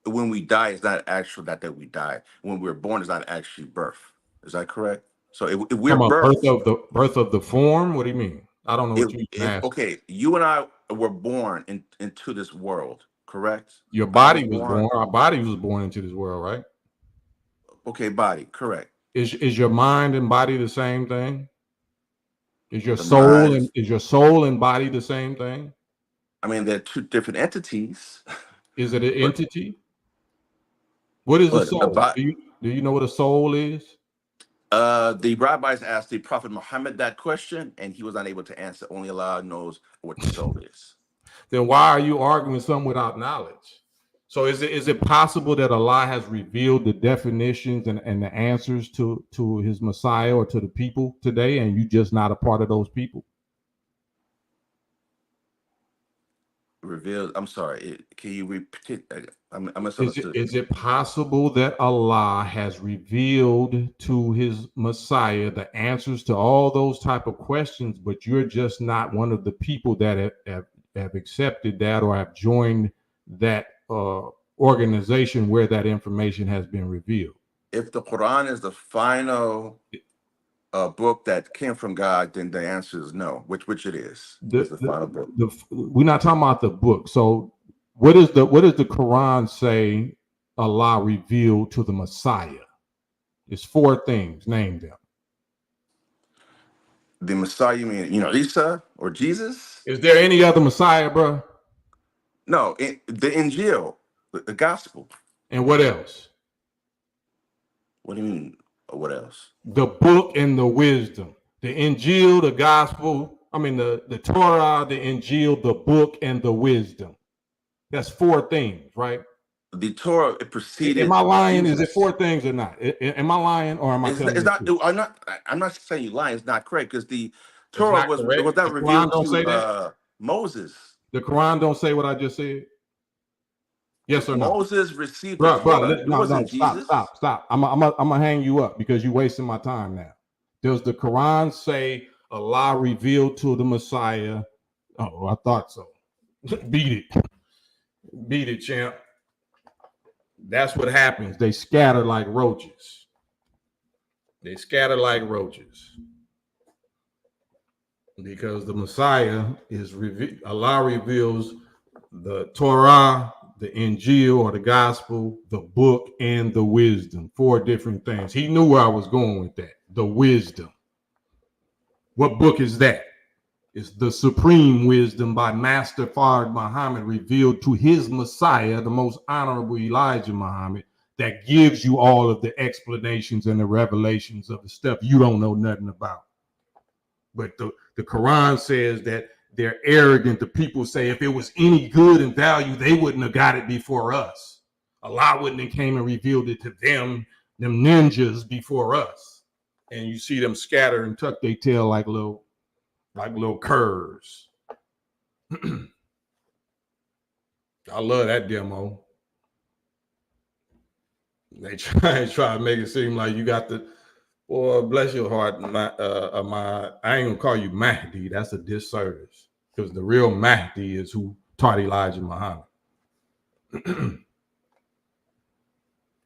when we die, it's not actual that we die. When we're born, it's not actually birth. Is that correct? So if we're From a birth, birth of the form. What do you mean? I don't know what you even if asked. okay, you and I were born into this world, correct? Your I was body was born. born. Our body was born into this world, right? Okay, body, correct. Is your mind and body the same thing? Is your The soul mind. and is your soul and body the same thing? I mean, they're two different entities, Is it an but entity? What is a the soul? body. Do you know what a soul is? The rabbis asked the Prophet Muhammad that question, and he was unable to answer. Only Allah knows what the soul is. Then why are you arguing something without knowledge? So is it possible that Allah has revealed the definitions and the answers to his Messiah or to the people today, and you just not a part of those people? Revealed. I'm sorry. Can you repeat? I Is it misunderstood. is it possible that Allah has revealed to his Messiah the answers to all those type of questions, but you're just not one of the people that have accepted that or have joined that organization where that information has been revealed? If the Quran is the final book that came from God, then the answer is no. Which it is. The, It's the the, final book. we're not talking about the book. So what does the Quran say Allah revealed to the Messiah? It's four things. Name them. The Messiah, you mean Isa or Jesus? Is there any other Messiah, bro? No, the Injil, the Gospel. And what else? What do you mean? What else? The book and the wisdom. The Injil, the gospel, the Torah, the Injil, the book, and the wisdom. That's 4 things, right? The Torah, it preceded Am I lying? Jesus. Is it 4 things or not? Am I lying or am I telling It's the not. truth? I'm not saying you lying. It's not correct because the It's Torah not correct. was not The Quran revealed don't say that. to Moses. The Quran don't say what I just said. Yes or no? Moses received the Bro, Torah. It no, wasn't Jesus. stop. I'm gonna hang you up because you're wasting my time now. Does the Quran say Allah revealed to the Messiah? Oh, I thought so. Beat it, champ. That's what happens. They scatter like roaches. Because the Messiah is Allah reveals the Torah, the Injil or the gospel, the book, and the wisdom. 4 different things. He knew where I was going with that. The wisdom. What book is that? It's the Supreme Wisdom by Master Fard Muhammad, revealed to his Messiah, the most honorable Elijah Muhammad, that gives you all of the explanations and the revelations of the stuff you don't know nothing about. But the Quran says that they're arrogant. The people say if it was any good and value, they wouldn't have got it before us. Allah wouldn't have came and revealed it to them ninjas before us. And you see them scatter and tuck their tail like little curs. I love that demo. They try to make it seem like you got the, boy, bless your heart, I ain't gonna call you Mahdi. That's a disservice because the real Mahdi is who taught Elijah Muhammad.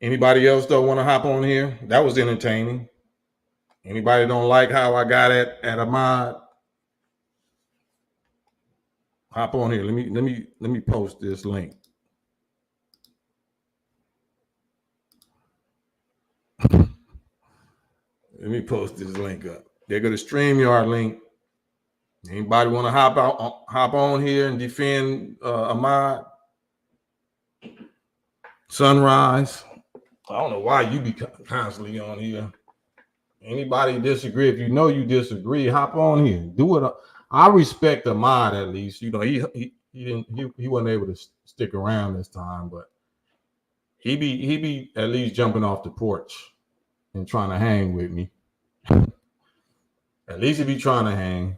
Anybody else don't want to hop on here? That was entertaining. Anybody don't like how I got at Ahmad? Hop on here. Let me post this link. Let me post this link up. They go to StreamYard link. Anybody want to hop on here and defend Ahmad? Sunrise. I don't know why you be constantly on here. Anybody disagree? If you know you disagree, hop on here. Do it. I respect Ahmad at least. You know, he wasn't able to stick around this time, but he be at least jumping off the porch and trying to hang with me. At least he be trying to hang.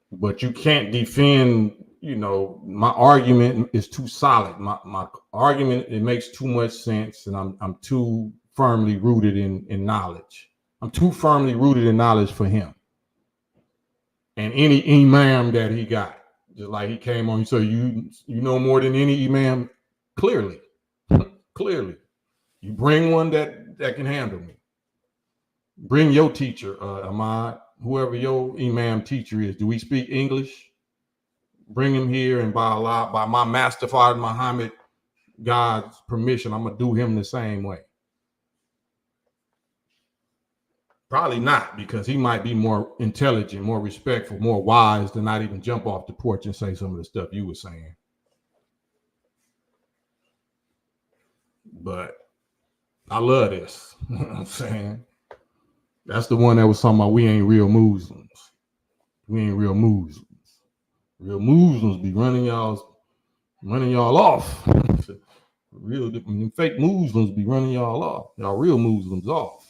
But you can't defend, my argument is too solid. My argument, it makes too much sense, and I'm too firmly rooted in knowledge. I'm too firmly rooted in knowledge for him. And any imam that he got, just like he came on, so you know more than any imam, clearly. You bring one that can handle me. Bring your teacher, Ahmad, whoever your imam teacher is. Do we speak English? Bring him here, and by Allah, by my master father Muhammad, God's permission, I'm gonna do him the same way. Probably not, because he might be more intelligent, more respectful, more wise to not even jump off the porch and say some of the stuff you were saying. But I love this. You know what I'm saying? That's the one that was talking about we ain't real Muslims. We ain't real Muslims. Real Muslims be running y'all off. Real fake Muslims be running y'all off. Y'all real Muslims off.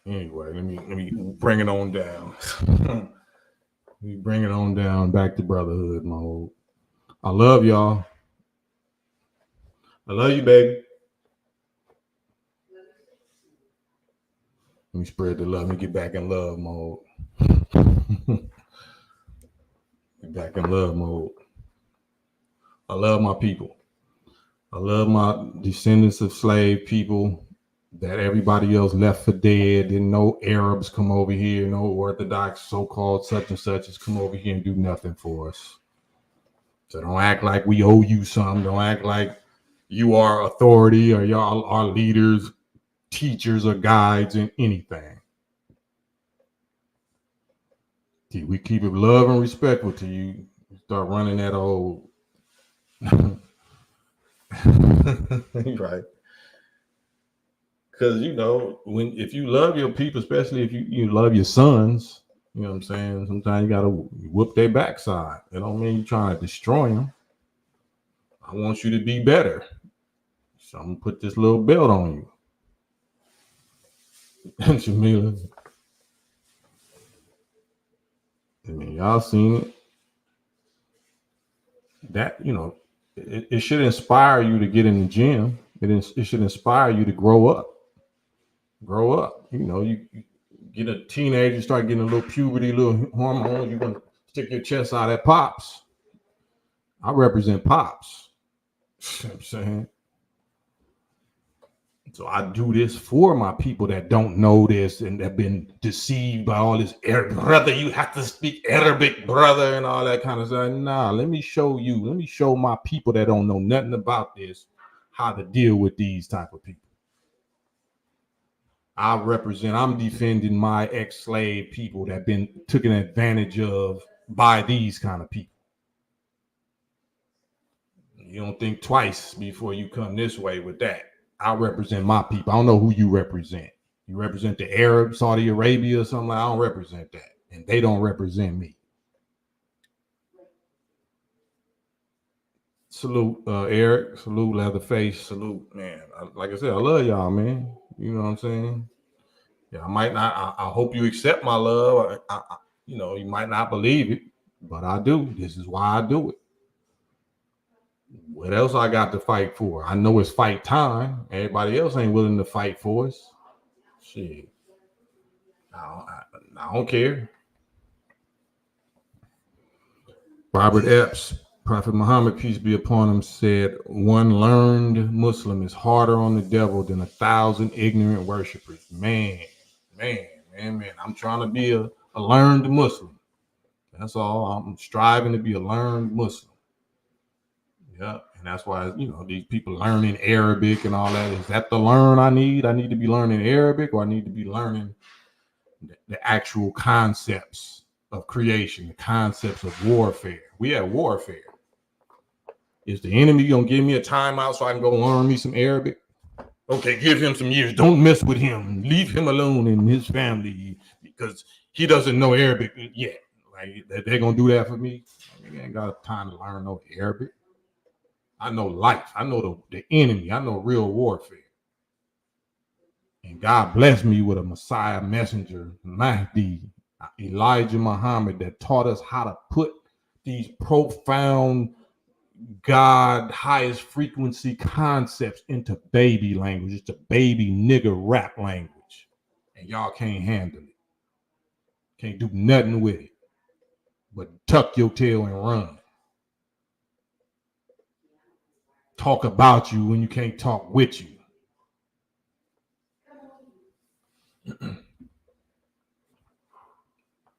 Anyway, let me bring it on down. We bring it on down back to brotherhood mode. I love y'all. I love you, baby. Let me spread the love. Let me get back in love mode. Get back in love mode. I love my people. I love my descendants of slave people that everybody else left for dead. Didn't no Arabs come over here, no Orthodox so-called such and such as come over here and do nothing for us. So don't act like we owe you something. Don't act like you are authority or y'all are leaders, teachers, or guides in anything. We keep it love and respectful to you. Start running that old. Right. Because if you love your people, especially if you love your sons, you know what I'm saying. Sometimes you gotta whoop their backside. It don't mean you're trying to destroy them. I want you to be better, so I'm gonna put this little belt on you. And Jamila, I mean, y'all seen it. That it should inspire you to get in the gym. It should inspire you to grow up. Grow up. You get a teenager, start getting a little puberty, little hormones. You're gonna stick your chest out at pops. I represent pops. You know what I'm saying. So I do this for my people that don't know this and have been deceived by all this brother. You have to speak Arabic, brother, and all that kind of stuff. Nah, let me show you. Let me show my people that don't know nothing about this how to deal with these type of people. I'm defending my ex-slave people that have been taken advantage of by these kind of people. You don't think twice before you come this way with that. I represent my people. I don't know who you represent. You represent the Arab, Saudi Arabia or something like that. I don't represent that. And they don't represent me. Salute, Eric. Salute, Leatherface. Salute, man. Like I said, I love y'all, man. You know what I'm saying? Yeah, I might not. I hope you accept my love. You might not believe it, but I do. This is why I do it. What else I got to fight for? I know it's fight time. Everybody else ain't willing to fight for us. Shit. I don't care. Robert Epps, Prophet Muhammad, peace be upon him, said, one learned Muslim is harder on the devil than 1,000 ignorant worshipers. Man. I'm trying to be a learned Muslim. That's all. I'm striving to be a learned Muslim. Yeah. And that's why, these people learning Arabic and all that. Is that the learn I need? I need to be learning Arabic, or I need to be learning the actual concepts of creation, the concepts of warfare. We have warfare. Is the enemy going to give me a timeout so I can go learn me some Arabic? Okay, give him some years. Don't mess with him. Leave him alone and his family because he doesn't know Arabic yet. Like, they're going to do that for me? I ain't got time to learn no Arabic. I know life. I know the enemy. I know real warfare. And God blessed me with a Messiah messenger, Mahdi, Elijah Muhammad, that taught us how to put these profound God highest frequency concepts into baby language. It's a baby nigger rap language. And y'all can't handle it. Can't do nothing with it. But tuck your tail and run. Talk about you when you can't talk with you. You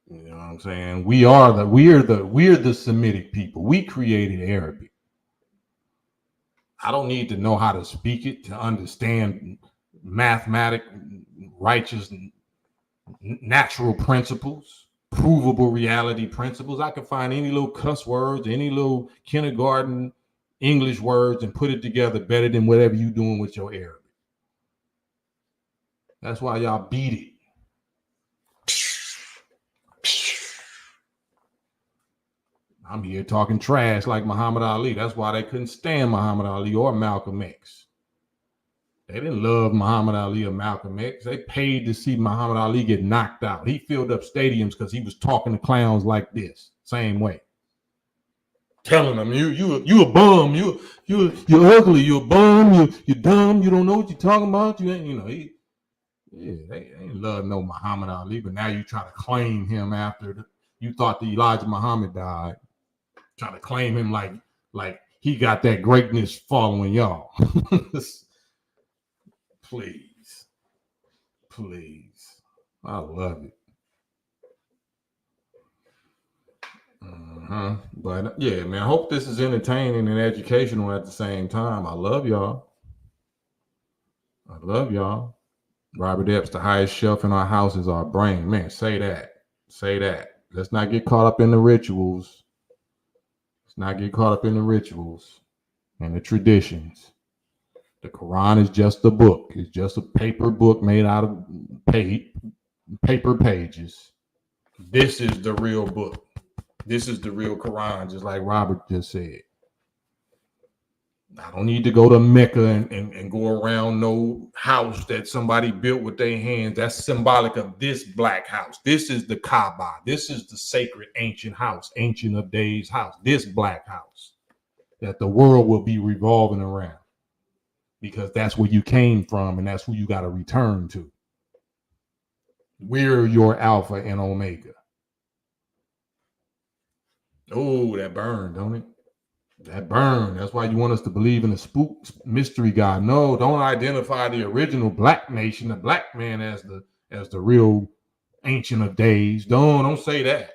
know what I'm saying? We're the Semitic people. We created Arabic. I don't need to know how to speak it to understand mathematic, righteous, natural principles, provable reality principles. I can find any little cuss words, any little kindergarten English words and put it together better than whatever you're doing with your Arabic. That's why y'all beat it. I'm here talking trash like Muhammad Ali. That's why they couldn't stand Muhammad Ali or Malcolm X. They didn't love Muhammad Ali or Malcolm X. They paid to see Muhammad Ali get knocked out. He filled up stadiums because he was talking to clowns like this, same way. Telling them, you a bum, you're ugly, you're a bum, you're dumb, you don't know what you're talking about. They ain't love no Muhammad Ali, but now you try to claim him after you thought that Elijah Muhammad died. Trying to claim him like he got that greatness following y'all. Please. I love it. But yeah, man, I hope this is entertaining and educational at the same time. I love y'all. Robert Epps, the highest shelf in our house is our brain. Man, say that. Let's not get caught up in the rituals. And the traditions. The Quran is just a book. It's just a paper book made out of paper pages. This is the real book. This is the real Quran, just like Robert just said. I don't need to go to Mecca and go around no house that somebody built with their hands. That's symbolic of this black house. This is the Kaaba. This is the sacred ancient house, ancient of days house. This black house that the world will be revolving around, because that's where you came from and that's who you got to return to. We're your Alpha and Omega. Oh, that burned, don't it? That burn. That's why you want us to believe in the spook mystery God. No, don't identify the original black nation, the black man, as the real ancient of days. Don't say that.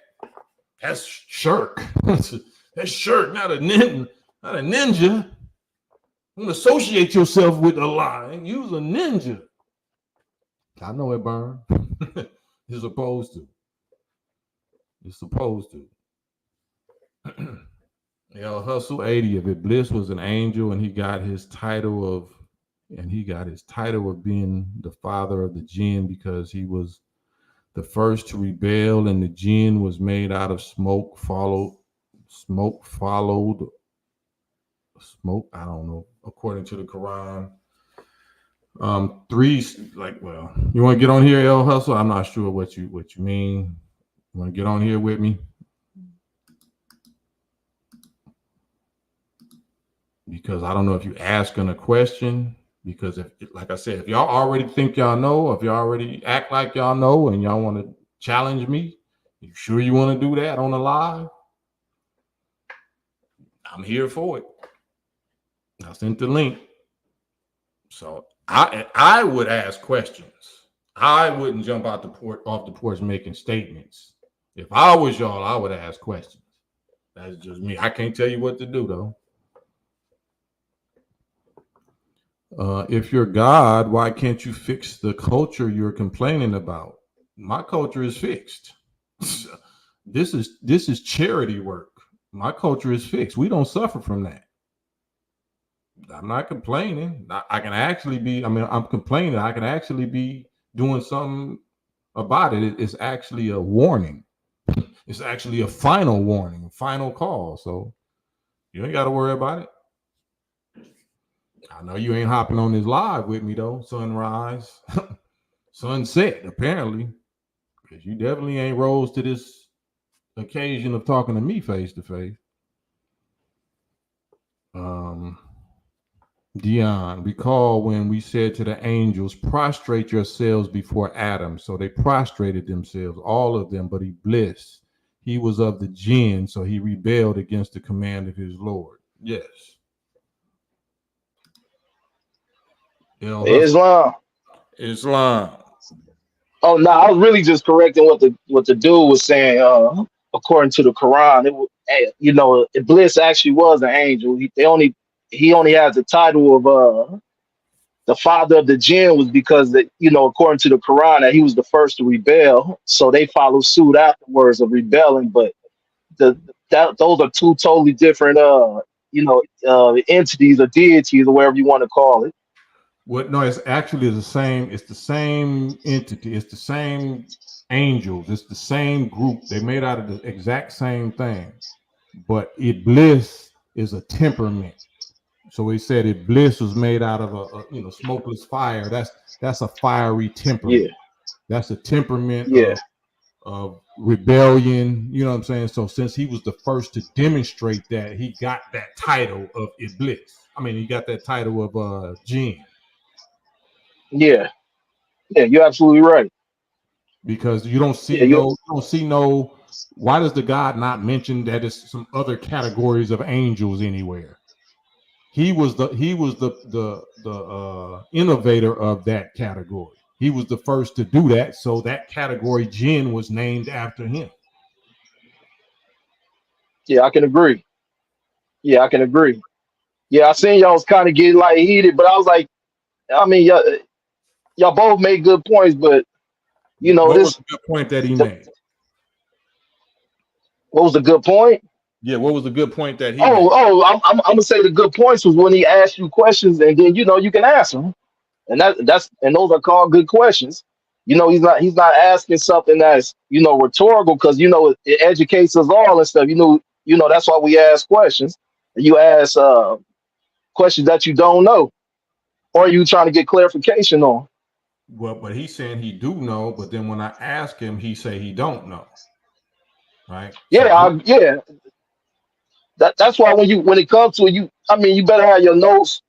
That's shirk. That's shirk, not a ninja. Don't associate yourself with a lie. Use a ninja. I know it burned. You're supposed to. You're supposed to. Hustle 80 of it. Bliss was an angel, and he got his title of being the father of the jinn because he was the first to rebel, and the jinn was made out of smoke. I don't know. According to the Quran, you want to get on here, El Hustle? I'm not sure what you mean. You want to get on here with me? Because I don't know if you're asking a question. Because if, like I said, if y'all already think y'all know, if y'all already act like y'all know, and y'all want to challenge me, you sure you want to do that on the live? I'm here for it. I sent the link. So I would ask questions. I wouldn't jump off the porch making statements. If I was y'all, I would ask questions. That's just me. I can't tell you what to do, though. If you're God, why can't you fix the culture you're complaining about? My culture is fixed. This is charity work. My culture is fixed. We don't suffer from that. I'm not complaining. I can actually be, I'm complaining. I can actually be doing something about it. It's actually a warning. It's actually a final warning, a final call. So you ain't got to worry about it. I know you ain't hopping on this live with me, though. Sunrise, sunset, apparently. Because you definitely ain't rose to this occasion of talking to me face to face. Dion, recall when we said to the angels, prostrate yourselves before Adam. So they prostrated themselves, all of them, but Iblis, he was of the jinn, so he rebelled against the command of his Lord. Yes. Islam. Oh no, I was really just correcting what the dude was saying. According to the Quran, Iblis actually was an angel. He only has the title of the father of the jinn was because according to the Quran, that he was the first to rebel. So they follow suit afterwards of rebelling. But those are two totally different entities or deities or whatever you want to call it. No, it's actually the same. It's the same entity. It's the same angels. It's the same group. They made out of the exact same thing. But Iblis is a temperament. So he said Iblis was made out of a smokeless fire. That's a fiery temperament. Yeah. That's a temperament of rebellion. You know what I'm saying? So since he was the first to demonstrate that, he got that title of Iblis. He got that title of jinn. Yeah, you're absolutely right. Because you don't see why does the God not mention that it's some other categories of angels anywhere? He was the innovator of that category. He was the first to do that, so that category jinn was named after him. Yeah, I can agree. Yeah, I seen y'all was kind of getting heated, but I was like, y'all both made good points, but what was the good point that he made? What was the good point? Yeah, what was the good point that he Oh, made? I'm gonna say the good points was when he asked you questions, and then you can answer them, and that's those are called good questions. He's not asking something that's rhetorical, because it educates us all and stuff. That's why we ask questions. You ask questions that you don't know, or you trying to get clarification on. Well, but he's saying he do know, but then when I ask him, he say he don't know. Right. Yeah, So yeah. That's why when it comes to you, I mean, you better have your notes,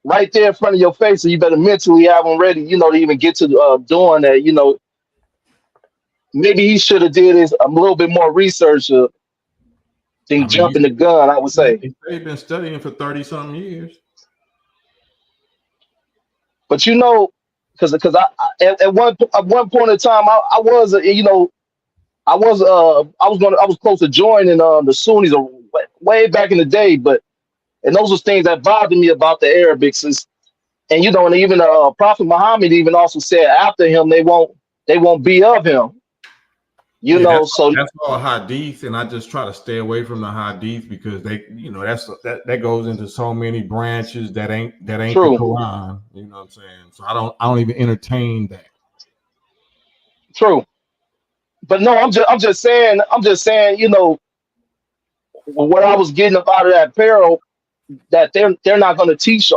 right there in front of your face, and you better mentally have them ready, to even get to doing that. Maybe he should have did a little bit more research I than mean, jumping the gun, I would say. he's been studying for 30 something years. But because at one point in time, I was I was close to joining the Sunnis way back in the day, but and those was things that bothered me about the Arabics is, and even Prophet Muhammad even also said after him they won't be of him. Yeah, So that's all hadith, and I just try to stay away from the hadith because that goes into so many branches that ain't the true, Quran. You know what I'm saying? So I don't even entertain that. true. But no, I'm just saying, what I was getting up out of that parable, that they're not going to teach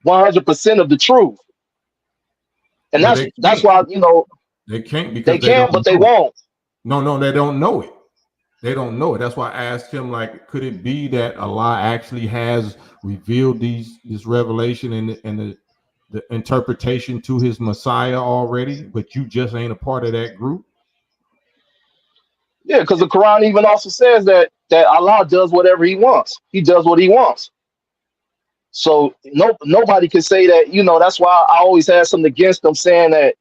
100% of the truth, and Well, that's why they can't they because they can, don't but they know it. won't. No, they don't know it. They don't know it. That's why I asked him, like, could it be that Allah actually has revealed this revelation and the interpretation to his Messiah already, but you just ain't a part of that group? Yeah, because the Quran even also says that Allah does whatever He wants. He does what He wants. So nobody can say that. That's why I always had something against them saying that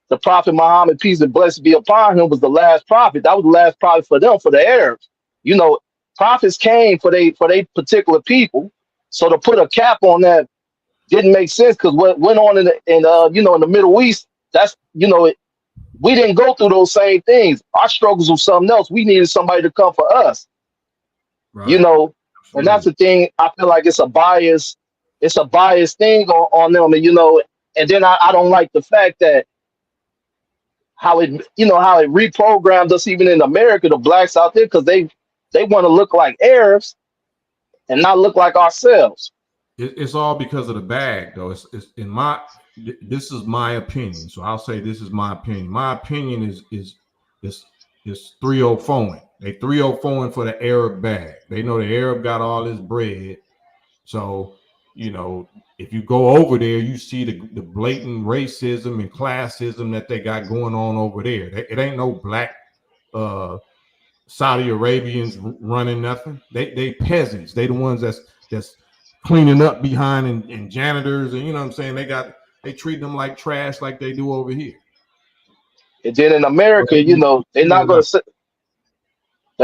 the Prophet Muhammad, peace and blessings be upon him, was the last prophet. That was the last prophet for them, for the Arabs. Prophets came for they particular people. So to put a cap on that didn't make sense, because what went on in the Middle East, that's we didn't go through those same things. Our struggles were something else. We needed somebody to come for us. you Right. know, and that's Absolutely. the thing. I feel like it's a biased thing on them, and then I don't like the fact that how it reprogrammed us even in America, the blacks out there, because they want to look like Arabs and not look like ourselves. It's all because of the bag, though. It's in this is my opinion. So I'll say this is my opinion. My opinion is 304ing. They 304ing for the Arab bag. They know the Arab got all this bread. So, if you go over there, you see the blatant racism and classism that they got going on over there. It ain't no black Saudi Arabians running nothing. They peasants. They the ones that's cleaning up behind and janitors, and you know what I'm saying. They treat them like trash, like they do over here. And then in America, they're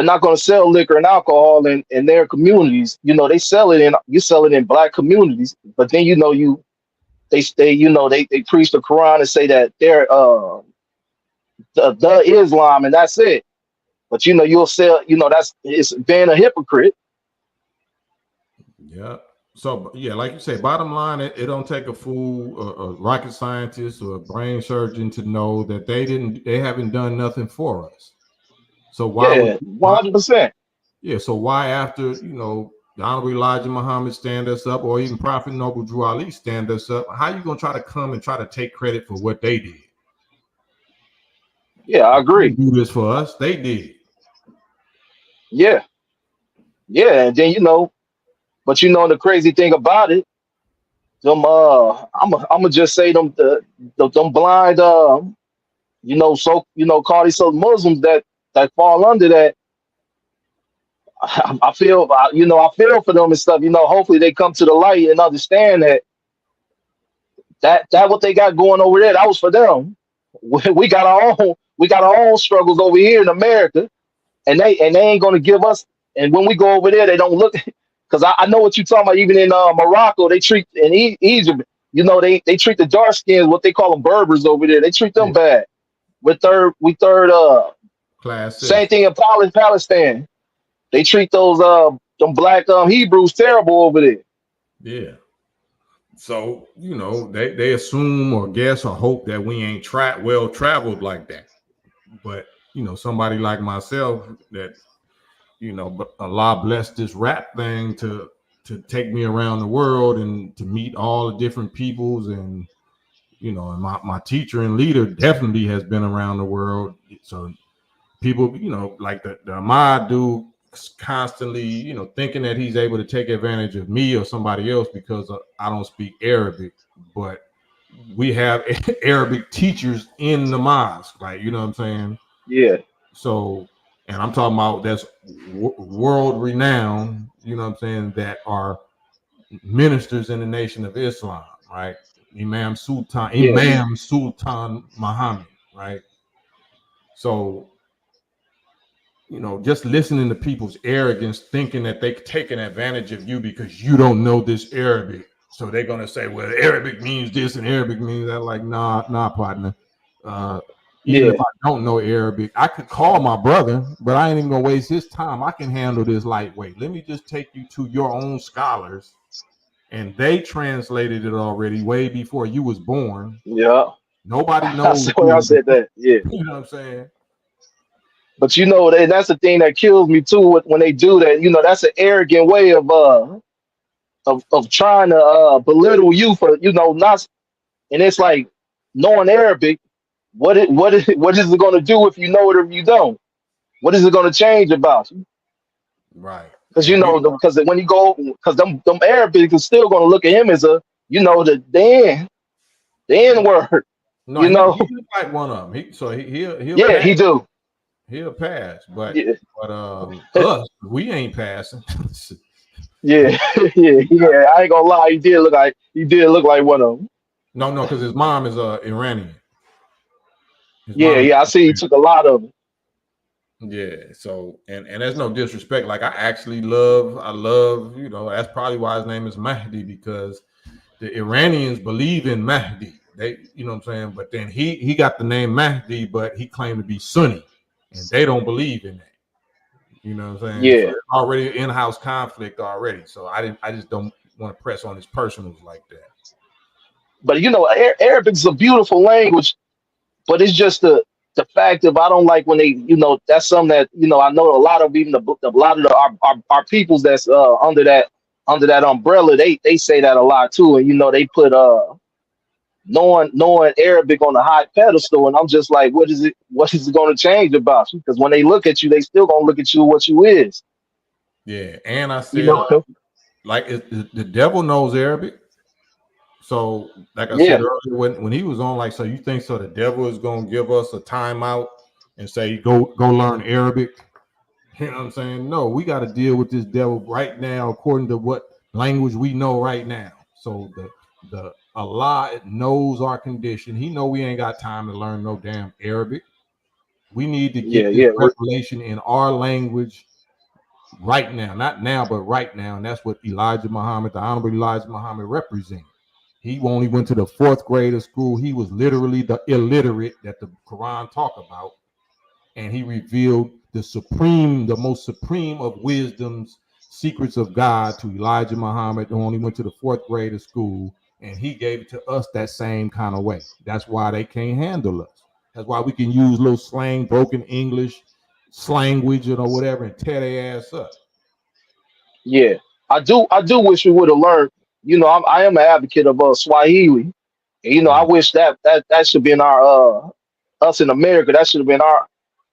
not going to sell liquor and alcohol in their communities. You sell it in black communities, but then they preach the Quran and say that they're the Islam, and that's it. But you'll sell, it's being a hypocrite. Yeah. So yeah, like you say, bottom line, it don't take a fool, a rocket scientist, or a brain surgeon to know that they haven't done nothing for us. So Yeah, 100%. yeah, so why after the Honorable Elijah Muhammad stand us up, or even Prophet Noble Drew Ali stand us up, how you gonna try to come and try to take credit for what they did? Yeah, I They agree. didn't do this for us, they did. Yeah, yeah, and then but the crazy thing about it, them I'm gonna just say them blind call these so Muslims that fall under that. I feel I feel for them and stuff. Hopefully they come to the light and understand that what they got going over there, that was for them. We got our own struggles over here in America, and they ain't gonna give us. And when we go over there, they don't look, because I know what you're talking about. Even in Morocco, they treat in Egypt, they treat the dark skins, what they call them, Berbers over there. They treat them Yeah. bad. We third class Same system. thing in Palestine. They treat those them black Hebrews terrible over there. Yeah. So, you know, they assume or guess or hope that we ain't well traveled like that. But, you know, somebody like myself that, you know, but Allah blessed this rap thing to take me around the world and to meet all the different peoples. And, you know, and my teacher and leader definitely has been around the world. So people, you know, like the Ahmad dude constantly, you know, thinking that he's able to take advantage of me or somebody else because I don't speak Arabic, but we have Arabic teachers in the mosque, like, you know what I'm saying? Yeah, So, and I'm talking about that's world renowned, you know what I'm saying, that are ministers in the Nation of Islam, right? yeah, Imam Sultan Muhammad, right? So, you know, just listening to people's arrogance, thinking that they're taking advantage of you because you don't know this Arabic. So they're gonna say, well, Arabic means this and Arabic means that. Like, nah, partner. Uh, Even yeah, if I don't know Arabic, I could call my brother, but I ain't even gonna waste his time. I can handle this lightweight. Let me just take you to your own scholars, and they translated it already way before you was born. yeah. Nobody I knows swear I who, said that. Yeah. you know what I'm saying? But you know, that's the thing that kills me too when they do that. You know, that's an arrogant way of trying to belittle you for, you know, not. And it's like knowing Arabic. What is it going to do if you know it or if you don't? What is it going to change about you? Right. Because you And know, because when you go, because them Arabic is still going to look at him as a, you know, the N word. no, You he know, look like one of them. He'll yeah, pass. he do. He'll pass. But Yeah, us, we ain't passing. yeah, yeah. I ain't gonna lie, he did look like one of them. No, because his mom is Iranian. His Yeah, mom is yeah. I see he took a lot of them. yeah. So and there's no disrespect. Like I love, you know, that's probably why his name is Mahdi, because the Iranians believe in Mahdi. They, you know what I'm saying? But then he got the name Mahdi, but he claimed to be Sunni, and they don't believe in that. You know what I'm saying? So Yeah, there's already an in-house conflict already. So I just don't want to press on his personals like that. but you know, Arabic is a beautiful language, but it's just the fact of I don't like when they, you know, that's something that, you know, I know a lot of even a lot of our peoples that's under that umbrella, they say that a lot too, and you know they put knowing Arabic on a high pedestal, and I'm just like, what is it going to change about you? Because when they look at you, they still gonna look at you what you is, Yeah, and I you said, know. like, the devil knows Arabic. So, like I said Yeah, earlier, when he was on, like, so you think so the devil is gonna give us a timeout and say go learn Arabic? You know what I'm saying? No, we got to deal with this devil right now, according to what language we know right now. So the Allah knows our condition. He know we ain't got time to learn no damn Arabic. We need to yeah, get this yeah, revelation in our language right now, not now, but right now. And that's what Elijah Muhammad, the Honorable Elijah Muhammad, represented. He only went to the fourth grade of school. He was literally the illiterate that the Quran talk about, and he revealed the most supreme of wisdoms, secrets of God to Elijah Muhammad, who only went to the fourth grade of school, and he gave it to us that same kind of way. That's why they can't handle us. That's why we can use little slang, broken English, slanguage, or whatever, and tear their ass up. yeah. I do wish we would have learned. You know, I am an advocate of Swahili. And, you know, I Mm. wish that should be in our us in America. That should have been our,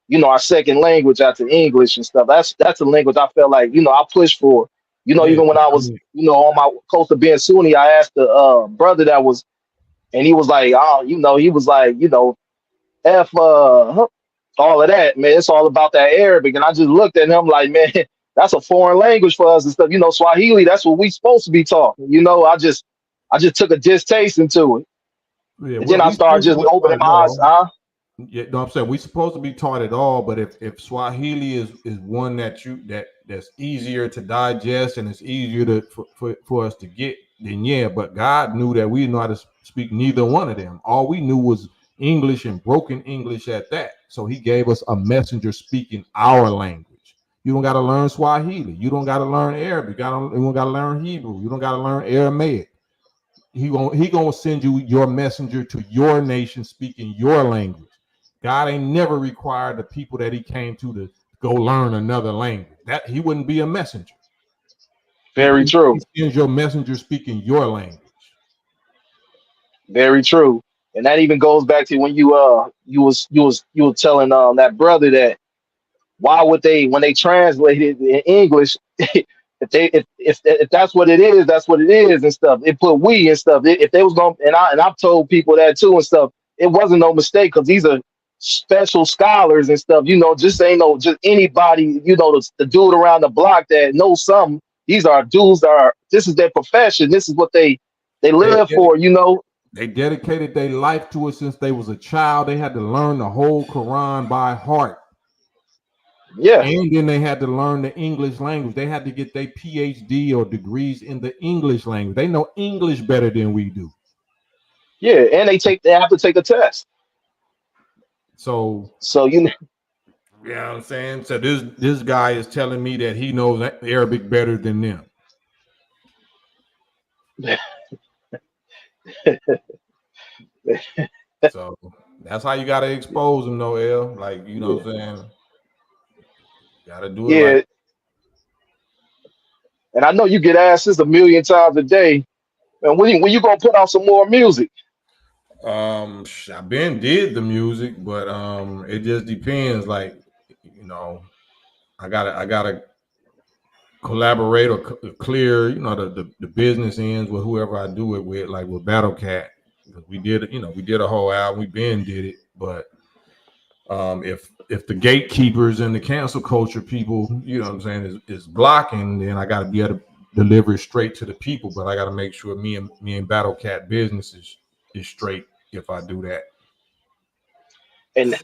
you know, our second language after English and stuff. That's a language I felt like, you know, I pushed for. You know, Yeah, even when I I was, mean, you know, on my close to being Sunni, I asked the brother that was, and he was like, oh, you know, he was like, you know, F all of that, man. It's all about that Arabic. And I just looked at him like, man, that's a foreign language for us and stuff. You know, Swahili, that's what we supposed to be talking. You know, I just took a distaste into it. yeah. And then Well, I we started supposed to just be taught opening it my eyes. all. Yeah, no, I'm saying we supposed to be taught it all, but if Swahili is one that's easier to digest and it's easier for us to get, then yeah. But God knew that we didn't know how to speak neither one of them. All we knew was English and broken English at that. So he gave us a messenger speaking our language. You don't got to learn Swahili. You don't got to learn Arabic. You don't got to learn Hebrew. You don't got to learn Aramaic. He gonna send you your messenger to your nation speaking your language. God ain't never required the people that he came to go learn another language. That he wouldn't be a messenger. Very true. He sends your messenger speaking your language. Very true. And that even goes back to when you was telling that brother that why would they, when they translate it in English, if that's what it is, that's what it is and stuff. It put we and stuff. If they was going, and I've told people that too and stuff. It wasn't no mistake because these are special scholars and stuff. You know, just ain't no just anybody. You know, the dude around the block that knows something. These are dudes that are. This is their profession. This is what they live for. You know. They dedicated their life to it since they was a child. They had to learn the whole Quran by heart. Yeah. And then they had to learn the English language. They had to get their PhD or degrees in the English language. They know English better than we do. Yeah, and they have to take a test. So you know. You know what I'm saying? So this guy is telling me that he knows Arabic better than them. So that's how you gotta expose them, though, L. Like, you know what I'm saying? Gotta do it like. And I know you get asked this a million times a day. And when you gonna put out some more music? I've been did the music, but it just depends. Like, you know, I gotta collaborate or clear, you know, the business ends with whoever I do it with, like with Battle Cat. We did a whole album. We been did it, but if the gatekeepers and the cancel culture people, you know what I'm saying, is blocking, then I got to be able to deliver it straight to the people. But I got to make sure me and Battle Cat business is straight if I do that. And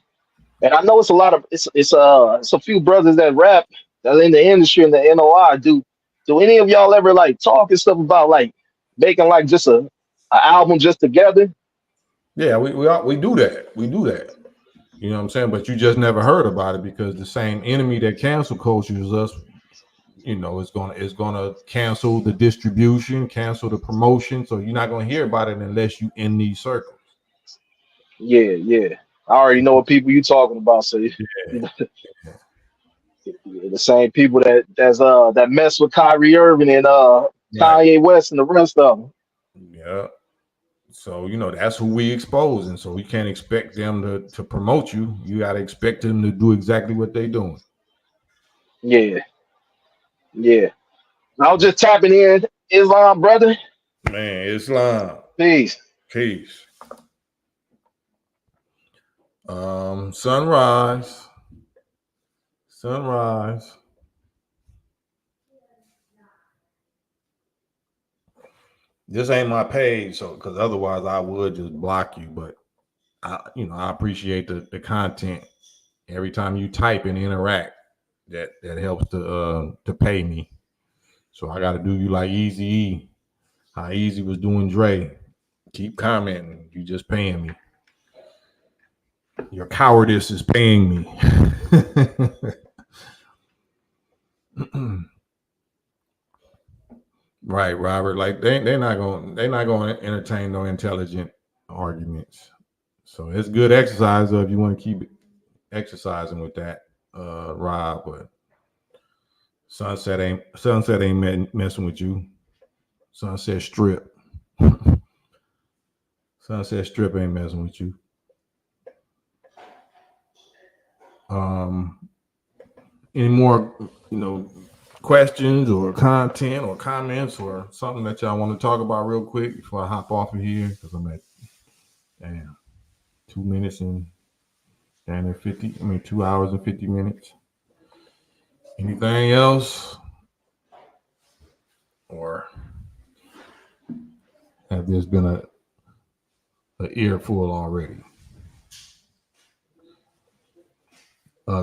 I know it's a lot of it's a few brothers that rap that are in the industry in the NOI. Do any of y'all ever like talk and stuff about like making like just a album just together? Yeah, we do that. We do that. You know what I'm saying? But you just never heard about it because the same enemy that cancel culture is us, you know, is gonna cancel the distribution, cancel the promotion. So you're not gonna hear about it unless you in these circles. Yeah. I already know what people you talking about. So you know, the same people that mess with Kyrie Irving and Kanye West and the rest of them. Yeah. So, you know, that's who we expose. And so we can't expect them to promote you. You got to expect them to do exactly what they're doing. Yeah. I was just tapping in. Islam, brother. Man, Islam. Peace. Sunrise. This ain't my page, so because otherwise I would just block you. But I appreciate the content. Every time you type and interact, that helps to pay me. So I got to do you like Easy. How Easy was doing Dre. Keep commenting. You just paying me. Your cowardice is paying me. Right, Robert. Like they're not going to entertain no intelligent arguments. So it's good exercise if you want to keep exercising with that, Rob. But Sunset ain't messing with you. Sunset Strip ain't messing with you. Any more, questions or content or comments or something that y'all want to talk about real quick before I hop off of here? Because I'm at 2 minutes and 2 hours and 50 minutes. Anything else? Or have this been an earful already?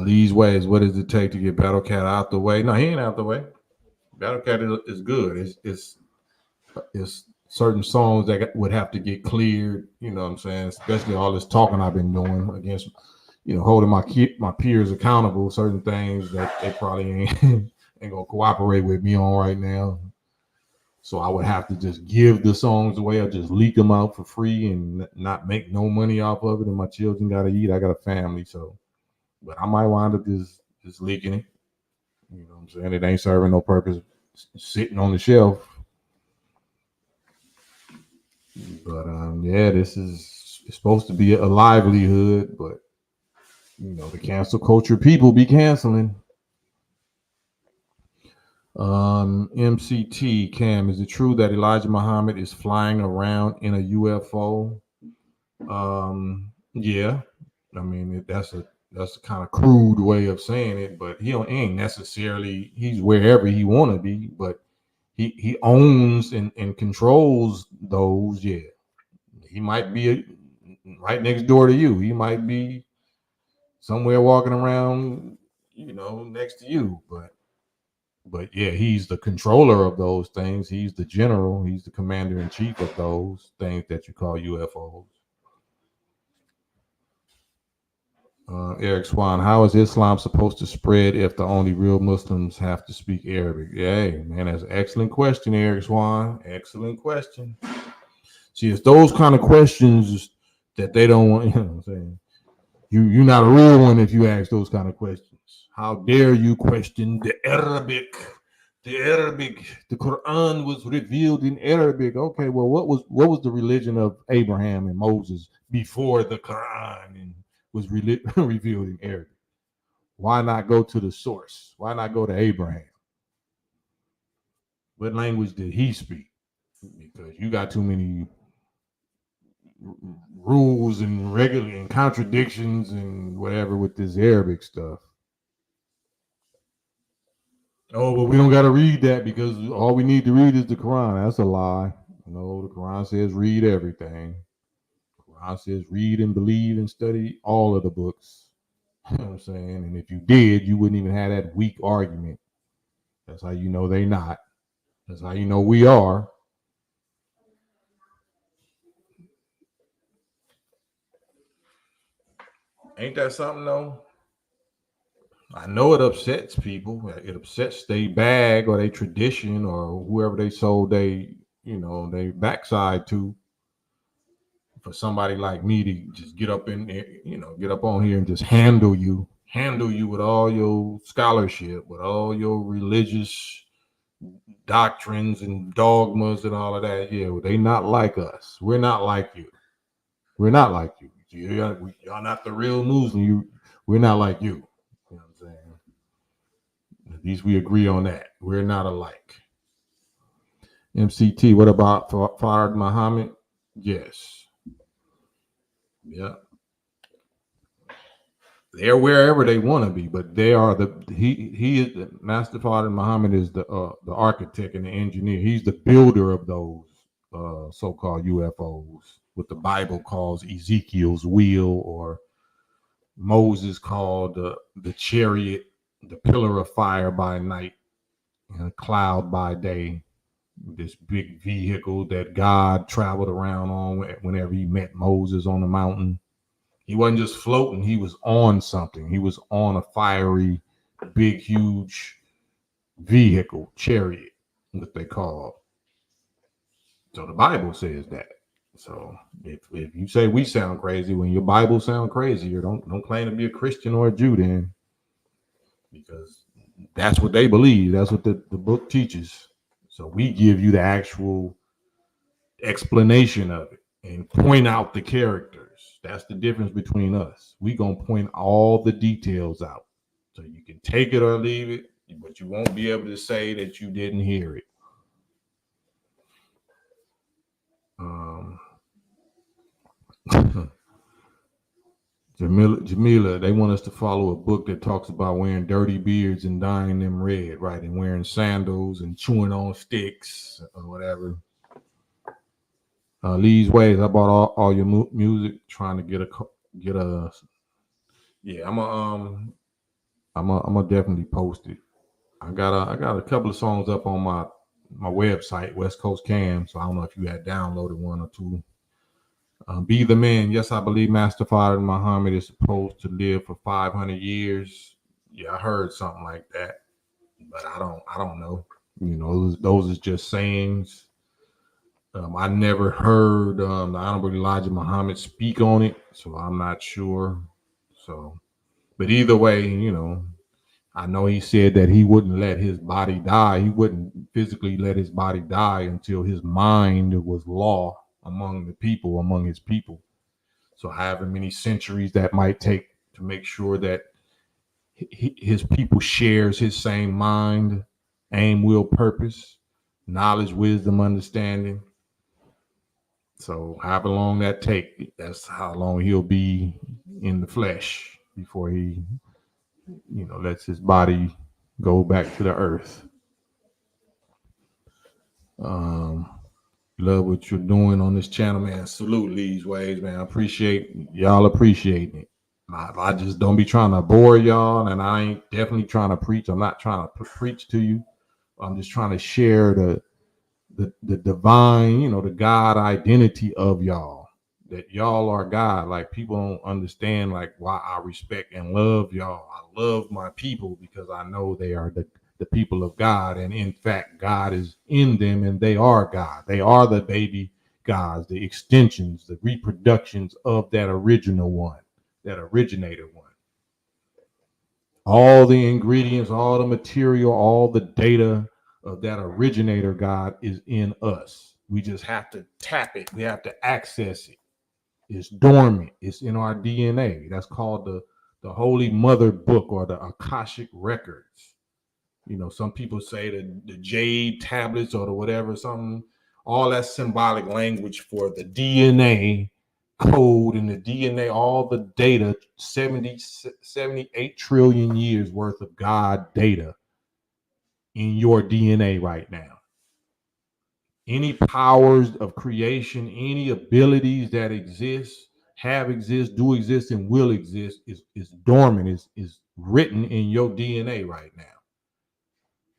These ways, what does it take to get Battle Cat out the way? No, he ain't out the way. Battle Cat is good. It's certain songs that would have to get cleared. You know what I'm saying? Especially all this talking I've been doing against, holding my peers accountable. Certain things that they probably ain't gonna cooperate with me on right now. So I would have to just give the songs away or just leak them out for free and not make no money off of it. And my children got to eat. I got a family, so. But I might wind up just leaking it. You know what I'm saying? It ain't serving no purpose sitting on the shelf. But yeah, it's supposed to be a livelihood, but the cancel culture people be canceling. MCT Cam, is it true that Elijah Muhammad is flying around in a UFO? Yeah. I mean, that's a kind of crude way of saying it, but he ain't necessarily, he's wherever he want to be, but he owns and controls those. Yeah, he might be right next door to you. He might be somewhere walking around, next to you, but yeah, he's the controller of those things. He's the general. He's the commander in chief of those things that you call UFOs. Eric Swan, how is Islam supposed to spread if the only real Muslims have to speak Arabic? Yeah, man, that's an excellent question, Eric Swan. Excellent question. See, it's those kind of questions that they don't want. You know what I'm saying? You're not a real one if you ask those kind of questions. How dare you question the Arabic? The Arabic, the Quran was revealed in Arabic. Okay, well, what was the religion of Abraham and Moses before the Quran and was revealed in Arabic? Why not go to the source? Why not go to Abraham? What language did he speak? Because you got too many rules and regular and contradictions and whatever with this Arabic stuff. Oh, but we don't got to read that because all we need to read is the Quran. That's a lie. No, the Quran says read everything. The Quran says read and believe and study all of the books. You know what I'm saying? And if you did, you wouldn't even have that weak argument. That's how you know they not. That's how you know we are. Ain't that something though? I know it upsets people. It upsets their bag or their tradition or whoever they sold they backside to. For somebody like me to just get up in there, get up on here and just handle you with all your scholarship, with all your religious doctrines and dogmas and all of that. Yeah, well, they not like us. We're not like you. We're not like you. Y'all not the real Muslim. We're not like you. You know what I'm saying? At least we agree on that. We're not alike. MCT, what about Fard Muhammad? Yes. Yeah. They're wherever they want to be, but they are he is the Master Fard Muhammad is the architect and the engineer. He's the builder of those so-called UFOs, what the Bible calls Ezekiel's wheel, or Moses called the chariot, the pillar of fire by night and a cloud by day. This big vehicle that God traveled around on whenever he met Moses on the mountain. He wasn't just floating, he was on something. He was on a fiery, big, huge vehicle, chariot, what they call. So the Bible says that. So if you say we sound crazy when your Bible sound crazy, or don't claim to be a Christian or a Jew then, because that's what they believe. That's what the book teaches. So we give you the actual explanation of it and point out the characters. That's the difference between us. We gonna point all the details out. So you can take it or leave it, but you won't be able to say that you didn't hear it. Jamila, they want us to follow a book that talks about wearing dirty beards and dyeing them red, right? And wearing sandals and chewing on sticks or whatever. Lee's Ways, I bought all your music, trying to get a. Yeah, I'm gonna definitely post it. I got a couple of songs up on my website, West Coast Cam. So I don't know if you had downloaded one or two. Be the man. Yes, I believe Master Father Muhammad is supposed to live for 500 years. Yeah, I heard something like that, but I don't know. You know, those is just sayings. I never heard the Honorable Elijah Muhammad speak on it, so I'm not sure. So, but either way, you know, I know he said that he wouldn't let his body die. He wouldn't physically let his body die until his mind was law among the people, among his people. So, however many centuries that might take to make sure that his people shares his same mind, aim, will, purpose, knowledge, wisdom, understanding. So, however long that take, that's how long he'll be in the flesh before he, you know, lets his body go back to the earth. Um, Love what you're doing on this channel, man. Salute these ways, man. I appreciate y'all appreciating it. I just don't be trying to bore y'all, and I ain't definitely trying to preach. I'm not trying to preach to you. I'm just trying to share the divine, you know, the God identity of y'all. That y'all are God. Like people don't understand like why I respect and love y'all. I love my people because I know they are the people of God. And in fact, God is in them and they are God. They are the baby gods, the extensions, the reproductions of that original one, that originator one. All the ingredients, all the material, all the data of that originator God is in us. We just have to tap it. We have to access it. It's dormant. It's in our DNA. That's called the Holy Mother Book or the Akashic Records. You know, some people say the jade tablets or the whatever, something, all that symbolic language for the DNA code and the DNA, all the data, 78 trillion years worth of God data in your DNA right now. Any powers of creation, any abilities that exist, have exist, do exist, and will exist is dormant, is written in your DNA right now.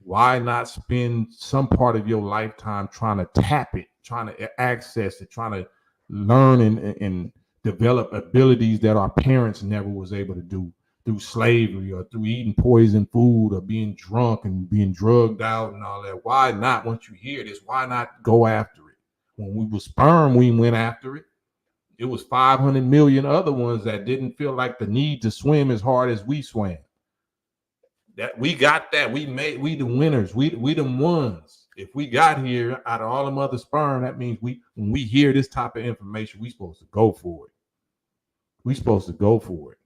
Why not spend some part of your lifetime trying to tap it, trying to access it, trying to learn and develop abilities that our parents never was able to do through slavery or through eating poison food or being drunk and being drugged out and all that? Why not, once you hear this, why not go after it? When we were sperm, we went after it. It was 500 million other ones that didn't feel like the need to swim as hard as we swam. That we got that. We the winners. We the ones. If we got here out of all the other sperm, that means when we hear this type of information, we supposed to go for it. We supposed to go for it.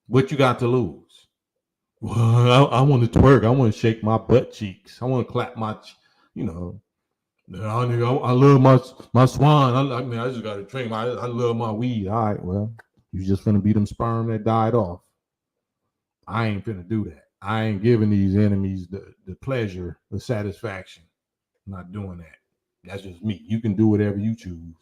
What you got to lose? Well, I want to twerk. I want to shake my butt cheeks. I want to clap my, you know. I love my swan. I mean, I just got to drink. I love my weed. All right, well, you just finna be them sperm that died off. I ain't finna do that. I ain't giving these enemies the pleasure, the satisfaction. I'm not doing that. That's just me. You can do whatever you choose.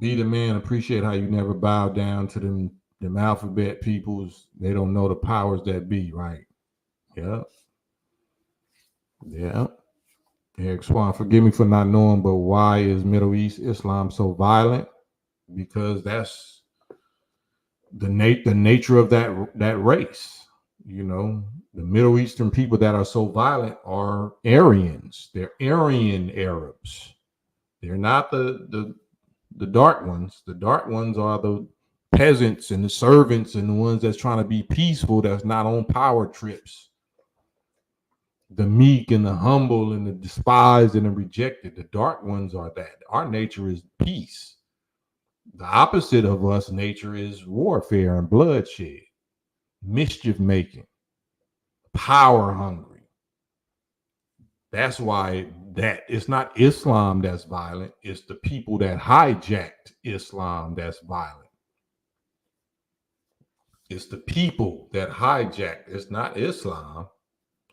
Be the man. Appreciate how you never bow down to them alphabet peoples. They don't know the powers that be, right? Yeah. Yeah. Eric Swan, forgive me for not knowing, but why is Middle East Islam so violent? Because that's the nature of that race. You know, the Middle Eastern people that are so violent are Aryans. They're Aryan Arabs. They're not the dark ones. The dark ones are the peasants and the servants and the ones that's trying to be peaceful, that's not on power trips. The meek and the humble and the despised and the rejected. The dark ones are that. Our nature is peace. The opposite of us nature is warfare and bloodshed, mischief making, power hungry. That's why that it's not Islam that's violent. It's the people that hijacked Islam that's violent. It's the people that hijacked. It's not Islam.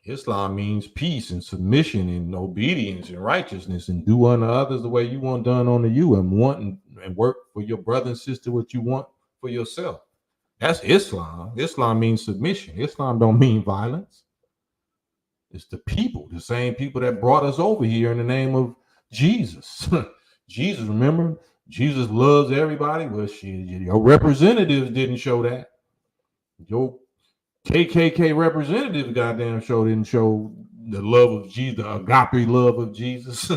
Islam means peace and submission and obedience and righteousness and do unto others the way you want done unto you and want and work for your brother and sister what you want for yourself. That's Islam. Islam means submission. Islam don't mean violence. It's the people, the same people that brought us over here in the name of Jesus. Jesus, remember, Jesus loves everybody. Well, shit, your representatives didn't show that. Your KKK representatives, goddamn, didn't show the love of Jesus, the agape love of Jesus.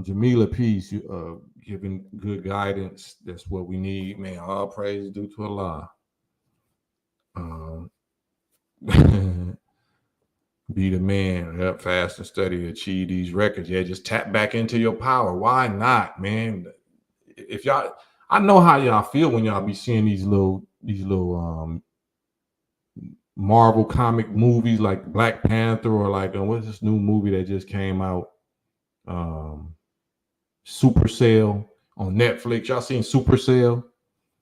Jamila Peace, giving good guidance. That's what we need, man. All praise due to Allah. Be the man, up fast and study, achieve these records. Yeah, just tap back into your power. Why not, man? If y'all, I know how y'all feel when y'all be seeing these little Marvel comic movies like Black Panther, or like what's this new movie that just came out? Supercell on Netflix. Y'all seen Supercell?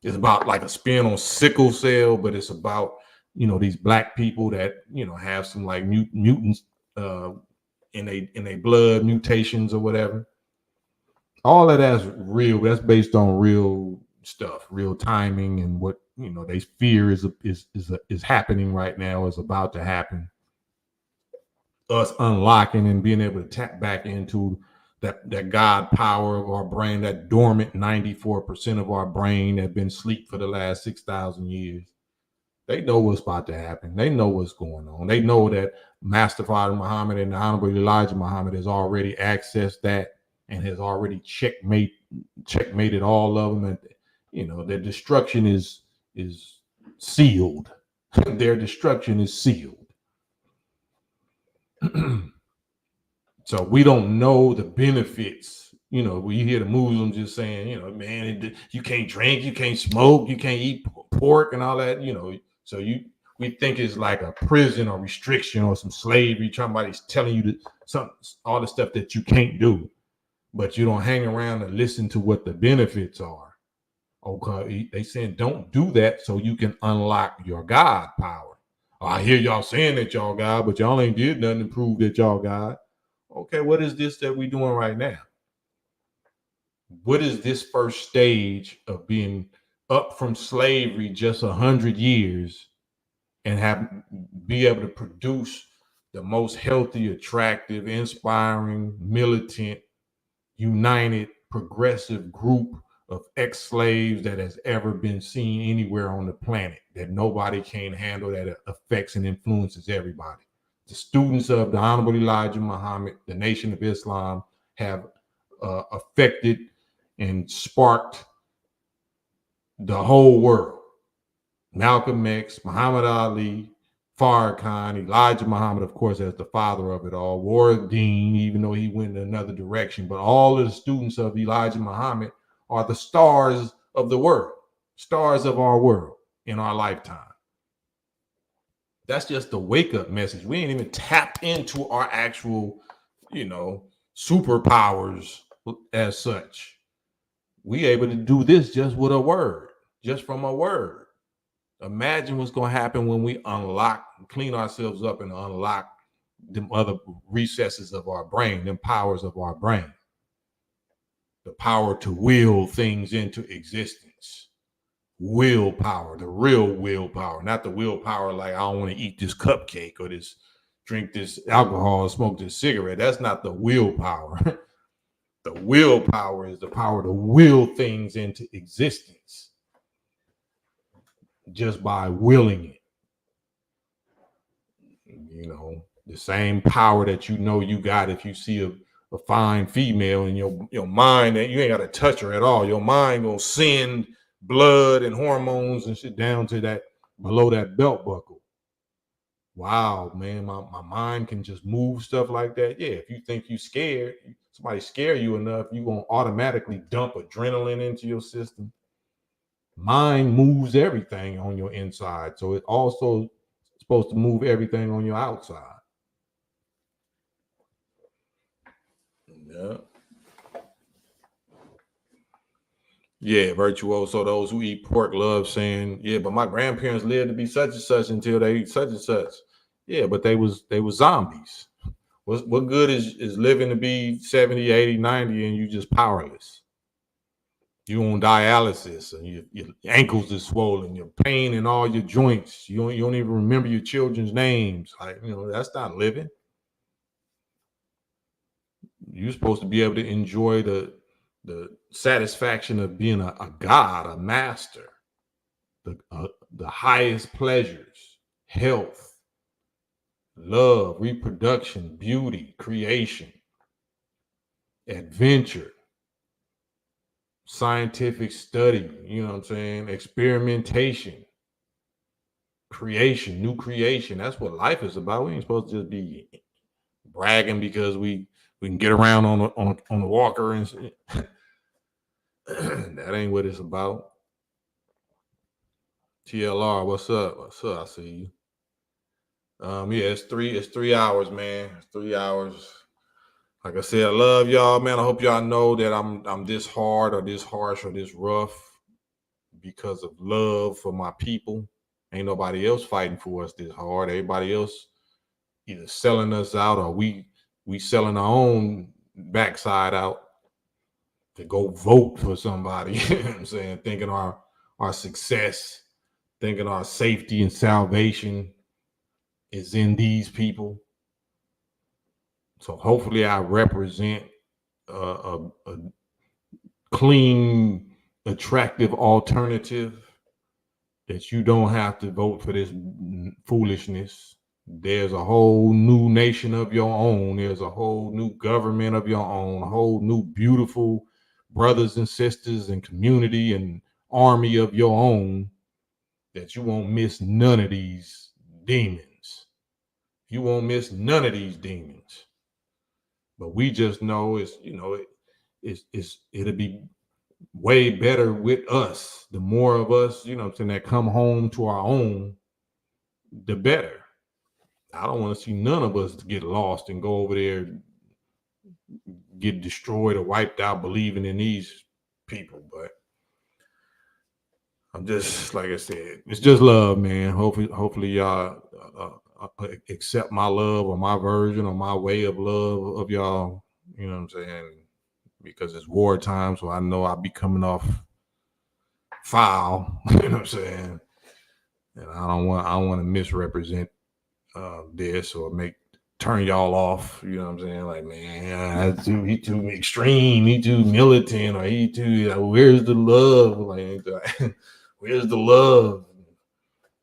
It's about like a spin on sickle cell, but it's about, these black people that, have some like mutants in a blood, mutations or whatever. All of that's real. That's based on real stuff, real timing, and what they fear is happening right now, is about to happen. Us unlocking and being able to tap back into that God power of our brain, that dormant 94% of our brain that been asleep for the last 6,000 years. They know what's about to happen. They know what's going on. They know that Master Father Muhammad and the Honorable Elijah Muhammad has already accessed that and has already checkmated all of them. And their destruction is sealed. Their destruction is sealed. So we don't know the benefits. We hear the Muslims just saying, man, you can't drink, you can't smoke, you can't eat pork and all that, So we think it's like a prison or restriction or some slavery. Somebody's telling you all the stuff that you can't do, but you don't hang around and listen to what the benefits are. Okay, they saying don't do that so you can unlock your God power. I hear y'all saying that y'all God, but y'all ain't did nothing to prove that y'all God. Okay, what is this that we're doing right now? What is this first stage of being up from slavery just 100 years and be able to produce the most healthy, attractive, inspiring, militant, united, progressive group of ex-slaves that has ever been seen anywhere on the planet, that nobody can handle, that affects and influences everybody. The students of the Honorable Elijah Muhammad, the Nation of Islam, have affected and sparked the whole world. Malcolm X, Muhammad Ali, Farrakhan, Elijah Muhammad, of course, as the father of it all, Warren Dean, even though he went in another direction. But all of the students of Elijah Muhammad are the stars of the world, stars of our world in our lifetime. That's just the wake-up message. We ain't even tapped into our actual, superpowers as such. We able to do this just with a word, just from a word. Imagine what's going to happen when we clean ourselves up and unlock them other recesses of our brain, them powers of our brain. The power to will things into existence. Willpower, the real willpower, not the willpower like I don't want to eat this cupcake or drink this alcohol or smoke this cigarette. That's not the willpower. The willpower is the power to will things into existence just by willing it. The same power that you got if you see a fine female in your mind, that you ain't got to touch her at all. Your mind gonna send blood and hormones and shit down to that, below that belt buckle. Wow, man, my mind can just move stuff like that. Yeah, if you think you scared, somebody scare you enough, you gonna automatically dump adrenaline into your system. Mind moves everything on your inside, so it also supposed to move everything on your outside. Yeah, virtuoso. Those who eat pork love saying, yeah, but my grandparents lived to be such and such until they eat such and such. Yeah, but they was zombies. What good is living to be 70, 80, 90 and you just powerless? You on dialysis and your ankles are swollen, your pain in all your joints. You don't even remember your children's names. Like, that's not living. you're supposed to be able to enjoy the satisfaction of being a god, a master, the highest pleasures, health, love, reproduction, beauty, creation, adventure, scientific study, you know what I'm saying? Experimentation, creation, new creation. That's what life is about. We ain't supposed to just be bragging because we can get around on the walker and that ain't what it's about. TLR, what's up? What's up? I see you. Yeah, it's 3 hours, man. It's 3 hours. Like I said, I love y'all, man. I hope y'all know that I'm this hard or this harsh or this rough because of love for my people. Ain't nobody else fighting for us this hard. Everybody else either selling us out or we selling our own backside out to go vote for somebody. You know what I'm saying? Thinking our success, thinking our safety and salvation is in these people. So hopefully I represent a clean, attractive alternative that you don't have to vote for this foolishness. There's a whole new nation of your own. There's a whole new government of your own, a whole new beautiful brothers and sisters and community and army of your own that you won't miss none of these demons. You won't miss none of these demons. But we just know it'll be way better with us. The more of us, you know what I'm saying, that come home to our own, the better. I don't want to see none of us get lost and go over there, get destroyed or wiped out believing in these people. But I'm just, like I said, it's just love, man. Hopefully y'all accept my love or my version or my way of love of y'all. You know what I'm saying? Because it's wartime, so I know I'll be coming off foul. You know what I'm saying? And I don't want to misrepresent this or turn y'all off. You know what I'm saying? Like, man, he too extreme, he too militant, or he too, where's the love? Like, where's the love?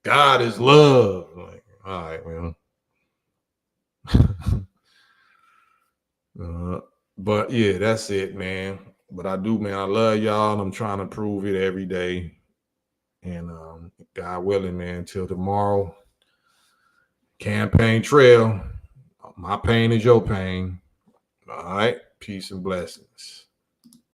God is love. Like, all right, man. But yeah, that's it, man. But I do, man. I love y'all, and I'm trying to prove it every day. And God willing, man, till tomorrow. Campaign trail. My pain is your pain. All right. Peace and blessings.